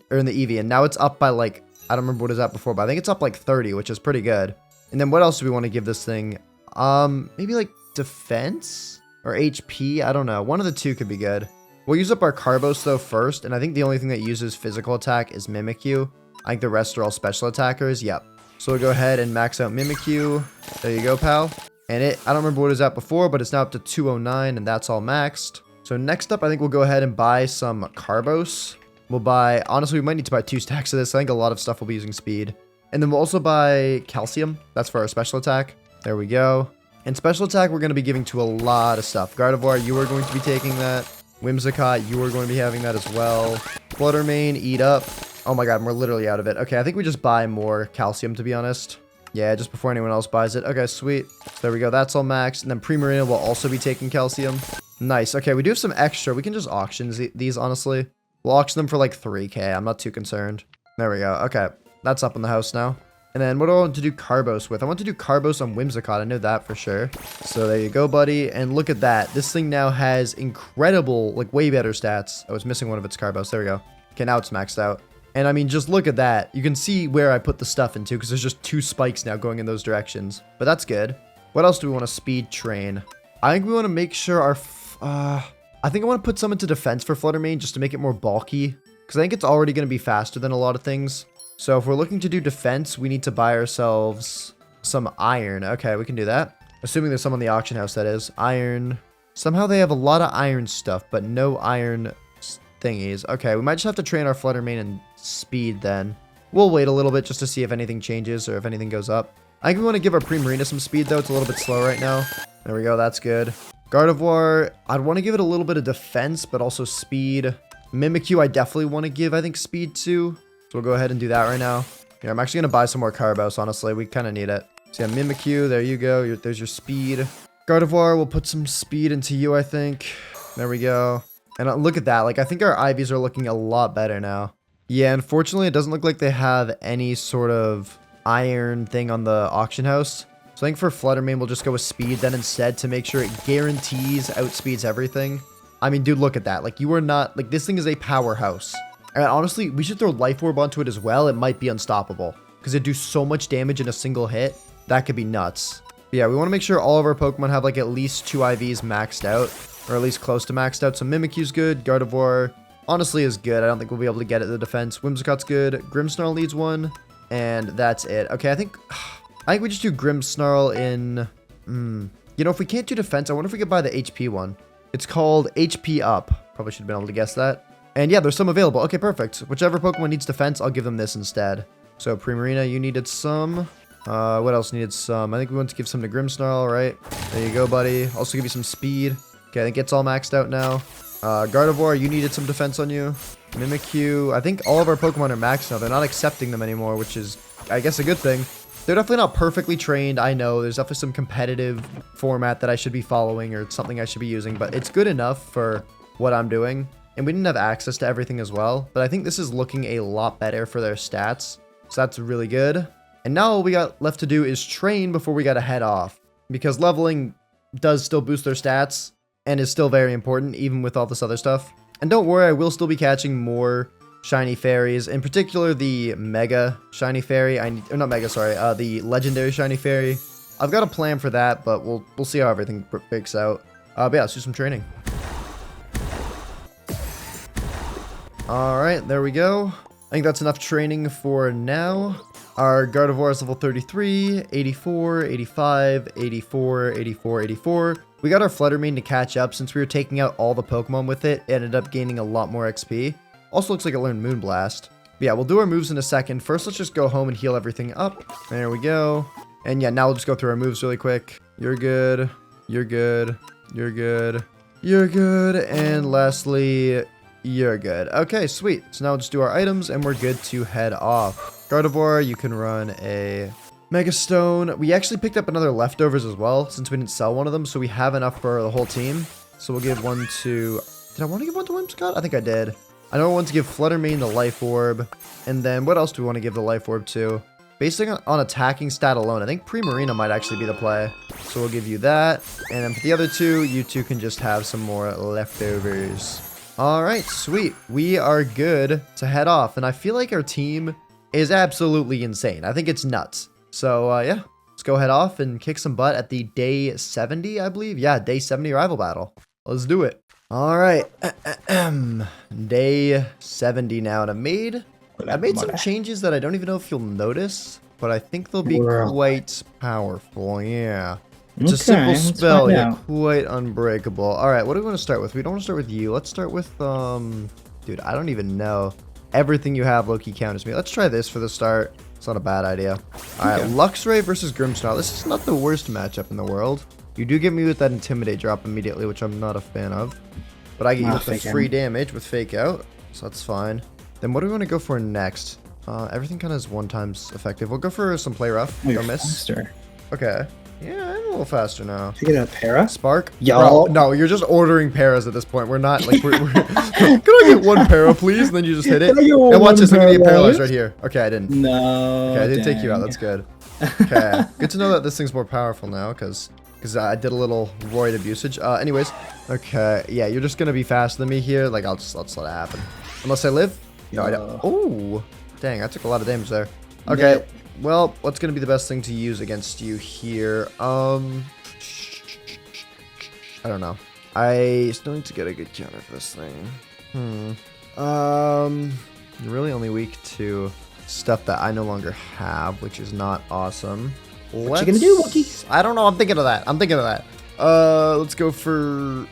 or in the EV, and now it's up by like, I don't remember what it was at before, but I think it's up like 30, which is pretty good. And then what else do we want to give this thing? Maybe like defense or HP? I don't know. One of the two could be good. We'll use up our Carbos though first, and I think the only thing that uses physical attack is Mimikyu. I think the rest are all special attackers. Yep. So we'll go ahead and max out Mimikyu. There you go, pal. And I don't remember what it was at before, but it's now up to 209, and that's all maxed. So next up, I think we'll go ahead and buy some Carbos. We'll buy, honestly, we might need to buy 2 stacks of this. I think a lot of stuff will be using speed. And then we'll also buy Calcium. That's for our special attack. There we go. And special attack, we're going to be giving to a lot of stuff. Gardevoir, you are going to be taking that. Whimsicott, you are going to be having that as well. Fluttermane, eat up. Oh my god, we're literally out of it. Okay, I think we just buy more Calcium, to be honest. Yeah, just before anyone else buys it. Okay, sweet. There we go. That's all maxed. And then Primarina will also be taking Calcium. Nice. Okay, we do have some extra. We can just auction these, honestly. We'll auction them for like 3k. I'm not too concerned. There we go. Okay, that's up in the house now. And then what do I want to do Carbos with? I want to do Carbos on Whimsicott. I know that for sure. So there you go, buddy. And look at that. This thing now has incredible, like way better stats. I was missing one of its Carbos. There we go. Okay, now it's maxed out. And I mean, just look at that. You can see where I put the stuff into because there's just 2 spikes now going in those directions. But that's good. What else do we want to speed train? I think we want to make sure our... I think I want to put some into defense for Fluttermane just to make it more bulky. Because I think it's already going to be faster than a lot of things. So if we're looking to do defense, we need to buy ourselves some iron. Okay, we can do that. Assuming there's some on the auction house, that is. Iron. Somehow they have a lot of iron stuff, but no iron thingies. Okay, we might just have to train our Fluttermane in speed then. We'll wait a little bit just to see if anything changes or if anything goes up. I think we want to give our Primarina some speed though. It's a little bit slow right now. There we go. That's good. Gardevoir, I'd want to give it a little bit of defense, but also speed. Mimikyu, I definitely want to give, I think, speed to. So we'll go ahead and do that right now. Yeah, I'm actually going to buy some more Carbos, honestly. We kind of need it. So yeah, Mimikyu, there you go. There's your speed. Gardevoir, we'll put some speed into you, I think. There we go. And look at that. Like, I think our IVs are looking a lot better now. Yeah, unfortunately, it doesn't look like they have any sort of iron thing on the auction house. So I think for Fluttermane, we'll just go with speed then instead to make sure it guarantees outspeeds everything. I mean, dude, look at that. Like, you are not... Like, this thing is a powerhouse. And honestly, we should throw Life Orb onto it as well. It might be unstoppable. Because it'd do so much damage in a single hit. That could be nuts. But yeah, we want to make sure all of our Pokemon have, like, at least 2 IVs maxed out. Or at least close to maxed out. So Mimikyu's good. Gardevoir, honestly, is good. I don't think we'll be able to get it in the defense. Whimsicott's good. Grimmsnarl needs one. And that's it. Okay, I think we just do Grimmsnarl in... You know, if we can't do defense, I wonder if we could buy the HP one. It's called HP Up. Probably should have been able to guess that. And yeah, there's some available. Okay, perfect. Whichever Pokemon needs defense, I'll give them this instead. So Primarina, you needed some. What else needed some? I think we want to give some to Grimmsnarl, right? There you go, buddy. Also give you some speed. Okay, I think it's all maxed out now. Gardevoir, you needed some defense on you. Mimikyu, I think all of our Pokemon are maxed now. They're not accepting them anymore, which is, I guess, a good thing. They're definitely not perfectly trained. I know there's definitely some competitive format that I should be following or something I should be using, but it's good enough for what I'm doing. And we didn't have access to everything as well, but I think this is looking a lot better for their stats. So that's really good. And now all we got left to do is train before we got to head off, because leveling does still boost their stats and is still very important, even with all this other stuff. And don't worry, I will still be catching more shiny fairies, in particular the mega shiny fairy. Or not mega, sorry, the legendary shiny fairy. I've got a plan for that, but we'll see how everything breaks out. But yeah, let's do some training. Alright, there we go. I think that's enough training for now. Our Gardevoir is level 33, 84, 85, 84, 84, 84. We got our Fluttermane to catch up. Since we were taking out all the Pokemon with it, it ended up gaining a lot more XP. Also looks like it learned Moonblast. But yeah, we'll do our moves in a second. First, let's just go home and heal everything up. There we go. And yeah, now we'll just go through our moves really quick. You're good. You're good. You're good. You're good. And lastly, you're good. Okay, sweet. So now we'll just do our items and we're good to head off. Gardevoir, you can run a Mega Stone. We actually picked up another leftovers as well since we didn't sell one of them. So we have enough for the whole team. So we'll give one to... Did I want to give one to Whimsicott? I think I did. I know I want to give Fluttermane the Life Orb. And then what else do we want to give the Life Orb to? Based on attacking stat alone, I think Primarina might actually be the play. So we'll give you that. And then for the other two, you two can just have some more leftovers. Alright, sweet. We are good to head off. And I feel like our team is absolutely insane. I think it's nuts. So, yeah. Let's go head off and kick some butt at the day 70, I believe. Yeah, day 70 rival battle. Let's do it. Alright. Day 70 now. And I made some changes that I don't even know if you'll notice, but I think they'll be quite powerful. Yeah. It's a simple spell, yeah, quite unbreakable. Alright, what do we want to start with? We don't want to start with you. Let's start with, dude, I don't even know. Everything you have low-key counters me. Let's try this for the start. It's not a bad idea. Alright, Luxray versus Grimmsnarl. This is not the worst matchup in the world. You do get me with that Intimidate drop immediately, which I'm not a fan of. But I get you with the free damage with Fake Out, so that's fine. Then what do we want to go for next? Everything kind of is one times effective. We'll go for some Play Rough. Go miss. Faster. Okay. Yeah, I'm a little faster now. Did you get a para? Spark? Yo. Bro, no, you're just ordering paras at this point. We're not like we're can I get one para, please? And then you just hit it. And watch this. I'm gonna get paralyzed right here. Okay, I didn't. No. Okay, I didn't take you out. That's good. Okay, good to know that this thing's more powerful now, because I did a little roid abusage. Anyways, okay, yeah, you're just gonna be faster than me here. Like I'll just let it happen. Unless I live. No, I don't. Oh, dang, I took a lot of damage there. Okay. No. Well, what's going to be the best thing to use against you here? I don't know. I still need to get a good counter for this thing. You're really only weak to stuff that I no longer have, which is not awesome. What you gonna do, Wookie? I don't know. I'm thinking of that. Let's go for...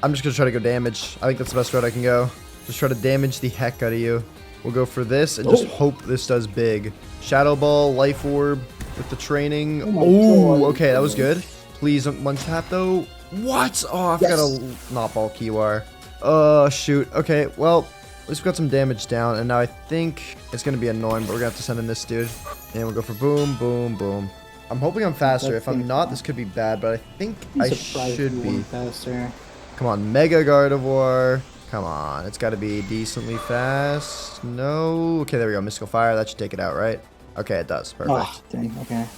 I'm just going to try to go damage. I think that's the best route I can go. Just try to damage the heck out of you. We'll go for this and just hope this does big. Shadow Ball, Life Orb with the training. Oh, okay, that was good. Please don't one tap though. What? Oh, I forgot a not ball Kiwar. Shoot. Okay, well, at least we got some damage down, and now I think it's gonna be annoying, but we're gonna have to send in this dude. And we'll go for boom, boom, boom. I'm hoping I'm faster. If I'm not, this could be bad, but I think I should be faster. Come on, Mega Gardevoir. Come on, it's got to be decently fast. No. Okay, there we go. Mystical Fire. That should take it out, right? Okay, it does. Perfect. Oh, dang. Okay.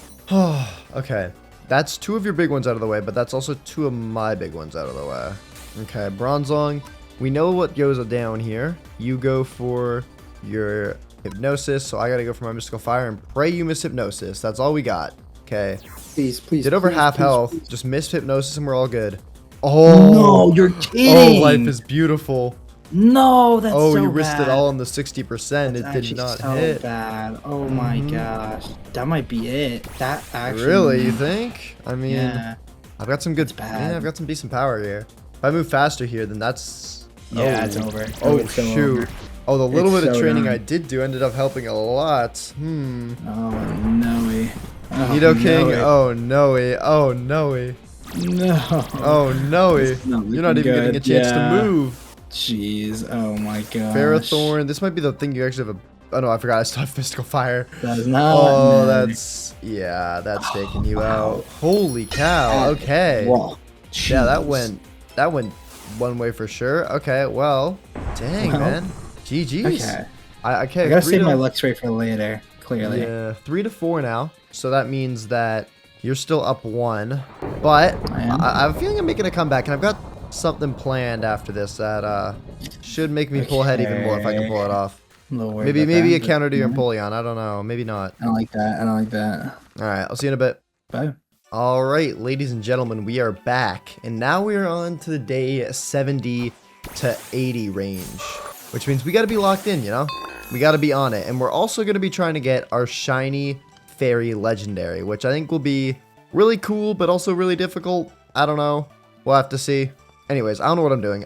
Okay. That's two of your big ones out of the way, but that's also two of my big ones out of the way. Okay, Bronzong. We know what goes down here. You go for your Hypnosis, so I got to go for my Mystical Fire and pray you miss Hypnosis. That's all we got. Okay. Please. Did over half health. Please. Just miss Hypnosis and we're all good. Oh no, you're kidding! Oh, life is beautiful. No, that's so bad. Oh, you risked it all on the 60%. It did not hit. Bad. Oh my gosh, that might be it. That actually. Really, you think? I mean, yeah. I've got some good. Yeah, I've got some decent power here. If I move faster here, then that's. Yeah, it's over. Oh shoot! Oh, the little bit of training I did do ended up helping a lot. Oh no! Nidoking. Oh no! Oh no! No. Oh no! You're not even getting a chance to move. Jeez. Oh my gosh. Ferrothorn. This might be the thing you actually have a. Oh no! I forgot. I still have Mystical Fire. That is not. Oh, that's taking you out. Holy cow! Okay. Whoa. Yeah, that went one way for sure. Okay. Well, dang man. GG's. Okay. I gotta save my Luxray for later. Clearly. Yeah. 3-4 now. So that means that you're still up 1, but I have a feeling I'm making a comeback, and I've got something planned after this that should make me pull ahead even more if I can pull it off. I'm a little worried about Maybe that, a counter to your but- Empoleon. I don't know. Maybe not. I don't like that. I don't like that. All right, I'll see you in a bit. Bye. All right, ladies and gentlemen, we are back, and now we are on to the day 70 to 80 range, which means we got to be locked in, you know? We got to be on it, and we're also going to be trying to get our shiny fairy legendary, which I think will be really cool, but also really difficult. I don't know. We'll have to see. Anyways, I don't know what I'm doing.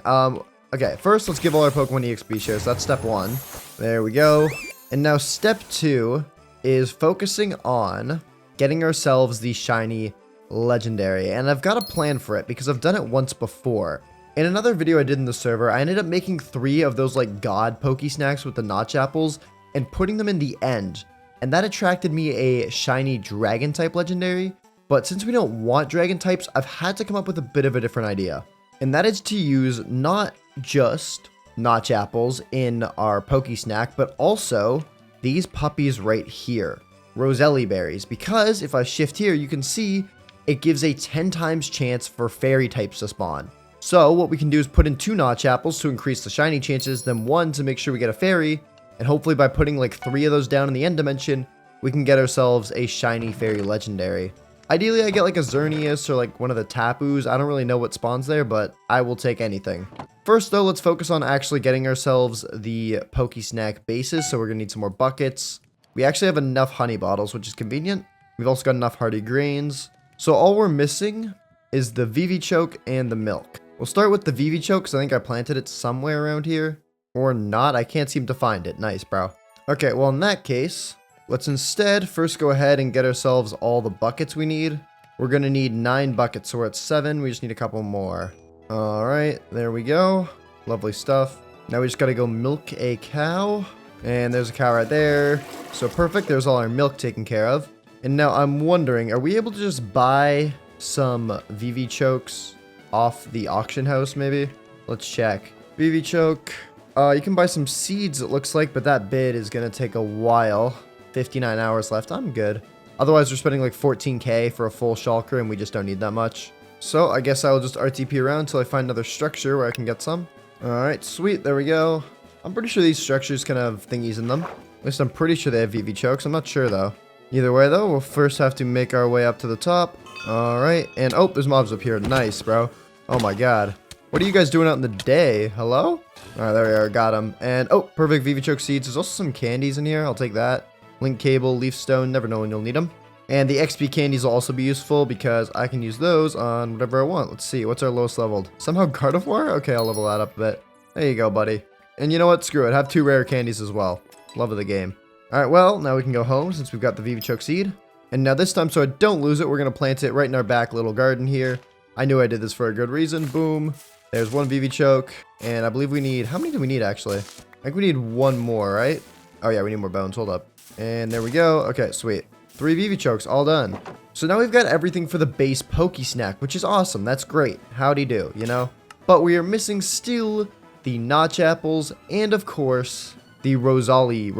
Okay, first let's give all our Pokemon EXP shares. That's step 1. There we go. And now step 2 is focusing on getting ourselves the shiny legendary. And I've got a plan for it because I've done it once before. In another video I did in the server, I ended up making 3 of those like god Poke snacks with the notch apples and putting them in the end. And that attracted me a shiny dragon type legendary. But since we don't want dragon types, I've had to come up with a bit of a different idea. And that is to use not just notch apples in our Poke snack, but also these puppies right here, Roselli berries. Because if I shift here, you can see it gives a 10 times chance for fairy types to spawn. So what we can do is put in 2 notch apples to increase the shiny chances, then 1 to make sure we get a fairy, and hopefully by putting like 3 of those down in the end dimension, we can get ourselves a shiny fairy legendary. Ideally, I get like a Xerneas or like one of the Tapus. I don't really know what spawns there, but I will take anything. First though, let's focus on actually getting ourselves the Poke Snack bases, so we're gonna need some more buckets. We actually have enough honey bottles, which is convenient. We've also got enough hardy grains. So all we're missing is the Vivichoke and the milk. We'll start with the Vivichoke, because I think I planted it somewhere around here. Or not, I can't seem to find it. Nice, bro. Okay, well in that case, let's instead first go ahead and get ourselves all the buckets we need. We're going to need 9 buckets, so we're at 7. We just need a couple more. Alright, there we go. Lovely stuff. Now we just got to go milk a cow. And there's a cow right there. So perfect, there's all our milk taken care of. And now I'm wondering, are we able to just buy some Vivichokes off the auction house maybe? Let's check. Vivichoke. You can buy some seeds it looks like, but that bid is going to take a while. 59 hours left. I'm good. Otherwise, we're spending like 14k for a full shulker, and we just don't need that much. So, I guess I'll just RTP around until I find another structure where I can get some. Alright, sweet. There we go. I'm pretty sure these structures can have thingies in them. At least I'm pretty sure they have Vivichokes. I'm not sure, though. Either way, though, we'll first have to make our way up to the top. Alright, and oh, there's mobs up here. Nice, bro. Oh my god. What are you guys doing out in the day? Hello? Alright, there we are. Got him. And, oh, perfect Vivichoke seeds. There's also some candies in here. I'll take that. Link cable, leaf stone, never know when you'll need them. And the XP candies will also be useful because I can use those on whatever I want. Let's see, what's our lowest leveled? Somehow Gardevoir? Okay, I'll level that up a bit. There you go, buddy. And you know what? Screw it. Have 2 rare candies as well. Love of the game. Alright, well, now we can go home since we've got the Vivichoke seed. And now this time, so I don't lose it, we're going to plant it right in our back little garden here. I knew I did this for a good reason. Boom. There's 1 Vivichoke. And I believe we need... How many do we need, actually? I think we need 1 more, right? Oh, yeah, we need more bones. Hold up. And there we go. Okay, sweet. 3 Vivichokes, all done. So now we've got everything for the base Poke Snack, which is awesome. That's great. Howdy do, you know? But we are missing still the notch apples and, of course, the Roselli,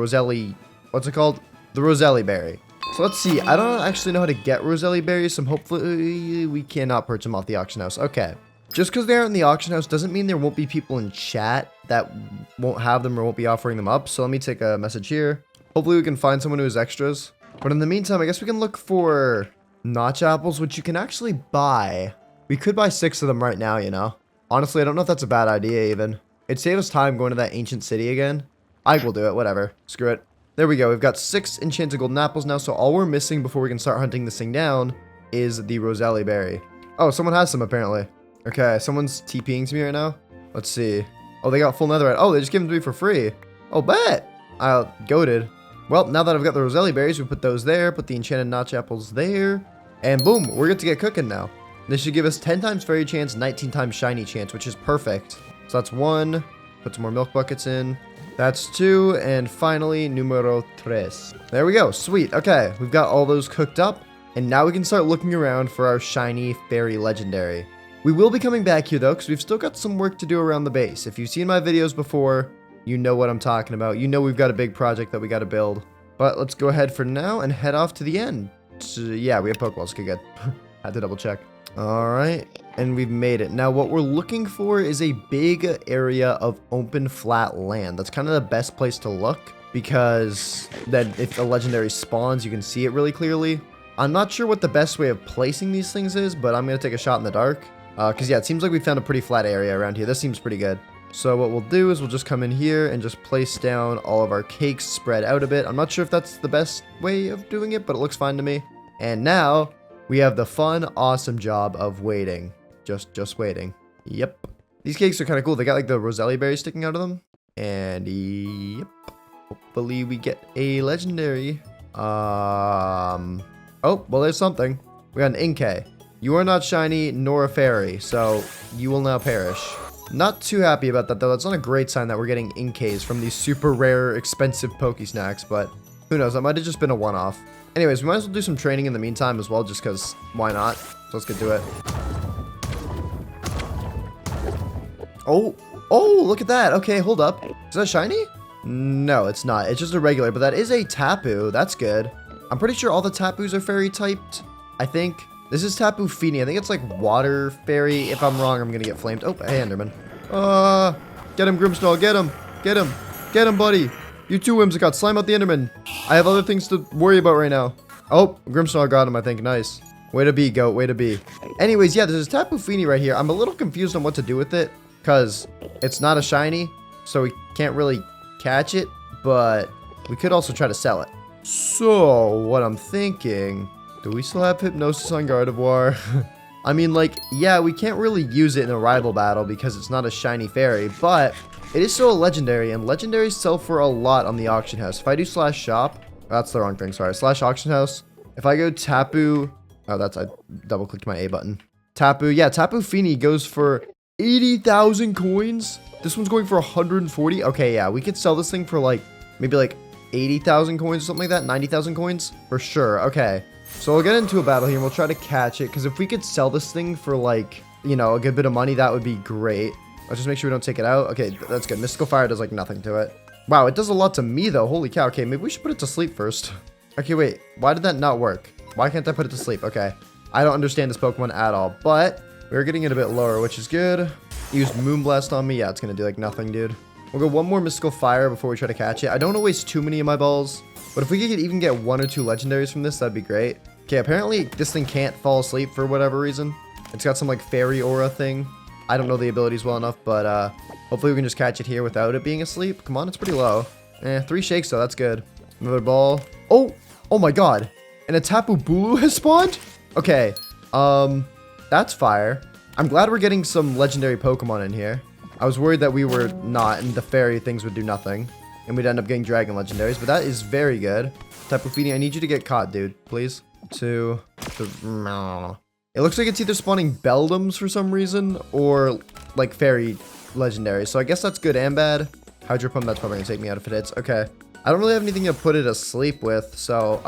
what's it called? The Roselli berry. So let's see. I don't actually know how to get Roselli berries, so hopefully we cannot purchase them off the auction house. Okay. Just because they aren't in the auction house doesn't mean there won't be people in chat that won't have them or won't be offering them up. So let me take a message here. Hopefully we can find someone who has extras. But in the meantime, I guess we can look for notch apples, which you can actually buy. We could buy 6 of them right now, you know? Honestly, I don't know if that's a bad idea even. It'd save us time going to that ancient city again. I will do it, whatever. Screw it. There we go. We've got 6 enchanted golden apples now, so all we're missing before we can start hunting this thing down is the Roselli berry. Oh, someone has some apparently. Okay, someone's TPing to me right now. Let's see. Oh, they got full netherite. Oh, they just gave them to me for free. Oh, bet. Goated. Well, now that I've got the Roselli berries, we put those there, put the enchanted notch apples there, and boom, we're good to get cooking now. This should give us 10 times fairy chance, 19 times shiny chance, which is perfect. So that's 1. Put some more milk buckets in. That's 2, and finally, numero 3. There we go. Sweet. Okay, we've got all those cooked up, and now we can start looking around for our shiny fairy legendary. We will be coming back here, though, because we've still got some work to do around the base. If you've seen my videos before, you know what I'm talking about. You know we've got a big project that we got to build. But let's go ahead for now and head off to the end. So, yeah, we have Pokeballs. Okay, good. Had to double check. All right. And we've made it. Now, what we're looking for is a big area of open, flat land. That's kind of the best place to look because then if a legendary spawns, you can see it really clearly. I'm not sure what the best way of placing these things is, but I'm going to take a shot in the dark. Because, yeah, it seems like we found a pretty flat area around here. This seems pretty good. So what we'll do is we'll just come in here and just place down all of our cakes spread out a bit. I'm not sure if that's the best way of doing it, but it looks fine to me. And now we have the fun, awesome job of waiting. Just waiting. Yep. These cakes are kind of cool. They got like the Roselli berries sticking out of them. And yep. Hopefully we get a legendary. Oh, well, there's something. We got an Inkay. You are not shiny nor a fairy, so you will now perish. Not too happy about that, though. That's not a great sign that we're getting Inkays from these super rare, expensive Poke Snacks, but who knows? That might have just been a one-off. Anyways, we might as well do some training in the meantime as well, just because why not? So let's get to it. Oh, look at that. Okay, hold up. Is that shiny? No, it's not. It's just a regular, but that is a Tapu. That's good. I'm pretty sure all the Tapus are fairy typed, I think. This is Tapu Fini. I think it's like water fairy. If I'm wrong, I'm gonna get flamed. Oh, hey, Enderman. Get him, Grimmsnarl. Get him. Get him. Get him, buddy. You too, Whimsicott. Slime out the Enderman. I have other things to worry about right now. Oh, Grimmsnarl got him, I think. Nice. Way to be, goat. Way to be. Anyways, yeah, there's this Tapu Fini right here. I'm a little confused on what to do with it because it's not a shiny, so we can't really catch it, but we could also try to sell it. So, what I'm thinking... Do we still have Hypnosis on Gardevoir? I mean, like, yeah, we can't really use it in a rival battle because it's not a shiny fairy, but it is still a legendary, and legendaries sell for a lot on the auction house. If I do /shop, that's the wrong thing, sorry, /auction house. If I go Tapu, I double clicked my A button. Tapu, yeah, Tapu Fini goes for 80,000 coins. This one's going for 140. Okay, yeah, we could sell this thing for like, maybe like 80,000 coins or something like that, 90,000 coins for sure. Okay. So we'll get into a battle here and we'll try to catch it, because if we could sell this thing for like, you know, a good bit of money, that would be great. Let's just make sure we don't take it out. Okay, that's good. Mystical Fire does like nothing to it. Wow, it does a lot to me though. Holy cow. Okay, maybe we should put it to sleep first. Okay, wait. Why did that not work? Why can't I put it to sleep? Okay. I don't understand this Pokemon at all, but we're getting it a bit lower, which is good. Use Moonblast on me. Yeah, it's going to do like nothing, dude. We'll go one more Mystical Fire before we try to catch it. I don't want to waste too many of my balls, but if we could even get 1 or 2 legendaries from this, that'd be great. Okay, apparently this thing can't fall asleep for whatever reason. It's got some like fairy aura thing. I don't know the abilities well enough, but hopefully we can just catch it here without it being asleep. Come on, it's pretty low. 3 shakes though, that's good. Another ball. Oh my god. And a Tapu Bulu has spawned? Okay, that's fire. I'm glad we're getting some legendary Pokemon in here. I was worried that we were not and the fairy things would do nothing. And we'd end up getting dragon legendaries, but that is very good. Tapu Fini, I need you to get caught, dude, please. 2, 3. It looks like it's either spawning Beldums for some reason or like fairy legendaries. So I guess that's good and bad. Hydro Pump, that's probably gonna take me out if it hits. Okay. I don't really have anything to put it asleep with. So,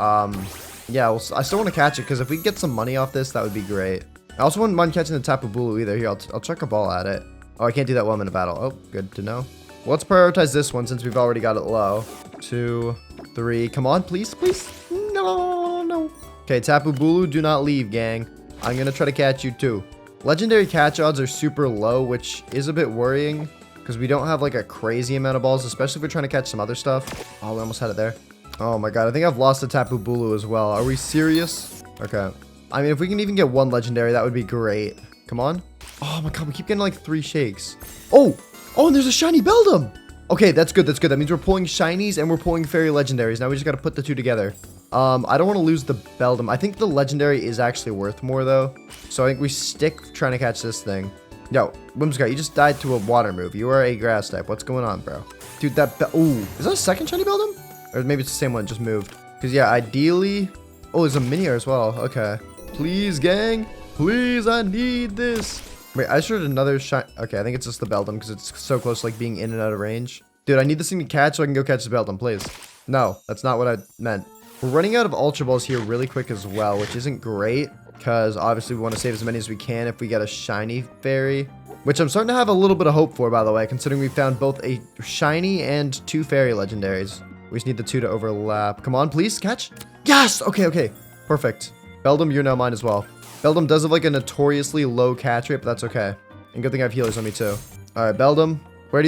yeah, I still want to catch it because if we get some money off this, that would be great. I also wouldn't mind catching the Tapu Bulu either. Here, I'll chuck a ball at it. Oh, I can't do that while I'm in a battle. Oh, good to know. Well, let's prioritize this one since we've already got it low. 2, 3. Come on, please, please. No. Okay, Tapu Bulu, do not leave, gang. I'm going to try to catch you too. Legendary catch odds are super low, which is a bit worrying because we don't have like a crazy amount of balls, especially if we're trying to catch some other stuff. Oh, we almost had it there. Oh my god, I think I've lost the Tapu Bulu as well. Are we serious? Okay. I mean, if we can even get 1 legendary, that would be great. Come on. Oh my god, we keep getting like 3 shakes. Oh, and there's a shiny Beldum. Okay, that's good. That means we're pulling shinies and we're pulling fairy legendaries. Now we just got to put the 2 together. I don't want to lose the Beldum. I think the legendary is actually worth more though. So I think we stick trying to catch this thing. Yo, Whimsicott, you just died to a water move. You are a grass type. What's going on, bro? Dude, ooh, is that a second shiny Beldum? Or maybe it's the same one, just moved. Because yeah, ideally... Oh, there's a Minior as well. Okay. Please, gang. Please, I need this. Wait, I just heard another shiny... Okay, I think it's just the Beldum because it's so close to like being in and out of range. Dude, I need this thing to catch so I can go catch the Beldum, please. No, that's not what I meant. We're running out of Ultra Balls here really quick as well, which isn't great. Because obviously we want to save as many as we can if we get a shiny fairy. Which I'm starting to have a little bit of hope for, by the way, considering we found both a shiny and 2 fairy legendaries. We just need the 2 to overlap. Come on, please, catch. Yes! Okay. Perfect. Beldum, you're now mine as well. Beldum does have like a notoriously low catch rate, but that's okay. And good thing I have healers on me too. All right, Beldum, where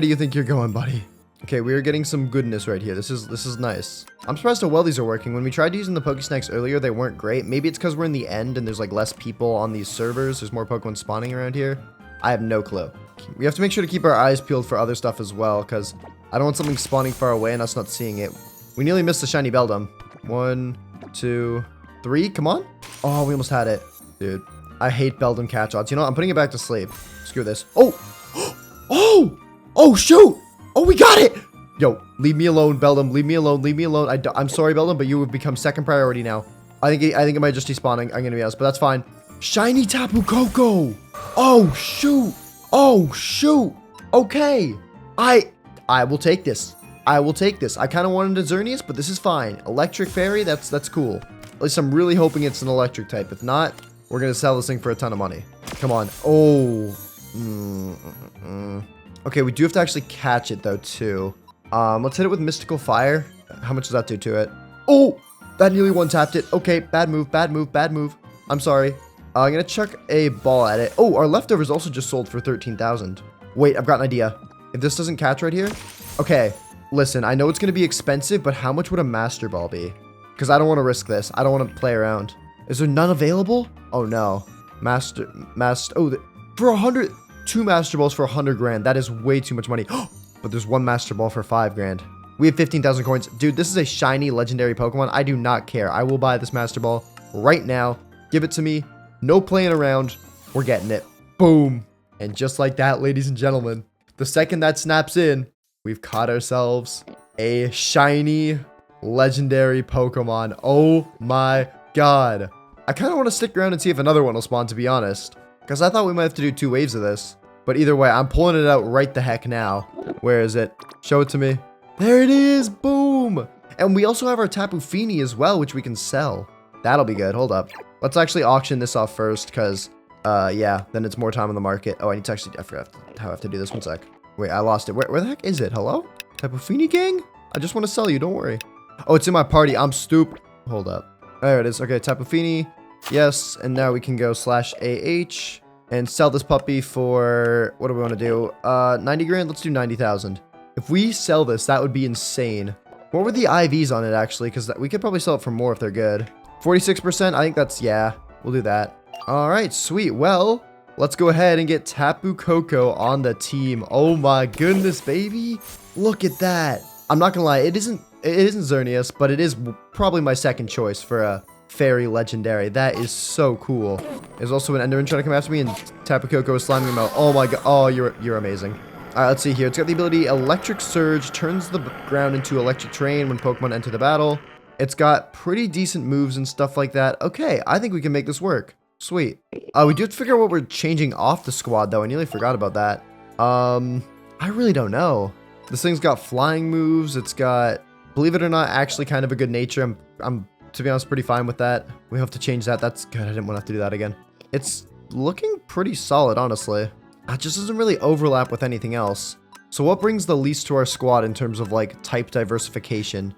do you think you're going, buddy? Okay, we are getting some goodness right here. This is nice. I'm surprised how well these are working. When we tried using the Pokesnacks earlier, they weren't great. Maybe it's because we're in the end and there's like less people on these servers. There's more Pokemon spawning around here. I have no clue. We have to make sure to keep our eyes peeled for other stuff as well, because I don't want something spawning far away and us not seeing it. We nearly missed the shiny Beldum. 1, 2, 3. Come on. Oh, we almost had it. Dude, I hate Beldum catch odds. You know what? I'm putting it back to sleep. Screw this. Oh! Oh! Oh, shoot! Oh, we got it! Yo, leave me alone, Beldum. Leave me alone. Leave me alone. I'm sorry, Beldum, but you have become second priority now. I think it might just despawning. I'm gonna be honest, but that's fine. Shiny Tapu Koko! Oh, shoot! Oh, shoot! Okay. I will take this. I will take this. I kind of wanted a Xerneas, but this is fine. Electric Fairy, that's cool. At least I'm really hoping it's an electric type. If not, we're gonna sell this thing for a ton of money. Come on. Oh. Okay, we do have to actually catch it though too. Let's hit it with Mystical Fire. How much does that do to it? Oh, that nearly one-tapped it. Okay, bad move, bad move, bad move. I'm sorry. I'm gonna chuck a ball at it. Oh, our leftovers also just sold for 13,000. Wait, I've got an idea. If this doesn't catch right here, okay. Listen, I know it's gonna be expensive, but how much would a Master Ball be? Because I don't want to risk this. I don't want to play around. Is there none available? Oh no, for 100, 2 Master Balls for 100 grand. That is way too much money. But there's 1 Master Ball for 5 grand. We have 15,000 coins. Dude, this is a shiny legendary Pokemon. I do not care. I will buy this Master Ball right now. Give it to me. No playing around. We're getting it. Boom. And just like that, ladies and gentlemen, the second that snaps in, we've caught ourselves a shiny legendary Pokemon. Oh my god. I kind of want to stick around and see if another one will spawn, to be honest. Because I thought we might have to do 2 waves of this. But either way, I'm pulling it out right the heck now. Where is it? Show it to me. There it is. Boom. And we also have our Tapu Fini as well, which we can sell. That'll be good. Hold up. Let's actually auction this off first, because, yeah, then it's more time on the market. Oh, I need to actually, I forgot how I have to do this. 1 sec. Wait, I lost it. Where the heck is it? Hello? Tapu Fini gang? I just want to sell you. Don't worry. Oh, it's in my party. I'm stupid. Hold up. There it is. Okay, Tapu Fini. Yes, and now we can go /AH and sell this puppy for, what do we want to do? 90 grand? Let's do 90,000. If we sell this, that would be insane. What were the IVs on it, actually? Because we could probably sell it for more if they're good. 46%? I think that's, yeah, we'll do that. All right, sweet. Well, let's go ahead and get Tapu Koko on the team. Oh my goodness, baby. Look at that. I'm not gonna lie, it isn't Xerneas, but it is probably my second choice for a fairy legendary. That is so cool. There's also an Enderman trying to come after me, and Tapu Koko is slamming him out. Oh my god. Oh, you're amazing. All right, let's see here. It's got the ability Electric Surge, turns the ground into electric terrain when Pokemon enter the battle. It's got pretty decent moves and stuff like that. Okay, I think we can make this work. Sweet. We do have to figure out what we're changing off the squad, though. I nearly forgot about that. I really don't know. This thing's got flying moves. It's got, believe it or not, actually kind of a good nature. I'm to be honest, pretty fine with that. We have to change that. That's good. I didn't want to have to do that again. It's looking pretty solid, honestly. It just doesn't really overlap with anything else. So what brings the least to our squad in terms of, like, type diversification?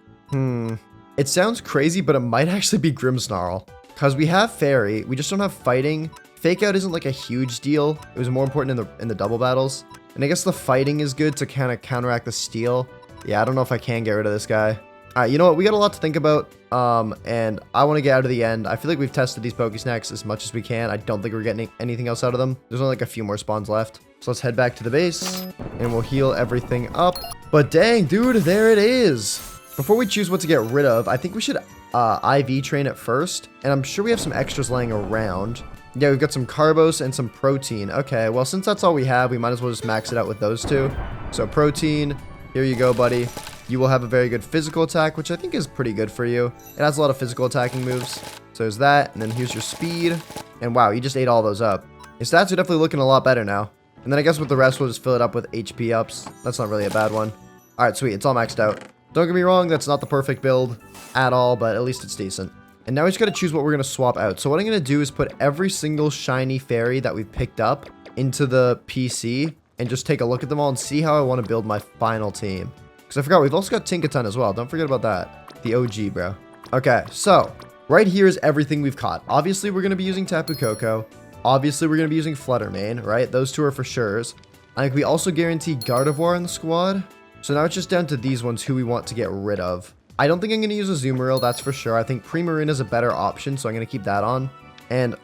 It sounds crazy, but it might actually be Grimmsnarl. Because we have Fairy, we just don't have Fighting. Fake Out isn't, like, a huge deal. It was more important in the double battles. And I guess the Fighting is good to kind of counteract the Steel. Yeah, I don't know if I can get rid of this guy. Alright, you know what? We got a lot to think about, and I want to get out of the end. I feel like we've tested these Pokesnacks as much as we can. I don't think we're getting anything else out of them. There's only like a few more spawns left. So let's head back to the base, and we'll heal everything up. But dang, dude, there it is. Before we choose what to get rid of, I think we should IV train it first, and I'm sure we have some extras laying around. Yeah, we've got some Carbos and some Protein. Okay, well, since that's all we have, we might as well just max it out with those two. So Protein, here you go, buddy. You will have a very good physical attack, which I think is pretty good for you. It has a lot of physical attacking moves. So there's that, and then here's your speed. And wow, you just ate all those up. Your stats are definitely looking a lot better now. And then I guess with the rest, we'll just fill it up with HP ups. That's not really a bad one. All right, sweet. It's all maxed out. Don't get me wrong, that's not the perfect build at all, but at least it's decent. And now we just got to choose what we're going to swap out. So what I'm going to do is put every single shiny fairy that we've picked up into the PC and just take a look at them all and see how I want to build my final team. Because I forgot, we've also got Tinkaton as well. Don't forget about that. The OG, bro. Okay, so Right here is everything we've caught. Obviously, we're going to be using Tapu Koko. Obviously, we're going to be using Fluttermane, right? Those two are for sures. I think we also guarantee Gardevoir in the squad. So now it's just down to these ones who we want to get rid of. I don't think I'm going to use a Azumarill, that's for sure. I think Primarina is a better option, so I'm going to keep that on. And,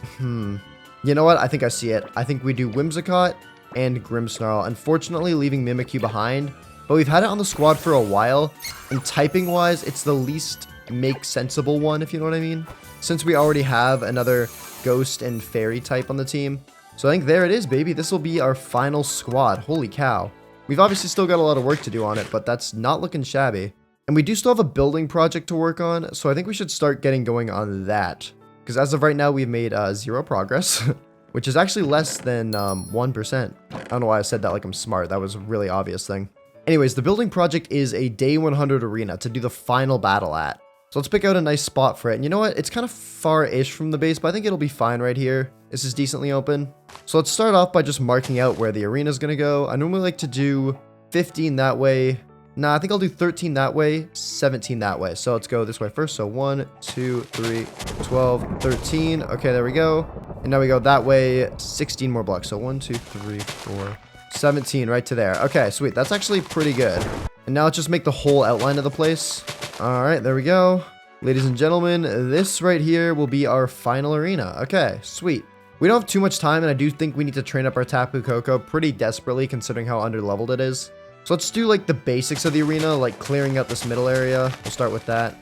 you know what? I think I see it. I think we do Whimsicott and Grimmsnarl. Unfortunately, leaving Mimikyu behind. But we've had it on the squad for a while. And typing-wise, it's the least make-sensible one, if you know what I mean. Since we already have another Ghost and Fairy type on the team. So I think there it is, baby. This will be our final squad. Holy cow. We've obviously still got a lot of work to do on it, but that's not looking shabby. And we do still have a building project to work on, so I think we should start getting going on that. Because as of right now, we've made 0 progress, which is actually less than 1%. I don't know why I said that like I'm smart. That was a really obvious thing. Anyways, the building project is a day 100 arena to do the final battle at. So let's pick out a nice spot for it. And you know what? It's kind of far-ish from the base, but I think it'll be fine right here. This is decently open. So let's start off by just marking out where the arena is going to go. I normally like to do 15 that way. Nah, I think I'll do 13 that way, 17 that way. So let's go this way first. So 1, 2, 3, 12, 13. Okay, there we go. And now we go that way, 16 more blocks. So 1, 2, 3, 4, 17 right to there. Okay, sweet. That's actually pretty good. And now let's just make the whole outline of the place. All right, there we go. Ladies and gentlemen, this right here will be our final arena. Okay, sweet. We don't have too much time, and I do think we need to train up our Tapu Koko pretty desperately considering how underleveled it is. So let's do like the basics of the arena, like clearing out this middle area. We'll start with that.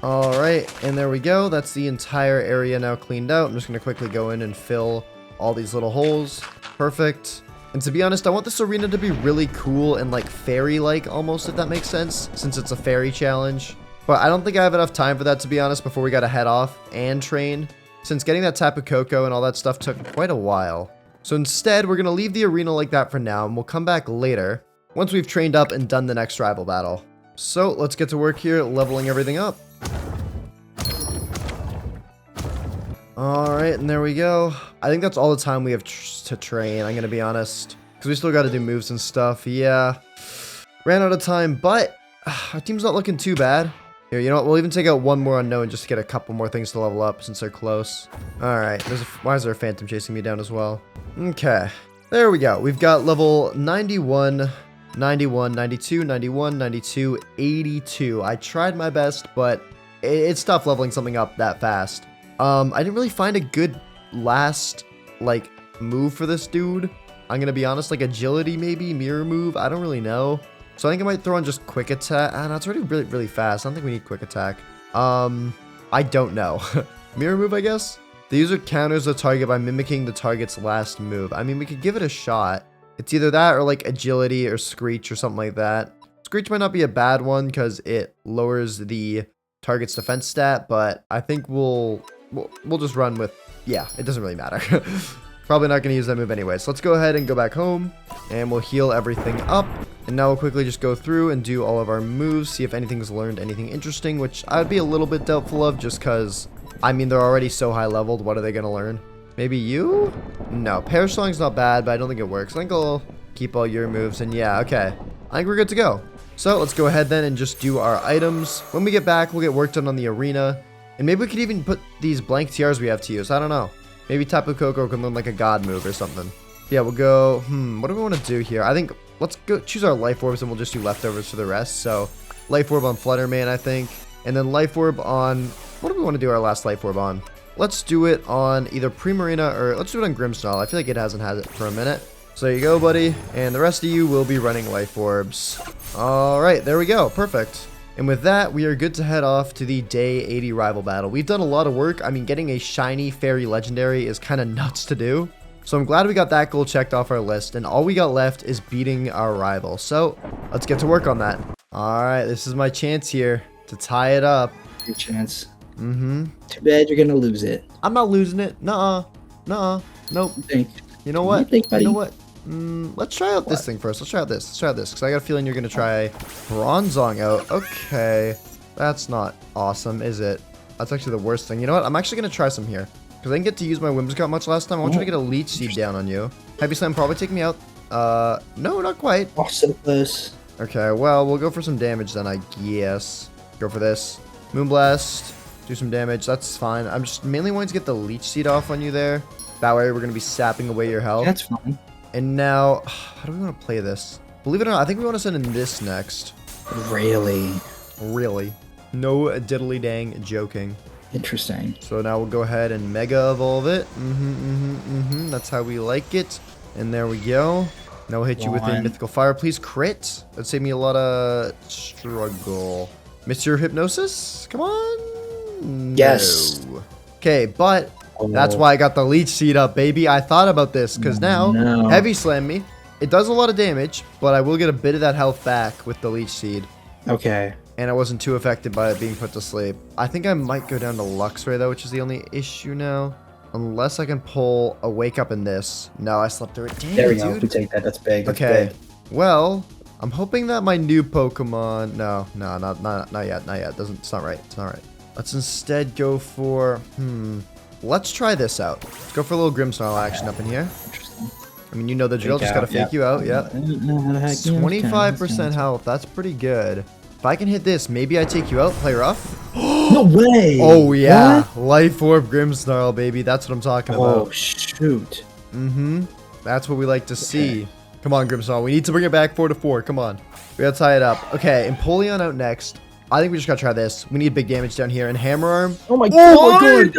All right, and there we go. That's the entire area now cleaned out. I'm just gonna quickly go in and fill all these little holes. Perfect. And to be honest, I want this arena to be really cool and like fairy-like almost, if that makes sense, since it's a fairy challenge. But I don't think I have enough time for that, to be honest, before we gotta head off and train, since getting that Tapu Koko and all that stuff took quite a while. So instead, we're gonna leave the arena like that for now, and we'll come back later, once we've trained up and done the next rival battle. So let's get to work here, leveling everything up. Alright, and there we go. I think that's all the time we have to train, I'm gonna be honest. Because we still gotta do moves and stuff. Yeah. Ran out of time, but our team's not looking too bad. Here, you know what? We'll even take out one more unknown just to get a couple more things to level up since they're close. Alright, why is there a phantom chasing me down as well? Okay. There we go. We've got level 91, 91, 92, 91, 92, 82. I tried my best, but it's tough leveling something up that fast. I didn't really find a good last, like, move for this dude. I'm gonna be honest, like agility maybe, mirror move, I don't really know. So I think I might throw on just quick attack. No, it's already really, really fast. I don't think we need quick attack. I don't know. Mirror move, I guess? The user counters the target by mimicking the target's last move. I mean, we could give it a shot. It's either that or like agility or screech or something like that. Screech might not be a bad one because it lowers the target's defense stat, but I think we'll just run with, yeah, it doesn't really matter. Probably not going to use that move anyway. So let's go ahead and go back home and we'll heal everything up. And now we'll quickly just go through and do all of our moves, see if anything's learned anything interesting, which I'd be a little bit doubtful of just because, I mean, they're already so high leveled. What are they going to learn? Maybe you? No, Pear Slong's not bad, but I don't think it works. I think I'll keep all your moves and yeah, okay. I think we're good to go. So let's go ahead then and just do our items. When we get back, we'll get work done on the arena. And maybe we could even put these blank TRs we have to use. I don't know. Maybe Tapu Koko can learn like a god move or something. Yeah, we'll go, what do we want to do here? I think, let's go choose our Life Orbs and we'll just do leftovers for the rest. So, Life Orb on Fluttermane, I think. And then Life Orb on, what do we want to do our last Life Orb on? Let's do it on either Primarina or, let's do it on Grimmsnarl. I feel like it hasn't had it for a minute. So there you go, buddy. And the rest of you will be running Life Orbs. Alright, there we go. Perfect. And with that, we are good to head off to the day 80 rival battle. We've done a lot of work. I mean, getting a shiny fairy legendary is kind of nuts to do. So I'm glad we got that goal checked off our list. And all we got left is beating our rival. So let's get to work on that. All right, this is my chance here to tie it up. Your chance. Mm-hmm. Too bad you're going to lose it. I'm not losing it. Nuh-uh. Nuh-uh. Nope. You know what? You know what? Let's try out this thing first. Let's try out this. Let's try out this, because I got a feeling you're going to try Bronzong out. Okay. That's not awesome, is it? That's actually the worst thing. You know what? I'm actually going to try some here, because I didn't get to use my Whimsicott much last time. I want you to get a Leech Seed down on you. Heavy Slam probably take me out. No, not quite. Oh, so close. Okay, well, we'll go for some damage then, I guess. Go for this. Moonblast. Do some damage. That's fine. I'm just mainly wanting to get the Leech Seed off on you there. That way we're going to be sapping away your health. That's fine. And now, how do we want to play this? Believe it or not, I think we want to send in this next. Really? Really. No diddly dang joking. Interesting. So now we'll go ahead and Mega Evolve it. That's how we like it. And there we go. Now we'll hit you with a Mythical Fire. Please crit. That'd save me a lot of struggle. Mr. Hypnosis? Come on. Yes. No. Okay, but that's why I got the Leech Seed up, baby. I thought about this because now Heavy Slam me. It does a lot of damage, but I will get a bit of that health back with the Leech Seed. Okay. And I wasn't too affected by it being put to sleep. I think I might go down to Luxray, though, which is the only issue now. Unless I can pull a Wake Up in this. No, I slept through it. Dang, there we go. dude. We take that. That's big. That's okay. Big. Well, I'm hoping that my new Pokemon... No, not yet. Not yet. It's not right. It's not right. Let's instead go for... Let's try this out. Let's go for a little Grimmsnarl action up in here. Interesting. I mean, you know the drill. Just gotta fake you out. Yeah. 25% health. That's pretty good. If I can hit this, maybe I take you out, play rough. No way! Oh, yeah. What? Life Orb Grimmsnarl, baby. That's what I'm talking about. Oh, shoot. That's what we like to see. Come on, Grimmsnarl. We need to bring it back 4-4. Come on. We gotta tie it up. Okay, Empoleon out next. I think we just gotta try this. We need big damage down here. And Hammer Arm. Oh, my God!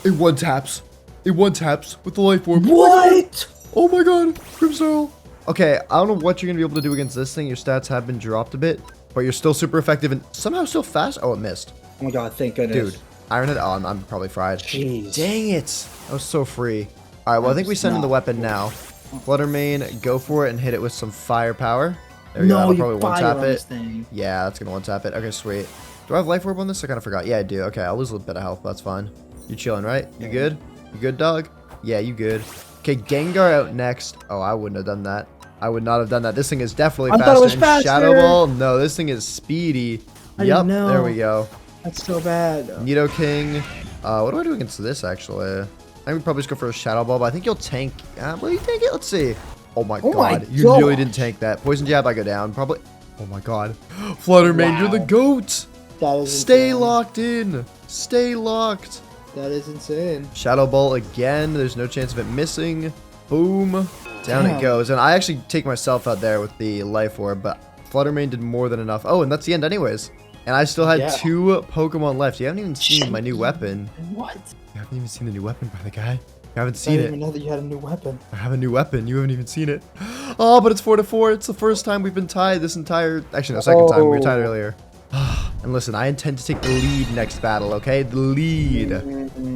It one taps. It one taps with the Life Orb. What? Oh, my God. Grimmsnarl. Okay, I don't know what you're gonna be able to do against this thing. Your stats have been dropped a bit. But you're still super effective and somehow still fast. Oh, it missed. Oh my God, thank goodness. Dude, Iron Head. Oh, I'm probably fried. Jeez. Dang it. That was so free. All right, well, I think we send in the weapon now. Fluttermane, go for it and hit it with some firepower. There we go. That'll probably one-tap it. Yeah, that's going to one-tap it. Okay, sweet. Do I have Life Orb on this? I kind of forgot. Yeah, I do. Okay, I'll lose a little bit of health. That's fine. You chilling, right? You good? You good, dog? Yeah, you good. Okay, Gengar out next. Oh, I wouldn't have done that. I would not have done that. This thing is definitely faster. I thought it was faster. Shadow Ball? No, this thing is speedy. Yup, there we go. That's so bad. Nidoking. What do I do against this, actually? I think we probably just go for a Shadow Ball, but I think you'll tank. Will you tank it? Let's see. Oh my God. You really didn't tank that. Poison Jab, I go down. Probably. Oh my God. Fluttermane, you're the GOAT. That is Stay locked in. Stay locked. That is insane. Shadow Ball again. There's no chance of it missing. Boom. Down it goes. And I actually take myself out there with the Life Orb, but Fluttermane did more than enough. Oh, and that's the end anyways. And I still had 2 Pokemon left. You haven't even seen my new weapon. What? You haven't even seen the new weapon, by the guy. You haven't seen it. I didn't even know that you had a new weapon. I have a new weapon. You haven't even seen it. Oh, but it's 4-4. It's the first time we've been tied this entire... Actually, no, second time. We were tied earlier. And listen, I intend to take the lead next battle, okay? The lead.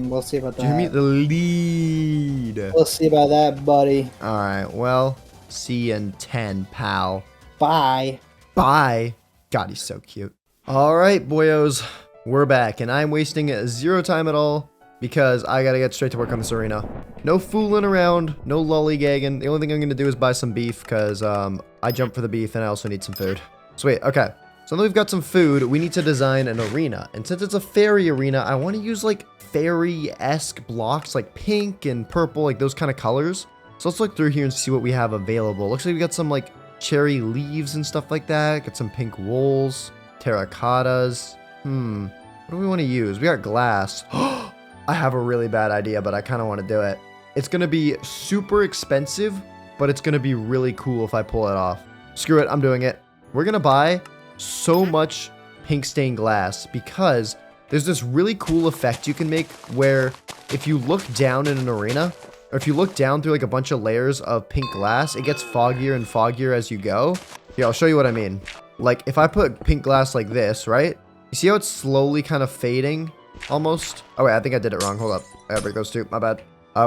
We'll see about that. Do you hear me? The lead. We'll see about that, buddy. All right, well, see you in 10, pal. Bye. Bye. God, he's so cute. All right, boyos. We're back, and I'm wasting 0 time at all because I got to get straight to work on this arena. No fooling around, no lollygagging. The only thing I'm going to do is buy some beef because I jumped for the beef, and I also need some food. Sweet, okay. So now we've got some food, we need to design an arena. And since it's a fairy arena, I want to use like fairy-esque blocks, like pink and purple, like those kind of colors. So let's look through here and see what we have available. Looks like we got some like cherry leaves and stuff like that. Got some pink wools, terracottas. What do we want to use? We got glass. I have a really bad idea, but I kind of want to do it. It's going to be super expensive, but it's going to be really cool if I pull it off. Screw it, I'm doing it. We're going to buy so much pink stained glass because there's this really cool effect you can make where if you look down in an arena, or if you look down through like a bunch of layers of pink glass, it gets foggier and foggier as you go. Yeah, I'll show you what I mean. Like if I put pink glass like this, right? You see how it's slowly kind of fading almost? Oh wait, I think I did it wrong. Hold up. I gotta break those 2. My bad.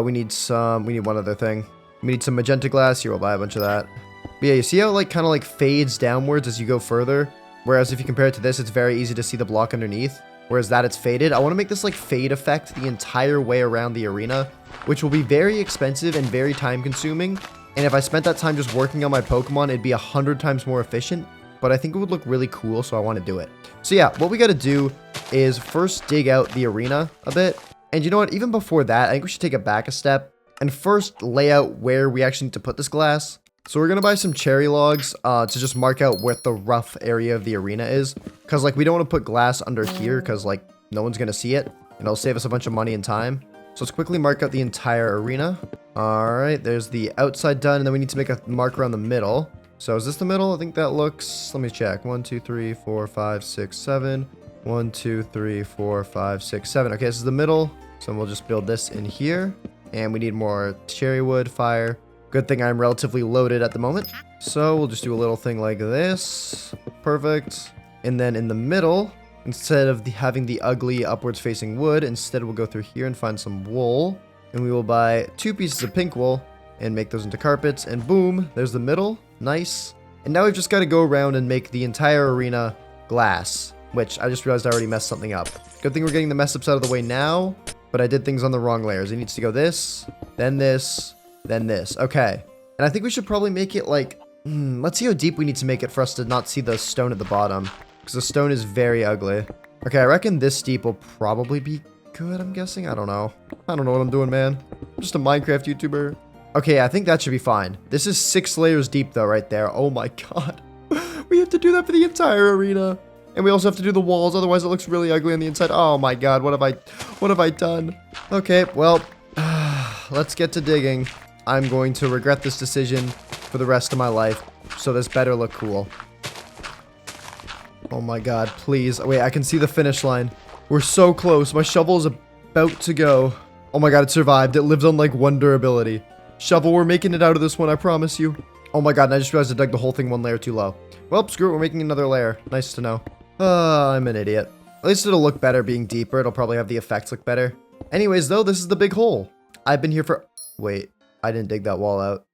We need one other thing. We need some magenta glass. Here, we'll buy a bunch of that. But yeah, you see how it like kind of like fades downwards as you go further? Whereas if you compare it to this, it's very easy to see the block underneath. Whereas that, it's faded. I want to make this like fade effect the entire way around the arena, which will be very expensive and very time consuming. And if I spent that time just working on my Pokemon, it'd be 100 times more efficient. But I think it would look really cool, so I want to do it. So yeah, what we got to do is first dig out the arena a bit. And you know what? Even before that, I think we should take it back a step and first lay out where we actually need to put this glass. So we're gonna buy some cherry logs to just mark out what the rough area of the arena is. Because, like, we don't want to put glass under here because, like, no one's gonna see it. And it'll save us a bunch of money and time. So let's quickly mark out the entire arena. Alright, there's the outside done. And then we need to make a mark around the middle. So is this the middle? I think that looks... Let me check. 1, 2, 3, 4, 5, 6, 7. 1, 2, 3, 4, 5, 6, 7. Okay, this is the middle. So we'll just build this in here. And we need more cherry wood, fire. Good thing I'm relatively loaded at the moment. So we'll just do a little thing like this. Perfect. And then in the middle, instead of having the ugly upwards facing wood, instead we'll go through here and find some wool. And we will buy 2 pieces of pink wool and make those into carpets. And boom, there's the middle. Nice. And now we've just got to go around and make the entire arena glass, which I just realized I already messed something up. Good thing we're getting the mess ups out of the way now, but I did things on the wrong layers. It needs to go this, then this, then this. Okay. And I think we should probably make it like, let's see how deep we need to make it for us to not see the stone at the bottom, because the stone is very ugly. Okay, I reckon this deep will probably be good, I'm guessing. I don't know. I don't know what I'm doing, man. I'm just a Minecraft YouTuber. Okay, I think that should be fine. This is 6 layers deep, though, right there. Oh my god. We have to do that for the entire arena. And we also have to do the walls, otherwise it looks really ugly on the inside. Oh my god, what have I done? Okay, well, let's get to digging. I'm going to regret this decision for the rest of my life, so this better look cool. Oh my god, please. Wait, I can see the finish line. We're so close. My shovel is about to go. Oh my god, it survived. It lived on like 1 durability. Shovel, we're making it out of this one, I promise you. Oh my god, and I just realized I dug the whole thing 1 layer too low. Well, screw it, we're making another layer. Nice to know. I'm an idiot. At least it'll look better being deeper. It'll probably have the effects look better. Anyways, though, this is the big hole. I've been here for... Wait, I didn't dig that wall out.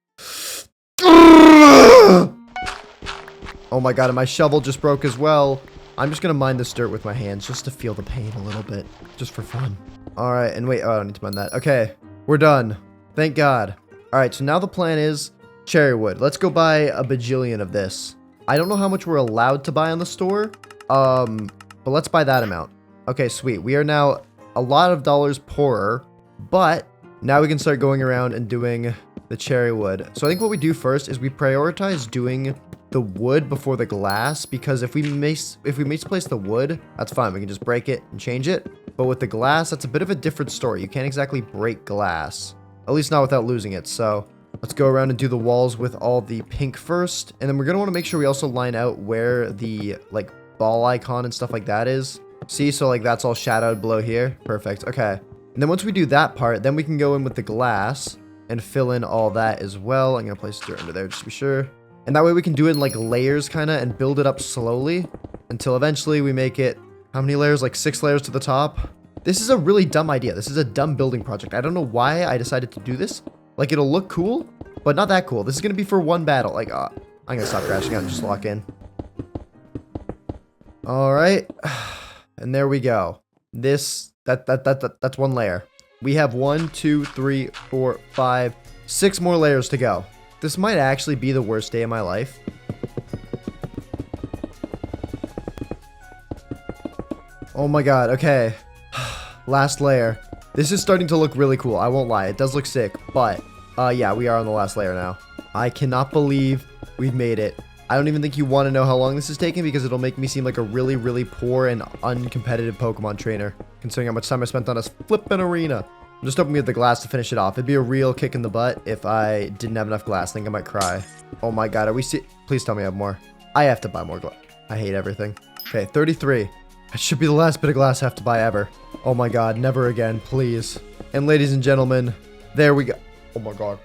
Oh my god, and my shovel just broke as well. I'm just gonna mine this dirt with my hands just to feel the pain a little bit. Just for fun. Alright, and wait, oh, I don't need to mine that. Okay, we're done. Thank god. Alright, so now the plan is cherry wood. Let's go buy a bajillion of this. I don't know how much we're allowed to buy on the store. But let's buy that amount. Okay, sweet. We are now a lot of dollars poorer, but now we can start going around and doing the cherry wood. So I think what we do first is we prioritize doing the wood before the glass, because if we misplace the wood, that's fine. We can just break it and change it. But with the glass, that's a bit of a different story. You can't exactly break glass, at least not without losing it. So let's go around and do the walls with all the pink first. And then we're going to want to make sure we also line out where the, like, ball icon and stuff like that is. See, so, like, that's all shadowed below here. Perfect. Okay. And then once we do that part, then we can go in with the glass and fill in all that as well. I'm going to place dirt under there just to be sure. And that way we can do it in, like, layers, kind of, and build it up slowly until eventually we make it, how many layers? Like, 6 layers to the top. This is a really dumb idea. This is a dumb building project. I don't know why I decided to do this. Like, it'll look cool, but not that cool. This is going to be for 1 battle. Like, I'm going to stop crashing out and just lock in. All right. And there we go. That's 1 layer. We have 1, 2, 3, 4, 5, 6 more layers to go. This might actually be the worst day of my life. Oh my god. Okay. Last layer. This is starting to look really cool. I won't lie. It does look sick, but yeah, we are on the last layer now. I cannot believe we've made it. I don't even think you want to know how long this is taking, because it'll make me seem like a really, really poor and uncompetitive Pokemon trainer, considering how much time I spent on this flippin' arena. I'm just hoping we have the glass to finish it off. It'd be a real kick in the butt if I didn't have enough glass. I think I might cry. Oh my god, are we please tell me I have more. I have to buy more glass. I hate everything. Okay, 33. That should be the last bit of glass I have to buy ever. Oh my god, never again, please. And ladies and gentlemen, there we go. Oh my god.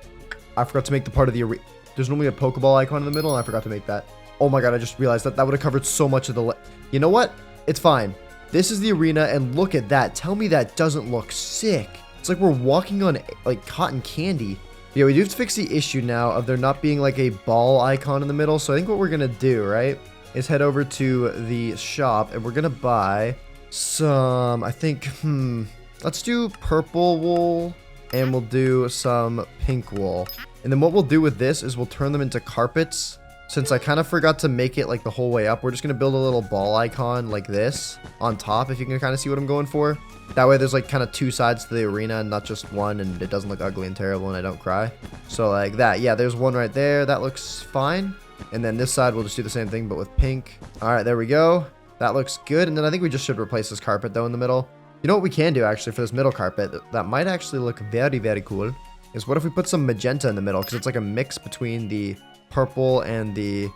I forgot to make the part of the arena. There's normally a Pokeball icon in the middle, and I forgot to make that. Oh my god, I just realized that would have covered so much of the... You know what? It's fine. This is the arena, and look at that. Tell me that doesn't look sick. It's like we're walking on, like, cotton candy. Yeah, we do have to fix the issue now of there not being, like, a ball icon in the middle. So I think what we're going to do, right, is head over to the shop, and we're going to buy some, I think, let's do purple wool, and we'll do some pink wool. And then what we'll do with this is we'll turn them into carpets. since I kind of forgot to make it like the whole way up, we're just going to build a little ball icon like this on top, if you can kind of see what I'm going for. That way there's like kind of two sides to the arena and not just one, and it doesn't look ugly and terrible and I don't cry. So like that. Yeah, there's one right there. That looks fine. And then this side we'll just do the same thing but with pink. All right, there we go. That looks good. And then I think we just should replace this carpet though in the middle. You know what we can do actually for this middle carpet that might actually look very, very cool is what if we put some magenta in the middle, because it's like a mix between the purple and the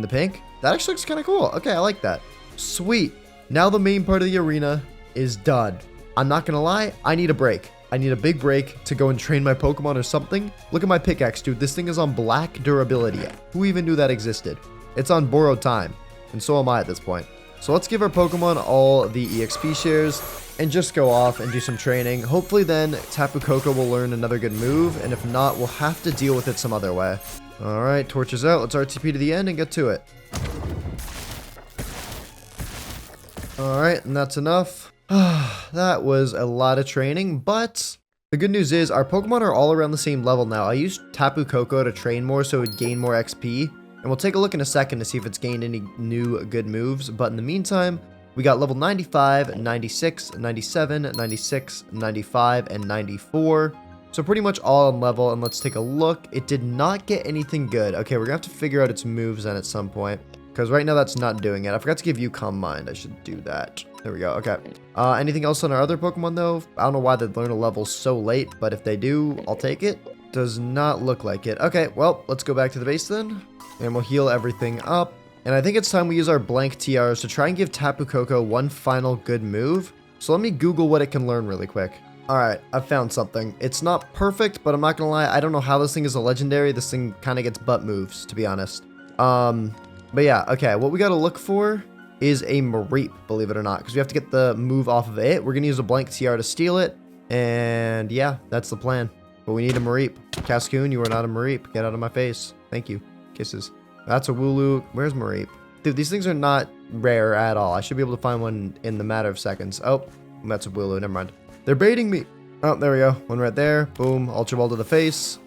pink. That actually looks kind of cool. Okay, I like that. Sweet. Now the main part of the arena is done. I'm not gonna lie, I need a break. I need a big break to go and train my Pokemon or something. Look at my pickaxe, dude. This thing is on black durability. Who even knew that existed? It's on borrowed time, and so am I at this point. So let's give our Pokemon all the EXP shares and just go off and do some training. Hopefully then Tapu Koko will learn another good move, and if not, we'll have to deal with it some other way. All right, torches out. Let's RTP to the end and get to it. All right, and that's enough. That was a lot of training, but the good news is our Pokemon are all around the same level now. I used Tapu Koko to train more so it would gain more XP, and we'll take a look in a second to see if it's gained any new good moves. But in the meantime, we got level 95, 96, 97, 96, 95, and 94. So pretty much all on level, and let's take a look. It did not get anything good. Okay, we're gonna have to figure out its moves then at some point, because right now that's not doing it. I forgot to give you Calm Mind. I should do that. There we go. Okay. Anything else on our other Pokemon though? I don't know why they learn a level so late, but if they do, I'll take it. Does not look like it. Okay, well, let's go back to the base then, and we'll heal everything up. And I think it's time we use our blank TRs to try and give Tapu Koko one final good move. So let me Google what it can learn really quick. All right, I found something. It's not perfect, but I'm not gonna lie, I don't know how this thing is a legendary. This thing kind of gets butt moves, to be honest. But yeah, okay, what we gotta look for is a Mareep, believe it or not, because we have to get the move off of it. We're gonna use a blank TR to steal it, and yeah, that's the plan. But we need a Mareep. Cascoon, you are not a Mareep. Get out of my face. Thank you. Kisses. That's a Wooloo. Where's Mareep? Dude, these things are not rare at all. I should be able to find one in the matter of seconds. Oh, that's a Wooloo. Never mind. They're baiting me. Oh, there we go. One right there. Boom. Ultra Ball to the face.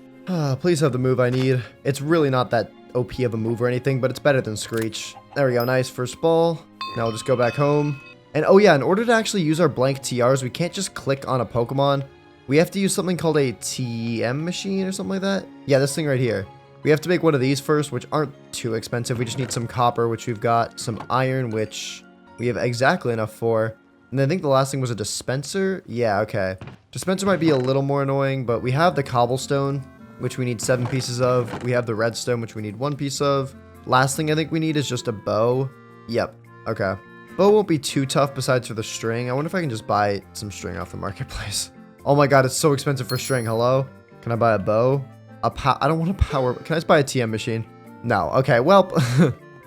Please have the move I need. It's really not that OP of a move or anything, but it's better than Screech. There we go. Nice first ball. Now we'll just go back home. And oh yeah, in order to actually use our blank TRs, we can't just click on a Pokemon. We have to use something called a TM machine or something like that. Yeah, this thing right here. We have to make one of these first, which aren't too expensive. We just need some copper, which we've got, some iron, which we have exactly enough for. And then I think the last thing was a dispenser. Yeah, okay. Dispenser might be a little more annoying, but we have the cobblestone, which we need 7 pieces of. We have the redstone, which we need 1 piece of. Last thing I think we need is just a bow. Yep. Okay. Bow won't be too tough besides for the string. I wonder if I can just buy some string off the marketplace. Oh my god, it's so expensive for string. Hello? Can I buy a bow? I don't want a power. Can I just buy a TM machine? No. Okay, well,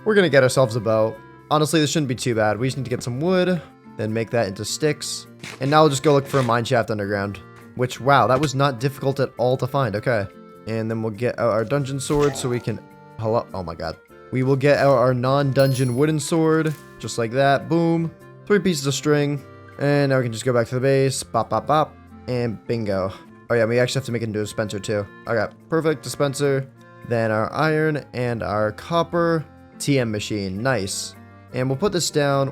we're going to get ourselves a bow. Honestly, this shouldn't be too bad. We just need to get some wood, then make that into sticks. And now we'll just go look for a mine shaft underground. Which, wow, that was not difficult at all to find. Okay. And then we'll get out our dungeon sword so we can... Hello? Oh my god. We will get out our non-dungeon wooden sword. Just like that. Boom. 3 pieces of string. And now we can just go back to the base. Bop, bop, bop. And bingo. Oh yeah, we actually have to make it into a dispenser too. Okay, perfect. Dispenser. Then our iron and our copper. TM machine. Nice. And we'll put this down.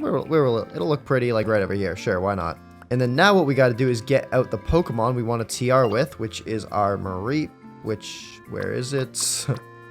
It'll look pretty like right over here. Sure, why not? And then now what we got to do is get out the Pokemon we want to TR with, which is our Mareep. Which, where is it?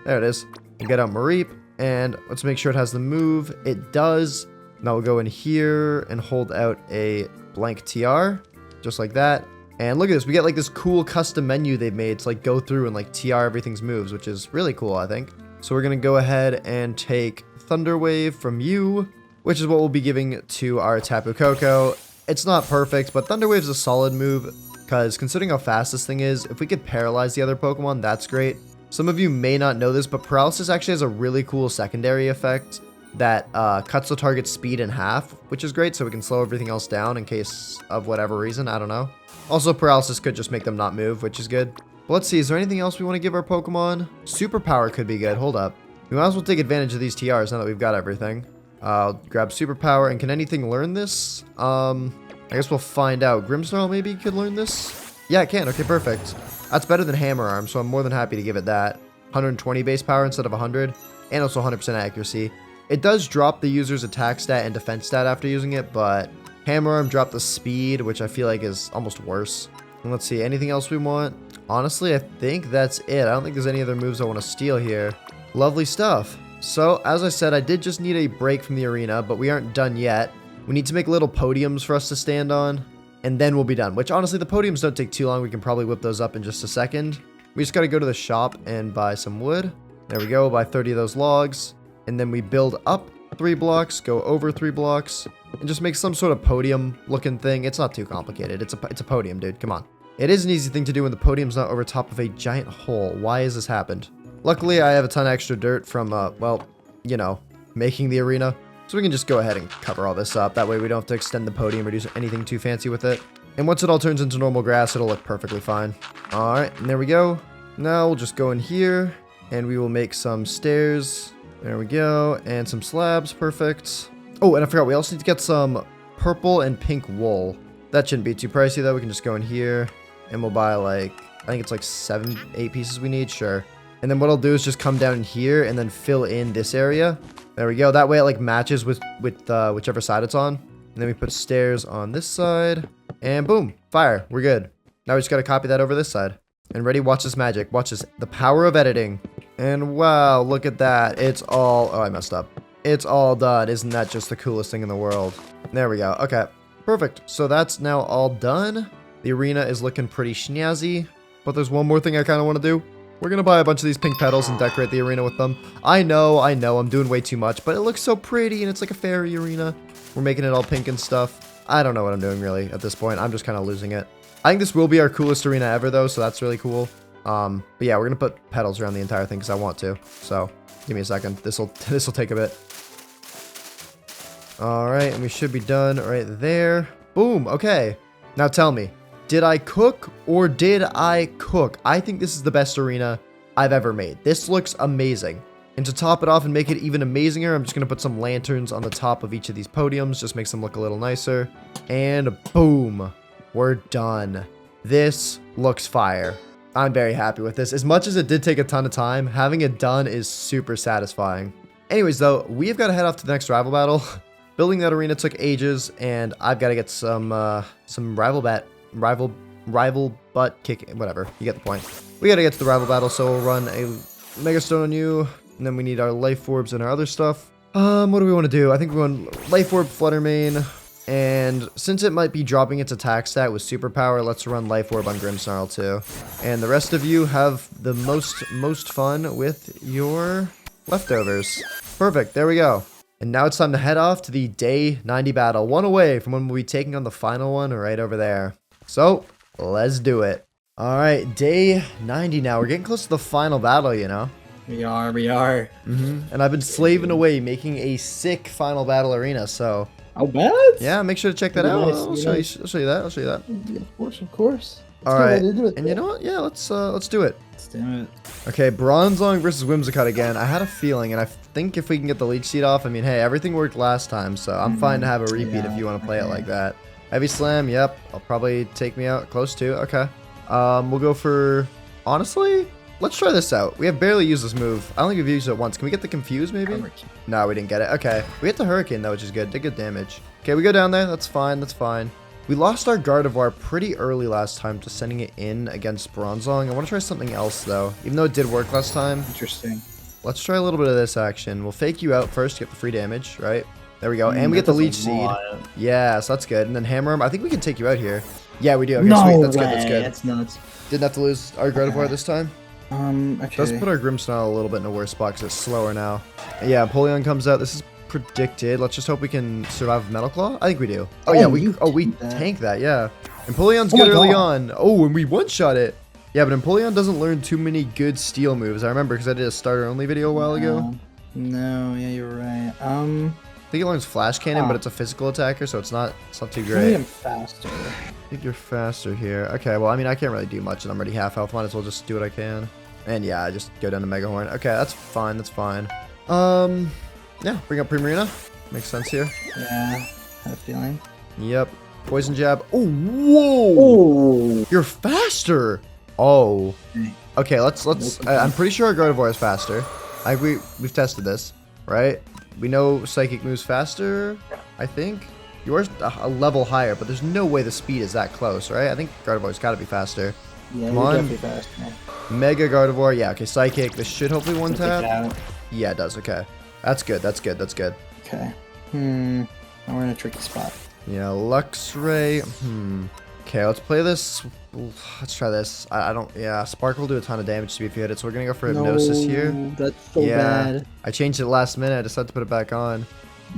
There it is. We'll get out Mareep. And let's make sure it has the move. It does. Now we'll go in here and hold out a blank TR. Just like that. And look at this, we get like this cool custom menu they've made to like go through and like TR everything's moves, which is really cool, I think. So we're gonna go ahead and take Thunder Wave from you, which is what we'll be giving to our Tapu Koko. It's not perfect, but Thunder Wave's a solid move, because considering how fast this thing is, if we could paralyze the other Pokemon, that's great. Some of you may not know this, but paralysis actually has a really cool secondary effect that cuts the target's speed in half, which is great, so we can slow everything else down in case of whatever reason, I don't know. Also, paralysis could just make them not move, which is good. But let's see, is there anything else we want to give our Pokemon? Superpower could be good, hold up. We might as well take advantage of these TRs now that we've got everything. I'll grab Superpower, and can anything learn this? I guess we'll find out. Grimmsnarl maybe could learn this? Yeah, it can, okay, perfect. That's better than Hammer Arm, so I'm more than happy to give it that. 120 base power instead of 100, and also 100% accuracy. It does drop the user's attack stat and defense stat after using it, but Hammer Arm dropped the speed, which I feel like is almost worse. And let's see, anything else we want? Honestly, I think that's it. I don't think there's any other moves I want to steal here. Lovely stuff. So, as I said, I did just need a break from the arena, but we aren't done yet. We need to make little podiums for us to stand on, and then we'll be done. Which, honestly, the podiums don't take too long. We can probably whip those up in just a second. We just got to go to the shop and buy some wood. There we go, buy 30 of those logs. And then we build up 3 blocks, go over 3 blocks, and just make some sort of podium looking thing. It's not too complicated. It's a podium, dude. Come on. It is an easy thing to do when the podium's not over top of a giant hole. Why has this happened? Luckily, I have a ton of extra dirt from, well, you know, making the arena. So we can just go ahead and cover all this up. That way we don't have to extend the podium or do anything too fancy with it. And once it all turns into normal grass, it'll look perfectly fine. All right, and there we go. Now we'll just go in here, and we will make some stairs. There we go, and some slabs, perfect. Oh, and I forgot, we also need to get some purple and pink wool. That shouldn't be too pricey, though. We can just go in here, and we'll buy, like, I think it's like 7, 8 pieces we need, sure. And then what I'll do is just come down in here, and then fill in this area. There we go, that way it, like, matches with whichever side it's on. And then we put stairs on this side, and boom, fire, we're good. Now we just gotta copy that over this side. And ready, watch this magic, watch this, the power of editing. And wow, look at that. It's all... Oh, I messed up. It's all done. Isn't that just the coolest thing in the world? There we go. Okay, perfect. So that's now all done. The arena is looking pretty snazzy. But there's one more thing I kind of want to do. We're going to buy a bunch of these pink petals and decorate the arena with them. I know, I'm doing way too much. But it looks so pretty and it's like a fairy arena. We're making it all pink and stuff. I don't know what I'm doing really at this point. I'm just kind of losing it. I think this will be our coolest arena ever though. So that's really cool. But yeah, we're gonna put petals around the entire thing because I want to. So give me a second. This'll take a bit. All right, and we should be done right there. Boom. Okay. Now tell me, did I cook or did I cook? I think this is the best arena I've ever made. This looks amazing. And to top it off and make it even amazinger, I'm just gonna put some lanterns on the top of each of these podiums. Just makes them look a little nicer. And boom, we're done. This looks fire. I'm very happy with this. As much as it did take a ton of time, having it done is super satisfying. Anyways, though, we've got to head off to the next rival battle. Building that arena took ages, and I've got to get some rival butt kick, whatever. You get the point. We got to get to the rival battle, so we'll run a Mega Stone on you, and then we need our Life Orbs and our other stuff. What do we want to do? I think we want Life Orb, Fluttermane. And since it might be dropping its attack stat with superpower, let's run Life Orb on Grimmsnarl too. And the rest of you have the most fun with your leftovers. Perfect, there we go. And now it's time to head off to the day 90 battle. One away from when we'll be taking on the final one right over there. So, let's do it. Alright, day 90 now. We're getting close to the final battle, you know. We are. And I've been slaving away making a sick final battle arena, so... Oh, bad? Yeah, make sure to check that out. I'll show you that. Yeah, of course. All right. And you know what? Yeah, let's do it. Let's do it. Okay, Bronzong versus Whimsicott again. I had a feeling, and I think if we can get the leech seed off, I mean, hey, everything worked last time, so I'm fine to have a repeat if you want to play it like that. Heavy Slam, yep. I'll probably take me out close to. Okay. We'll go for, honestly, let's try this out. We have barely used this move. I don't think we've used it once. Can we get the Confuse, maybe? Hurricane. No, we didn't get it. Okay. We hit the Hurricane, though, which is good. Did good damage. Okay, we go down there. That's fine. That's fine. We lost our Gardevoir pretty early last time to sending it in against Bronzong. I want to try something else, though. Even though it did work last time. Interesting. Let's try a little bit of this action. We'll fake you out first to get the free damage, right? There we go. And we get the Leech Seed. Yeah, so that's good. And then Hammer Arm. I think we can take you out here. Yeah, we do. Okay, no sweet. That's way. good. That's good. That's nuts. Didn't have to lose our Gardevoir this time. Okay. Let's put our Grimmsnarl a little bit in a worse spot because it's slower now. Yeah, Empoleon comes out. This is predicted. Let's just hope we can survive Metal Claw. I think we do. Oh yeah, we tank that. Yeah, Empoleon's good early on. Oh, and we one-shot it. Yeah, but Empoleon doesn't learn too many good steel moves. I remember because I did a starter only video a while ago. No, yeah, you're right. I think it learns Flash Cannon, but it's a physical attacker, so it's not too great. I think I'm faster. I think you're faster here. Okay, well, I mean, I can't really do much, and I'm already half health. Might as well just do what I can. And yeah, I just go down to Mega Horn. Okay, that's fine. That's fine. Yeah, bring up Primarina. Makes sense here. Yeah, had a feeling. Yep. Poison Jab. Oh, whoa! Oh! You're faster! Oh. Okay. Okay, let's. I'm pretty sure our Gardevoir is faster. We've tested this, right? We know Psychic moves faster. I think yours a level higher, but there's no way the speed is that close, right? I think Gardevoir's got to be faster. Yeah, Come on. definitely faster. Mega Gardevoir. Yeah. Okay. Psychic. This should hopefully one tap. Out. Yeah, it does. Okay. That's good. That's good. That's good. Okay. Now we're in a tricky spot. Yeah. Luxray. Okay, let's play this. Let's try this. I don't. Yeah, Spark will do a ton of damage to me if you hit it, so we're gonna go for Hypnosis here. That's so bad. I changed it last minute. I decided to put it back on.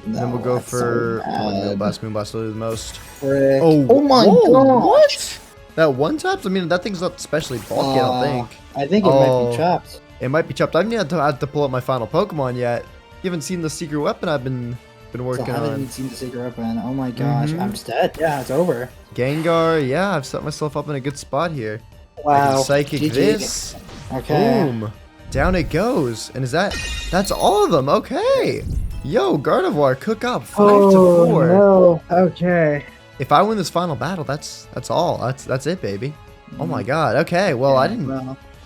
No, Then we'll go for so Moonblast. Moonblast will do the most. Frick. Oh my whoa, god! What? That one taps? I mean, that thing's not especially bulky. I don't think. I think it might be chopped. It might be chopped. I haven't had to pull up my final Pokemon yet. You haven't seen the secret weapon I've been working I on. haven't even seen the secret weapon. Oh my gosh, I'm just dead. Yeah, it's over. Gengar, yeah, I've set myself up in a good spot here. Wow. I can Psychic GG. this. Okay. Boom. Down it goes. And that's all of them. Okay. Yo, Gardevoir, cook up 5-4. No. Okay. If I win this final battle, that's all. That's it, baby. Oh my god. Okay. Well, I didn't.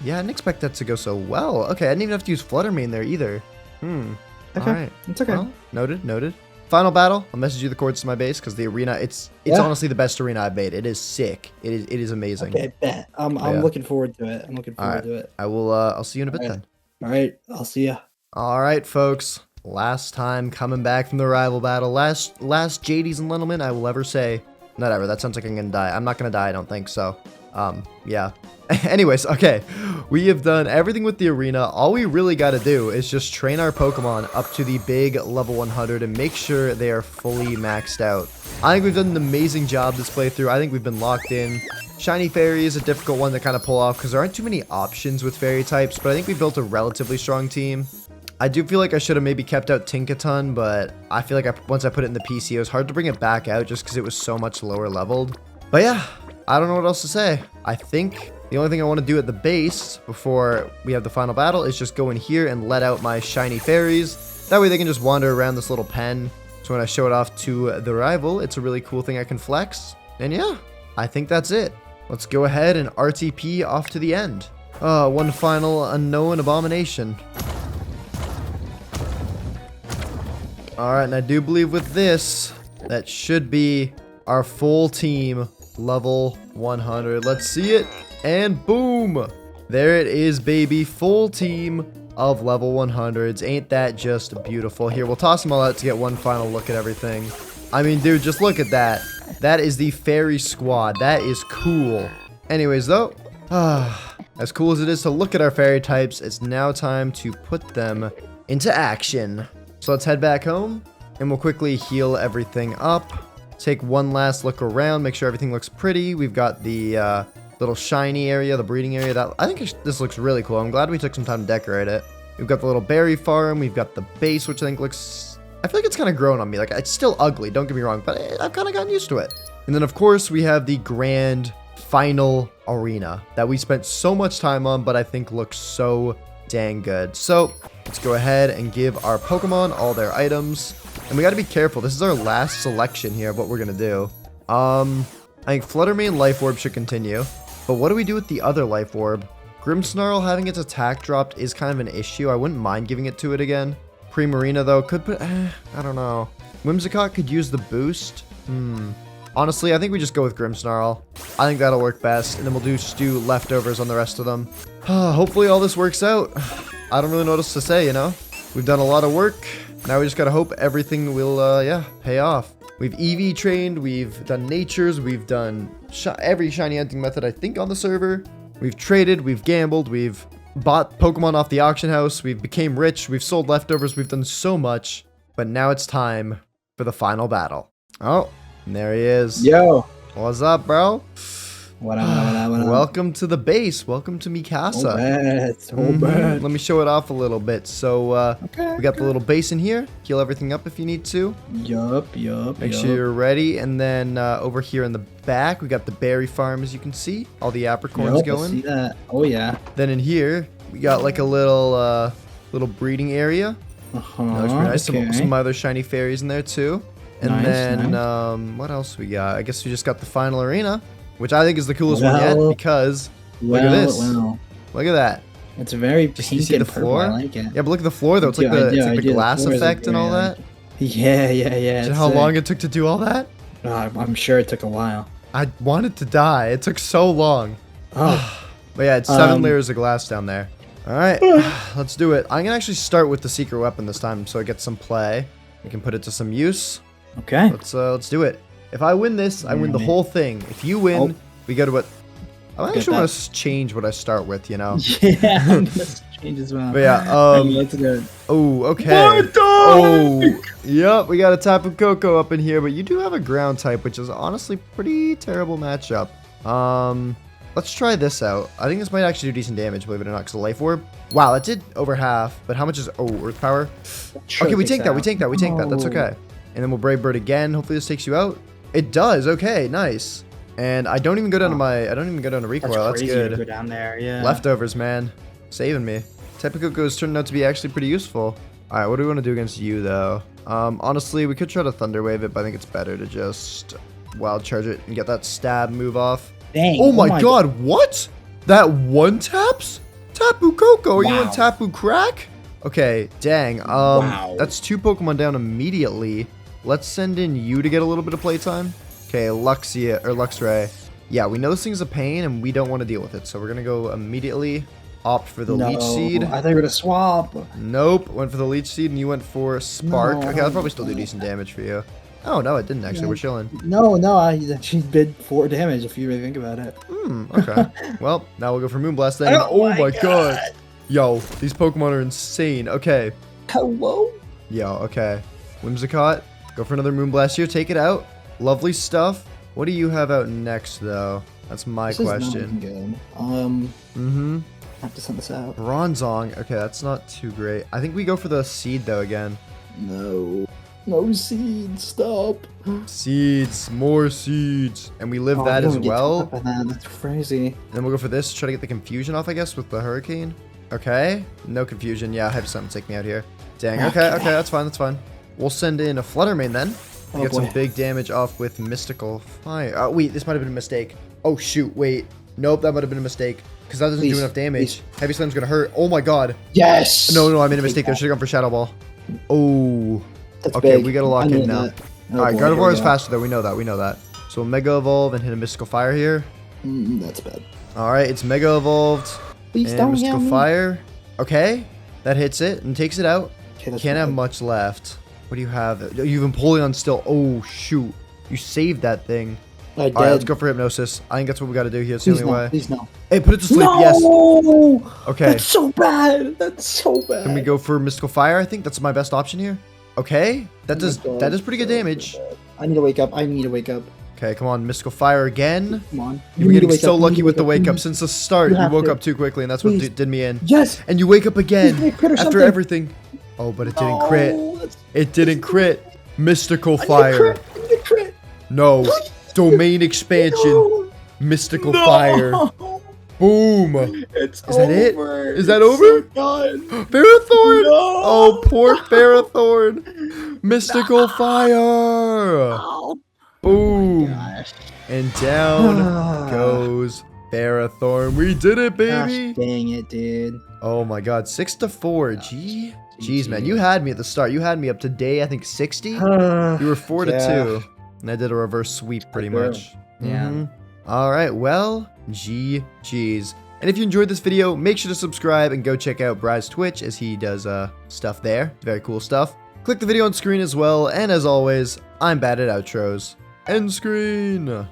Yeah, I didn't expect that to go so well. Okay, I didn't even have to use Flutter Mane there either. Okay. All right. It's okay. Well, noted. Final battle. I'll message you the coords to my base because the arena. It's honestly the best arena I've made. It is sick. It is amazing. Okay, bet. I'm looking forward to it. I'm looking forward to it. I will. I'll see you in a bit then. All right. I'll see ya. All right, folks. Last time coming back from the rival battle. Last JD's and Lindough I will ever say. Not ever. That sounds like I'm gonna die. I'm not gonna die. I don't think so. Yeah. Anyways, okay. We have done everything with the arena. All we really got to do is just train our Pokemon up to the big level 100 and make sure they are fully maxed out. I think we've done an amazing job this playthrough. I think we've been locked in. Shiny Fairy is a difficult one to kind of pull off because there aren't too many options with Fairy types, but I think we built a relatively strong team. I do feel like I should have maybe kept out Tinkaton, but I feel like once I put it in the PC, it was hard to bring it back out just because it was so much lower leveled. But yeah, I don't know what else to say. I think the only thing I want to do at the base before we have the final battle is just go in here and let out my shiny fairies. That way they can just wander around this little pen. So when I show it off to the rival, it's a really cool thing I can flex. And yeah, I think that's it. Let's go ahead and RTP off to the end. One final unknown abomination. Alright, and I do believe with this, that should be our full team level 100. Let's see it. And boom! There it is, baby. Full team of level 100s. Ain't that just beautiful? Here, we'll toss them all out to get one final look at everything. I mean, dude, just look at that. That is the fairy squad. That is cool. Anyways, though, as cool as it is to look at our fairy types, it's now time to put them into action. So let's head back home, and we'll quickly heal everything up. Take one last look around, make sure everything looks pretty. We've got the little shiny area, the breeding area. That I think this looks really cool. I'm glad we took some time to decorate it. We've got the little berry farm. We've got the base, which I think looks... I feel like it's kind of grown on me. Like, it's still ugly, don't get me wrong, but I've kind of gotten used to it. And then, of course, we have the grand final arena that we spent so much time on, but I think looks so dang good. So let's go ahead and give our Pokemon all their items. And we got to be careful. This is our last selection here of what we're going to do. I think Flutter Mane Life Orb should continue. But what do we do with the other Life Orb? Grimmsnarl having its attack dropped is kind of an issue. I wouldn't mind giving it to it again. Primarina, though, could put... I don't know. Whimsicott could use the boost. Honestly, I think we just go with Grimmsnarl. I think that'll work best. And then we'll just do leftovers on the rest of them. Hopefully all this works out. I don't really know what else to say, you know? We've done a lot of work. Now we just gotta hope everything will, yeah, pay off. We've EV trained, we've done natures, we've done every shiny hunting method I think on the server. We've traded, we've gambled, we've bought Pokemon off the auction house, we've became rich, we've sold leftovers, we've done so much. But now it's time for the final battle. Oh, and there he is. Yo. What's up, bro? What up? Welcome to the base. Welcome to Mikasa. So bad. Let me show it off a little bit. So, we got the little base in here. Heal everything up if you need to. Yup. Make sure you're ready. And then over here in the back, we got the berry farm, as you can see. All the apricorns going. I see that. Oh, yeah. Then in here, we got like a little breeding area. That looks pretty nice. Some other shiny fairies in there, too. And then, what else we got? I guess we just got the final arena, which I think is the coolest one yet, because Look at this. Well. Look at that. It's very You pink see and the purple. floor? I like it. Yeah, but look at the floor though. It's like the glass effect and all that. Yeah. Do you know how long it took to do all that? I'm sure it took a while. I wanted to die. It took so long. Oh. But yeah, it's 7 layers of glass down there. All right, let's do it. I'm gonna actually start with the secret weapon this time, so I get some play. We can put it to some use. Okay. Let's do it. If I win this, I win the whole thing. If you win, we go to what? I actually want to change what I start with. You know? Yeah, I'm gonna change as well. But yeah. Let's go. Oh, okay. Oh, yep. We got a Tapu Koko up in here, but you do have a ground type, which is honestly pretty terrible matchup. Let's try this out. I think this might actually do decent damage, believe it or not, because of Life Orb. Wow, that did over half, but how much is... Oh, Earth Power. Okay, we take that, we take that, we take that. That's okay. And then we'll Brave Bird again. Hopefully this takes you out. It does. Okay, nice. And I don't even go down to my... I don't even go down to recoil. That's good. To go down there, yeah. Leftovers, man. Saving me. Tapu Koko is turning out to be actually pretty useful. All right, what do we want to do against you, though? Honestly, we could try to Thunder Wave it, but I think it's better to just Wild Charge it and get that stab move off. Dang, oh my god, what? That one taps? Tapu Koko, are you on Tapu Crack? Okay, dang. That's 2 Pokemon down immediately. Let's send in you to get a little bit of playtime. Okay, Luxray. Yeah, we know this thing's a pain and we don't want to deal with it. So we're gonna go immediately opt for the Leech Seed. I thought you were gonna swap. Nope, went for the Leech Seed and you went for Spark. Okay, I'll probably still do decent damage for you. Oh, no, it didn't actually. We're chilling. No, she did 4 damage if you really think about it. Okay. Well, now we'll go for Moonblast then. Oh my god. Yo, these Pokemon are insane. Okay. Hello? Yo, okay. Whimsicott, go for another Moonblast here. Take it out. Lovely stuff. What do you have out next, though? That's my question. This is not good. I have to send this out. Bronzong. Okay, that's not too great. I think we go for the Seed, though, again. No. No seeds, stop. Seeds, more seeds. And we live that as well. That's crazy. And then we'll go for this, try to get the confusion off, I guess, with the Hurricane. Okay, no confusion. Yeah, I have something to take me out here. Dang, okay, that's fine, that's fine. We'll send in a Flutter Mane then. Get some big damage off with Mystical Fire. Oh, wait, this might have been a mistake. Oh, shoot, wait. Nope, that might have been a mistake. Because that doesn't do enough damage. Heavy Slam's gonna hurt. Oh my god. Yes! No, I made a mistake there. Should've gone for Shadow Ball. Oh. That's okay, big. we gotta lock in now. Alright, Gardevoir is faster though, we know that. So we'll Mega Evolve and hit a Mystical Fire here. That's bad. Alright, it's Mega Evolved. Please and don't Mystical Fire. Okay, that hits it and takes it out. Okay, can't have much left. What do you have? You have Empoleon still. Oh, shoot. You saved that thing. Alright, let's go for Hypnosis. I think that's what we gotta do here. It's the only way. Please no. Hey, put it to sleep. No! Yes. Okay. That's so bad. That's so bad. Can we go for Mystical Fire? I think that's my best option here. Okay, that does pretty good damage. I need to wake up. Okay, come on, Mystical Fire again. Come on. You were getting so lucky with the wake up since the start. You woke up too quickly, and that's what did me in. Yes. And you wake up again after everything. Oh, but it didn't crit. It didn't crit. Mystical Fire. No. Domain expansion. Mystical Fire. Boom! Is that it? Is that over? Ferrothorn! No. Oh, poor Ferrothorn! Mystical Fire! Boom! Oh and down goes Ferrothorn. We did it, baby! Gosh, dang it, dude. Oh my god, 6-4. Jeez, man, you had me at the start. You had me up to day, I think, 60. You were 4-2. And I did a reverse sweep pretty much. Yeah. Alright, well, GG's. And if you enjoyed this video, make sure to subscribe and go check out Bry's Twitch as he does stuff there. Very cool stuff. Click the video on screen as well, and as always, I'm bad at outros. End screen!